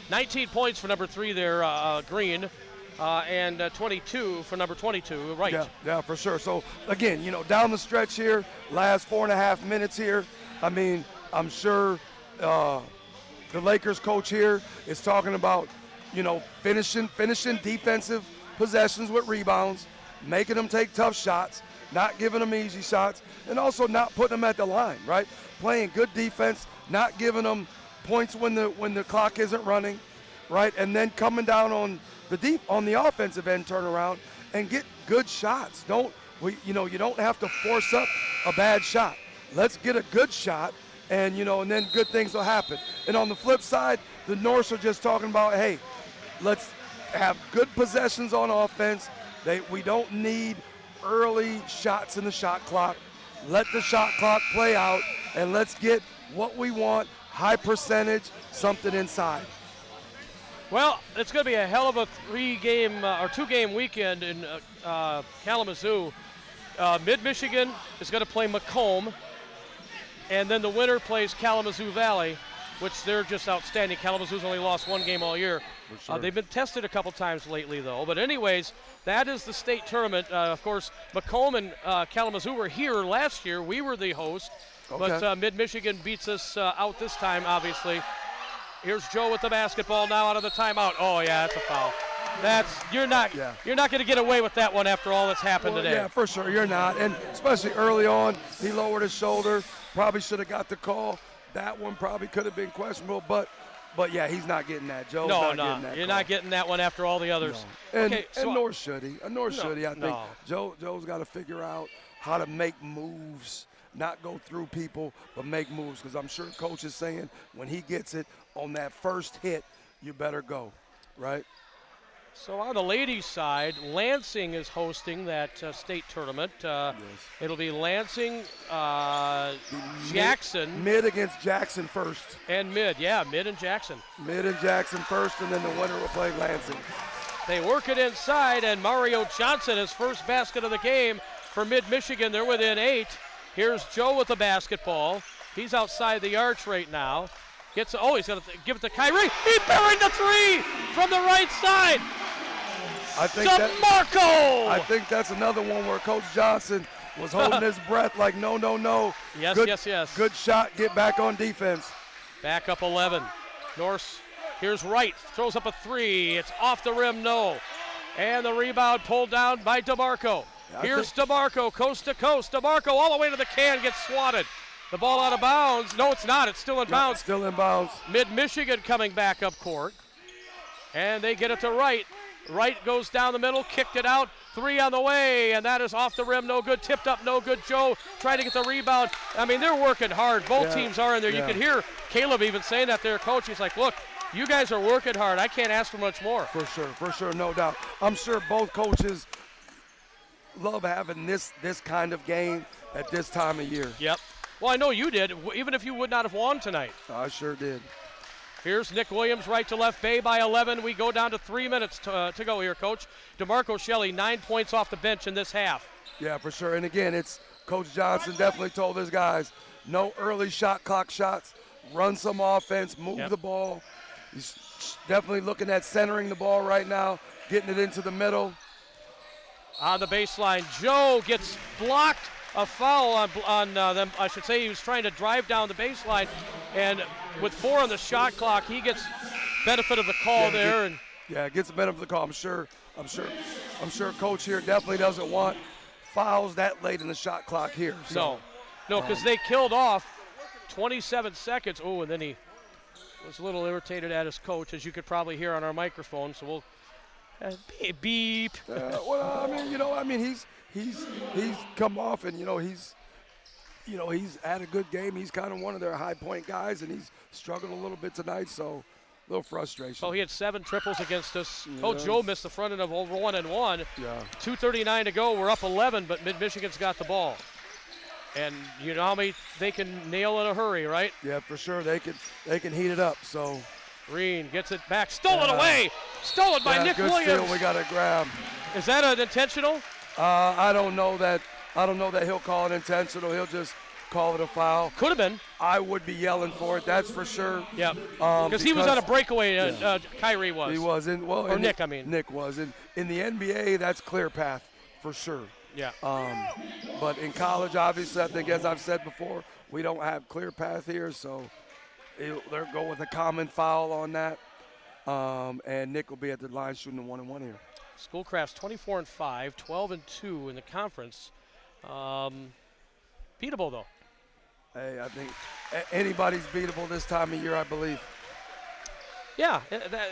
19 points for number 3 there, Green, and 22 for number 22, right? Yeah, for sure. So again, down the stretch here, last 4.5 minutes here. I'm sure the Lakers coach here is talking about, finishing defensive possessions with rebounds, making them take tough shots, not giving them easy shots, and also not putting them at the line, right? Playing good defense, not giving them points when the clock isn't running, right? And then coming down on the offensive end, turn around and get good shots. You don't have to force up a bad shot. Let's get a good shot, and then good things will happen. And on the flip side, the Norse are just talking about, hey, let's have good possessions on offense. We don't need early shots in the shot clock. Let the shot clock play out, and let's get what we want, high percentage, something inside. Well, it's going to be a hell of a 2-game weekend in Kalamazoo. Mid-Michigan is going to play Macomb, and then the winner plays Kalamazoo Valley. which they're just outstanding. Kalamazoo's only lost one game all year. For sure. They've been tested a couple times lately, though. But anyways, that is the state tournament. Of course, Macomb and Kalamazoo were here last year. We were the host. Okay. But Mid-Michigan beats us out this time, obviously. Here's Joe with the basketball now out of the timeout. Oh, yeah, that's a foul. You're not going to get away with that one after all that's happened today. Yeah, for sure, you're not. And especially early on, he lowered his shoulder. Probably should have got the call. That one probably could have been questionable, but yeah, he's not getting that. Joe's not getting that. You're call. not getting that one after all the others. No. And, okay, and nor should he. I think no. Joe's got to figure out how to make moves, not go through people, but make moves. Because I'm sure Coach is saying when he gets it on that first hit, you better go, right? So on the ladies' side, Lansing is hosting that state tournament. It'll be Lansing, Jackson. Mid against Jackson first. And Mid, yeah, Mid and Jackson. Mid and Jackson first, and then the winner will play Lansing. They work it inside, and Mario Johnson, his first basket of the game for Mid-Michigan. They're within 8. Here's Joe with the basketball. He's outside the arch right now. He's going to give it to Kyrie. He buried the 3 from the right side. DeMarco! I think that's another one where Coach Johnson was holding his breath like, no. Yes. Good shot, get back on defense. Back up 11. Norse, here's Wright, throws up a 3. It's off the rim, no. And the rebound pulled down by DeMarco. Here's DeMarco, coast to coast. DeMarco all the way to the can, gets swatted. The ball out of bounds. No, it's not. It's still in bounds. Still in bounds. Mid-Michigan coming back up court. And they get it to Wright. Wright goes down the middle, kicked it out. 3 on the way, and that is off the rim, no good. Tipped up, no good. Joe trying to get the rebound. I mean, they're working hard. Both teams are in there. You can hear Caleb even saying that there, coach. He's like, look, you guys are working hard. I can't ask for much more. For sure, no doubt. I'm sure both coaches love having this kind of game at this time of year. Yep. Well, I know you did, even if you would not have won tonight. I sure did. Here's Nick Williams, right to left, Bay by 11. We go down to 3 minutes to go here, Coach. DeMarco Shelley, 9 points off the bench in this half. Yeah, for sure. And again, it's Coach Johnson definitely told his guys, no early shot clock shots, run some offense, move the ball. He's definitely looking at centering the ball right now, getting it into the middle. On the baseline, Joe gets blocked. A foul on them. I should say he was trying to drive down the baseline, and with 4 on the shot clock, he gets benefit of the call there. Gets the benefit of the call. I'm sure Coach here definitely doesn't want fouls that late in the shot clock here. So. No, because they killed off 27 seconds. Oh, and then he was a little irritated at his coach, as you could probably hear on our microphone. So we'll beep. He's come off, and he's had a good game. He's kind of one of their high point guys, and he's struggled a little bit tonight, so a little frustration. Oh, he had 7 triples against us. Coach Joe missed the front end of over 1-1. Yeah. 2:39 to go. We're up 11, but Mid-Michigan's got the ball. And you know how many they can nail in a hurry, right? Yeah, for sure. They can heat it up. So Green gets it back, stolen away, stolen by Nick good Williams. Steal. We got to grab. Is that an intentional? I don't know that he'll call it intentional. He'll just call it a foul. Could have been. I would be yelling for it. That's for sure. Yeah. Because he was on a breakaway. Kyrie was. He was. Nick, I mean. Nick was. In the NBA, that's clear path for sure. Yeah. But in college, obviously, I think as I've said before, we don't have clear path here, so they'll go with a common foul on that. And Nick will be at the line shooting a 1-1 here. Schoolcraft's 24-5, 12-2 in the conference. Beatable though. Hey, I think anybody's beatable this time of year, I believe. Yeah,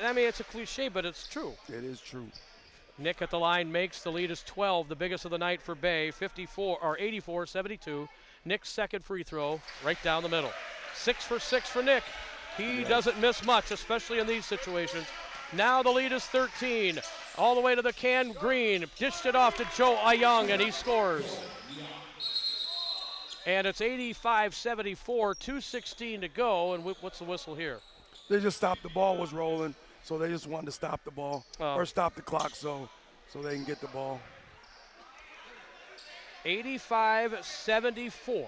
I mean it's a cliche, but it's true. It is true. Nick at the line makes. The lead is 12, the biggest of the night for Bay. 84-72. Nick's second free throw, right down the middle. 6 for 6 for Nick. He doesn't miss much, especially in these situations. Now the lead is 13. All the way to the can. Green dished it off to Joe Ayung, and he scores. And it's 85-74, 2:16 to go. And what's the whistle here? They just stopped. The ball was rolling, so they just wanted to stop the ball or stop the clock so they can get the ball. 85-74.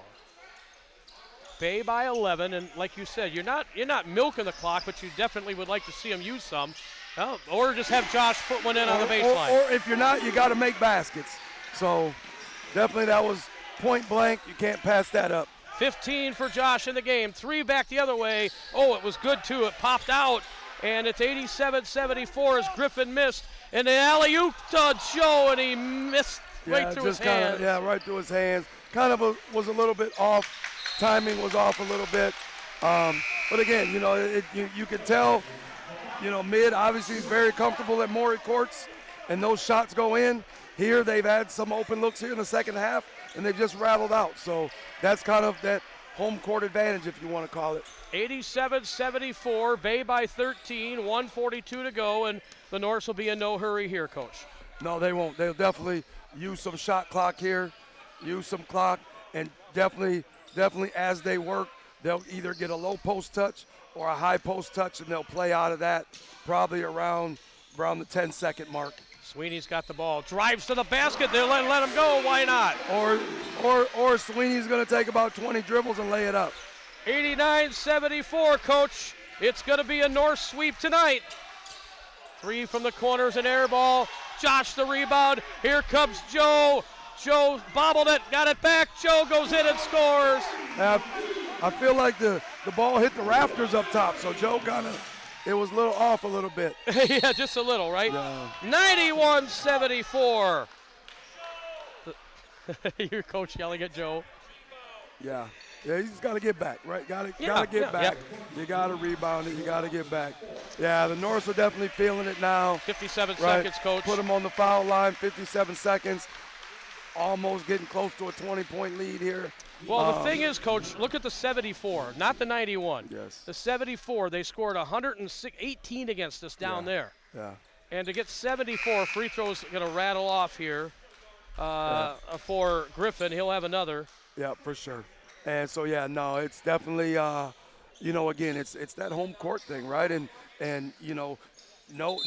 Bay by 11, and like you said, you're not milking the clock, but you definitely would like to see them use some. Oh, or just have Josh put one in on the baseline. Or if you're not, you got to make baskets. So definitely that was point blank. You can't pass that up. 15 for Josh in the game. 3 back the other way. Oh, it was good, too. It popped out, and it's 87-74 as Griffin missed. And the alley-oop to Joe, and he missed right through his hands. Right through his hands. Kind of was a little bit off. Timing was off a little bit. But again, you could tell, Mid obviously is very comfortable at Maury Courts, and those shots go in. Here they've had some open looks here in the second half, and they've just rattled out. So that's kind of that home court advantage, if you want to call it. 87-74, Bay by 13, 1:42 to go, and the Norse will be in no hurry here, Coach. No, they won't. They'll definitely use some shot clock here, and definitely as they work, they'll either get a low post touch or a high post touch, and they'll play out of that probably around the 10-second mark. Sweeney's got the ball, drives to the basket. They'll let him go. Why not? Or Sweeney's going to take about 20 dribbles and lay it up. 89-74, Coach. It's going to be a North sweep tonight. 3 from the corners, an air ball. Josh the rebound. Here comes Joe. Joe bobbled it, got it back. Joe goes in and scores. I feel like the ball hit the rafters up top, so Joe it was a little off a little bit. Yeah, just a little, right? Yeah. 91-74. Your coach yelling at Joe. Yeah, he's got to get back, right? Got to get back. Yeah. You got to rebound it. You got to get back. Yeah, the Norse are definitely feeling it now. 57 seconds, Coach. Put them on the foul line, 57 seconds. Almost getting close to a 20-point lead here. Well, the thing is, Coach, look at the 74, not the 91. Yes. The 74, they scored 118 against us down there. Yeah. And to get 74 free throws going to rattle off here for Griffin. He'll have another. Yeah, for sure. And so, it's definitely, again, it's that home court thing, right? And no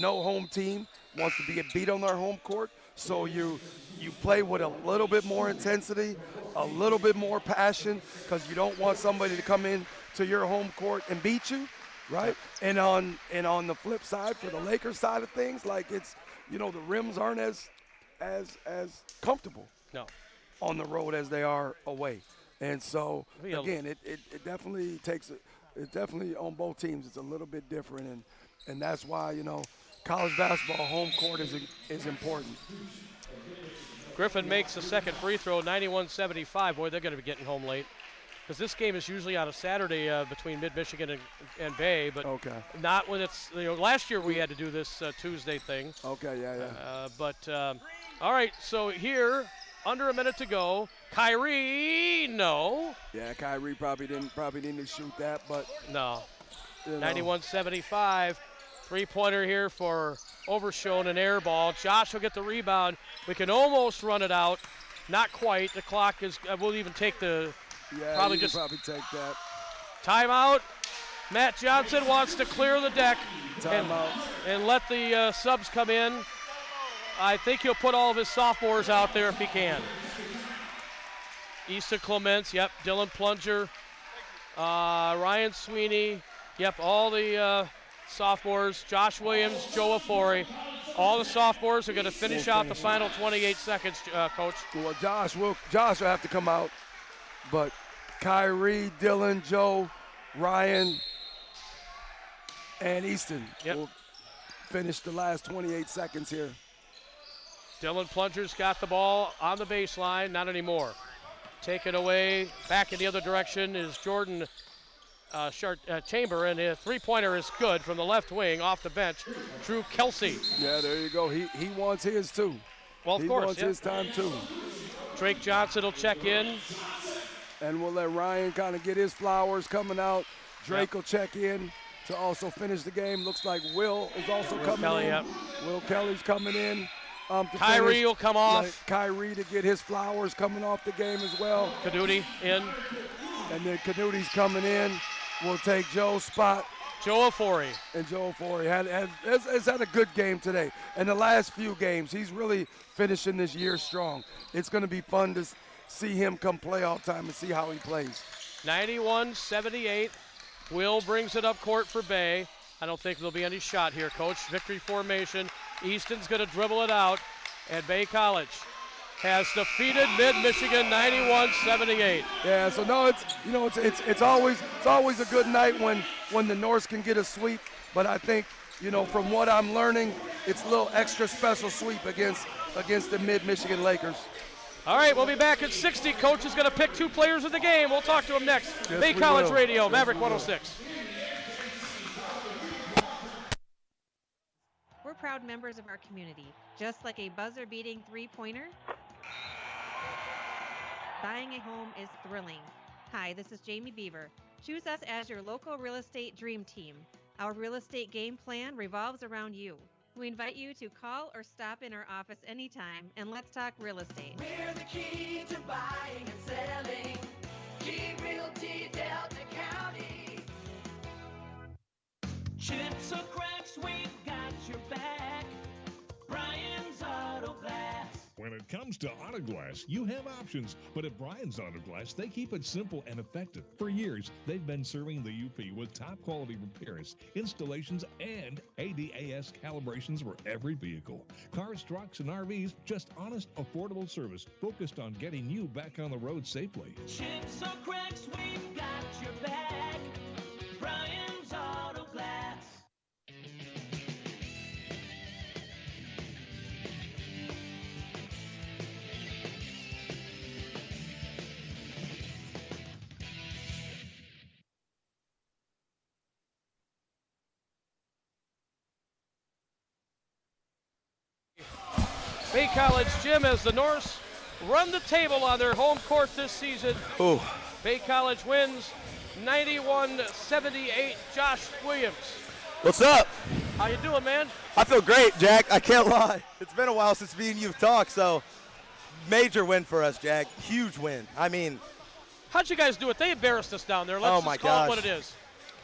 home team wants to get beat on their home court. So you play with a little bit more intensity, a little bit more passion, because you don't want somebody to come in to your home court and beat you, right? And on the flip side, for the Lakers side of things, like it's, the rims aren't as comfortable on the road as they are away. And so again, it definitely it's definitely on both teams. It's a little bit different, and that's why college basketball home court is important. Griffin makes the second free throw, 91-75. Boy, they're going to be getting home late, because this game is usually on a Saturday between Mid-Michigan and Bay, but not when it's, last year we had to do this Tuesday thing. Okay, yeah. All right, so here, under a minute to go, Kyrie, no. Yeah, Kyrie probably didn't shoot that, but. No. 91-75. Three-pointer here for Overshone, an air ball. Josh will get the rebound. We can almost run it out. Not quite. The clock is, we'll even take the, probably take that. Timeout. Matt Johnson wants to clear the deck and let the subs come in. I think he'll put all of his sophomores out there if he can. Easton Clements, Dylan Plunger, Ryan Sweeney, all the sophomores, Josh Williams, Joe Afori. All the sophomores are going to finish out the final 28 seconds, Coach. Well, Josh will have to come out, but Kyrie, Dylan, Joe, Ryan, and Easton will finish the last 28 seconds here. Dylan Plunger's got the ball on the baseline, not anymore. Taken away, back in the other direction is Jordan Chamber, and a three-pointer is good from the left wing off the bench. Drew Kelsey. Yeah, there you go. He wants his too. Well, of course. He wants his time too. Drake Johnson will check in. And we'll let Ryan kind of get his flowers coming out. Drake will check in to also finish the game. Looks like Will is also coming in. Will Kelly's coming in. Kyrie will come off. Kyrie to get his flowers coming off the game as well. Caduti in. And then Canuti's coming in. We'll take Joe's spot. Joe Afori. And Joe Afori has had a good game today. And the last few games, he's really finishing this year strong. It's going to be fun to see him come playoff time and see how he plays. 91-78. Will brings it up court for Bay. I don't think there'll be any shot here, Coach. Victory formation. Easton's going to dribble it out, and Bay College has defeated Mid-Michigan 91-78. Yeah, so no, it's always a good night when the Norse can get a sweep, but I think, from what I'm learning, it's a little extra special sweep against the Mid-Michigan Lakers. All right, we'll be back at 60. Coach is going to pick 2 players of the game. We'll talk to him next. Yes, Bay College will. Radio, Yes, Maverick we will. 106. We're proud members of our community. Just like a buzzer-beating three-pointer, buying a home is thrilling. Hi, this is Jamie Beaver. Choose us as your local real estate dream team. Our real estate game plan revolves around you. We invite you to call or stop in our office anytime, and let's talk real estate. We're the key to buying and selling. Key Realty Delta County. Chips or cracks, we've got your back. Brian's Auto Glass. When it comes to auto glass, you have options, but at Brian's Auto Glass, they keep it simple and effective. For years, they've been serving the UP with top-quality repairs, installations, and ADAS calibrations for every vehicle. Cars, trucks, and RVs, just honest, affordable service focused on getting you back on the road safely. Chips or cracks, we've got your back. Brian's Auto Glass. Bay College Gym as the Norse run the table on their home court this season. Ooh. Bay College wins 91-78. Josh Williams. What's up? How you doing, man? I feel great, Jack. I can't lie. It's been a while since me and you've talked, so major win for us, Jack. Huge win. I mean, how'd you guys do it? They embarrassed us down there. Let's just call it what it is.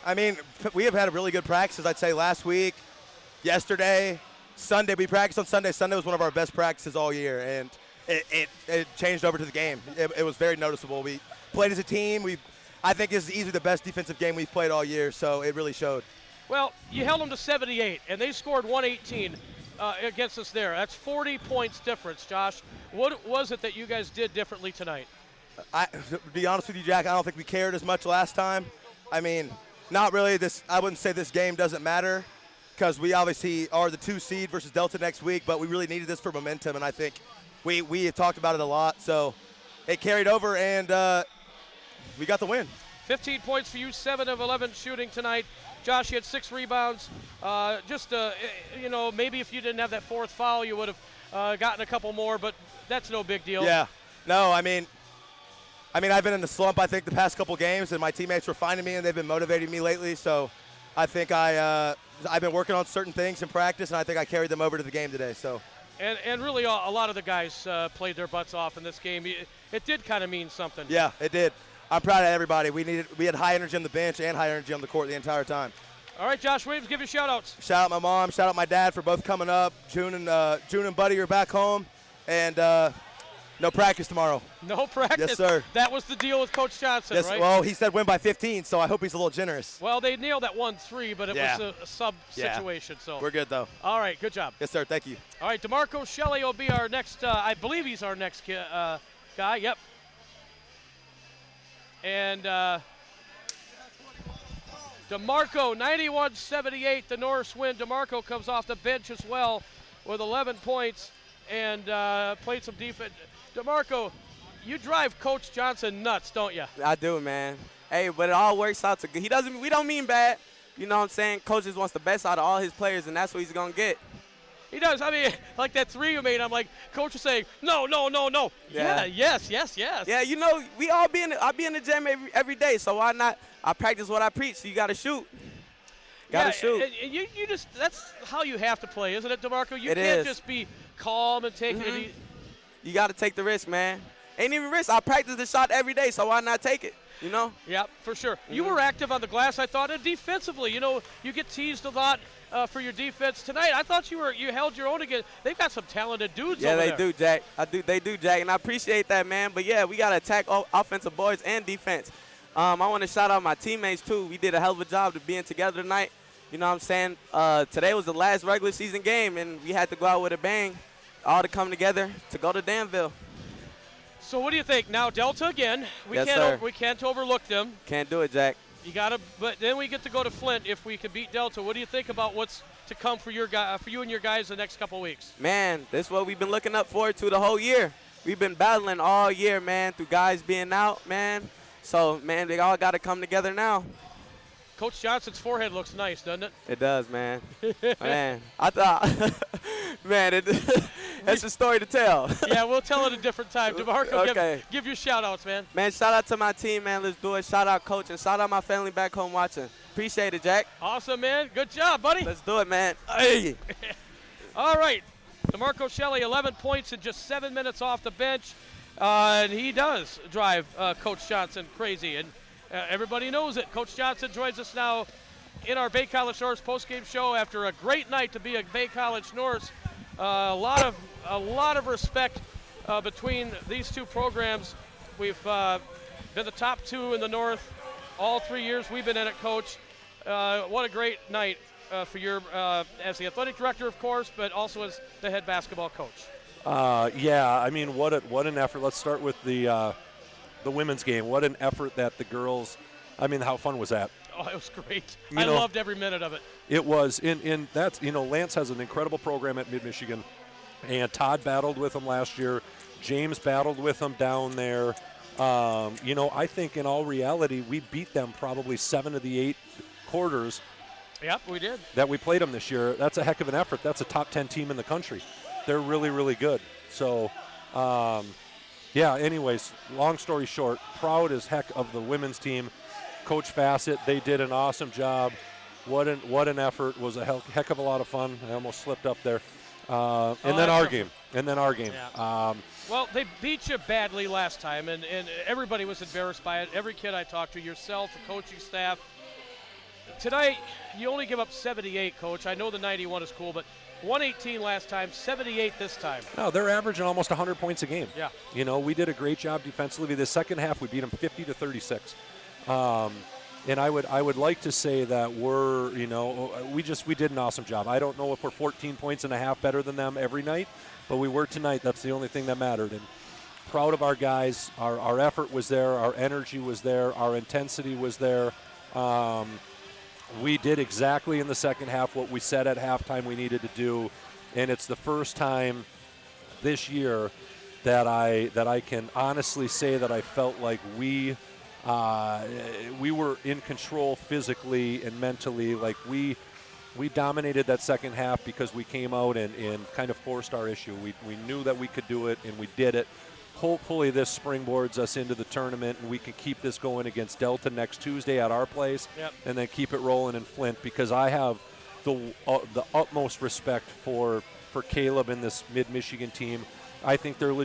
I mean, we have had a really good practice, I'd say, last week, yesterday, Sunday. We practiced on Sunday. Sunday was one of our best practices all year, and it changed over to the game. It was very noticeable. We played as a team. I think this is easily the best defensive game we've played all year, so it really showed. Well, you held them to 78, and they scored 118 against us there. That's 40 points difference, Josh. What was it that you guys did differently tonight? To be honest with you, Jack, I don't think we cared as much last time. I mean, not really. I wouldn't say this game doesn't matter because we obviously are the 2 seed versus Delta next week, but we really needed this for momentum, and I think we had talked about it a lot. So it carried over, and we got the win. 15 points for you, 7 of 11 shooting tonight. Josh, you had 6 rebounds. Maybe if you didn't have that 4th foul, you would have gotten a couple more, but that's no big deal. Yeah. No, I mean, I've been in the slump, I think, the past couple games, and my teammates were finding me, and they've been motivating me lately. So I think I've been working on certain things in practice, and I think I carried them over to the game today. So. And really, a lot of the guys played their butts off in this game. It did kind of mean something. Yeah, it did. I'm proud of everybody. We had high energy on the bench and high energy on the court the entire time. All right, Josh Williams, give you shout-outs. Shout out my mom. Shout out my dad for both coming up. June and Buddy are back home, and no practice tomorrow. No practice? Yes, sir. That was the deal with Coach Johnson, yes, right? Well, he said win by 15, so I hope he's a little generous. Well, they nailed that 1-3, but it was a sub situation. So we're good, though. All right, good job. Yes, sir. Thank you. All right, DeMarco Shelley will be our next, I believe he's our next guy. Yep. And DeMarco, 91-78, the Norse win. DeMarco comes off the bench as well with 11 points and played some defense. DeMarco, you drive Coach Johnson nuts, don't you? I do, man. Hey, but it all works out to good. We don't mean bad. You know what I'm saying? Coach just wants the best out of all his players, and that's what he's going to get. He does. I mean, like that 3 you made, I'm like, Coach is saying, no. Yeah, yes. Yeah, I be in the gym every day, so why not? I practice what I preach, so you got to shoot. Got to shoot. And you just, that's how you have to play, isn't it, DeMarco? You it can't is. just be calm and take it easy. You got to take the risk, man. Ain't even risk. I practice the shot every day, so why not take it? You know? Yeah, for sure. You were active on the glass, I thought, and defensively. You know, you get teased a lot for your defense tonight. I thought you held your own again. They've got some talented dudes over there. Yeah, they do, Jack. They do, Jack, and I appreciate that, man. But, yeah, we got to attack offensive boards and defense. I want to shout out my teammates, too. We did a hell of a job of being together tonight. You know what I'm saying? Today was the last regular season game, and we had to go out with a bang, all to come together to go to Danville. So what do you think? Now Delta again. We can't overlook them. Can't do it, Jack. You gotta, but then we get to go to Flint if we can beat Delta. What do you think about what's to come for you and your guys the next couple weeks? Man, this is what we've been looking up forward to the whole year. We've been battling all year, man, through guys being out, man. So, man, they all got to come together now. Coach Johnson's forehead looks nice, doesn't it? It does, man. Man, I thought, man, that's a story to tell. Yeah, we'll tell it a different time. DeMarco, okay. give your shout-outs, man. Man, shout out to my team, man. Let's do it. Shout out, Coach, and shout out my family back home watching. Appreciate it, Jack. Awesome, man. Good job, buddy. Let's do it, man. Hey. All right. DeMarco Shelley, 11 points in just 7 minutes off the bench. And he does drive Coach Johnson crazy. And everybody knows it. Coach Johnson joins us now in our Bay College Norse postgame show after a great night to be a Bay College Norse. A lot of respect between these two programs. We've been the top two in the North all 3 years we've been in it, Coach. What a great night for your as the athletic director, of course, but also as the head basketball coach. Yeah, I mean, what an effort. Let's start with the women's game. What an effort that the girls. I mean, how fun was that? Oh, it was great. I loved every minute of it. It was. In that's, Lance has an incredible program at Mid-Michigan, and Todd battled with them last year. James battled with them down there. I think in all reality, we beat them probably 7 of the 8 quarters. Yep, we did. That we played them this year. That's a heck of an effort. That's a top 10 team in the country. They're really, really good. So, anyways, long story short, proud as heck of the women's team. Coach Fassett, they did an awesome job. What an effort. It was a heck of a lot of fun. I almost slipped up there. And then our game. Yeah. Well, they beat you badly last time, and everybody was embarrassed by it. Every kid I talked to, yourself, the coaching staff. Tonight, you only give up 78, Coach. I know the 91 is cool, but 118 last time, 78 this time. No, they're averaging almost 100 points a game. Yeah. We did a great job defensively. The second half, we beat them 50-36. And I would like to say that we did an awesome job. I don't know if we're 14 points and a half better than them every night, but we were tonight. That's the only thing that mattered. And proud of our guys. Our effort was there. Our energy was there. Our intensity was there. We did exactly in the second half what we said at halftime we needed to do, and it's the first time this year that I can honestly say that I felt like we were in control physically and mentally. Like we dominated that second half because we came out and kind of forced our issue. We knew that we could do it, and we did it. Hopefully this springboards us into the tournament, and we can keep this going against Delta next Tuesday at our place, and then keep it rolling in Flint, because I have the utmost respect for Caleb and this Mid-Michigan team. I think they're legit.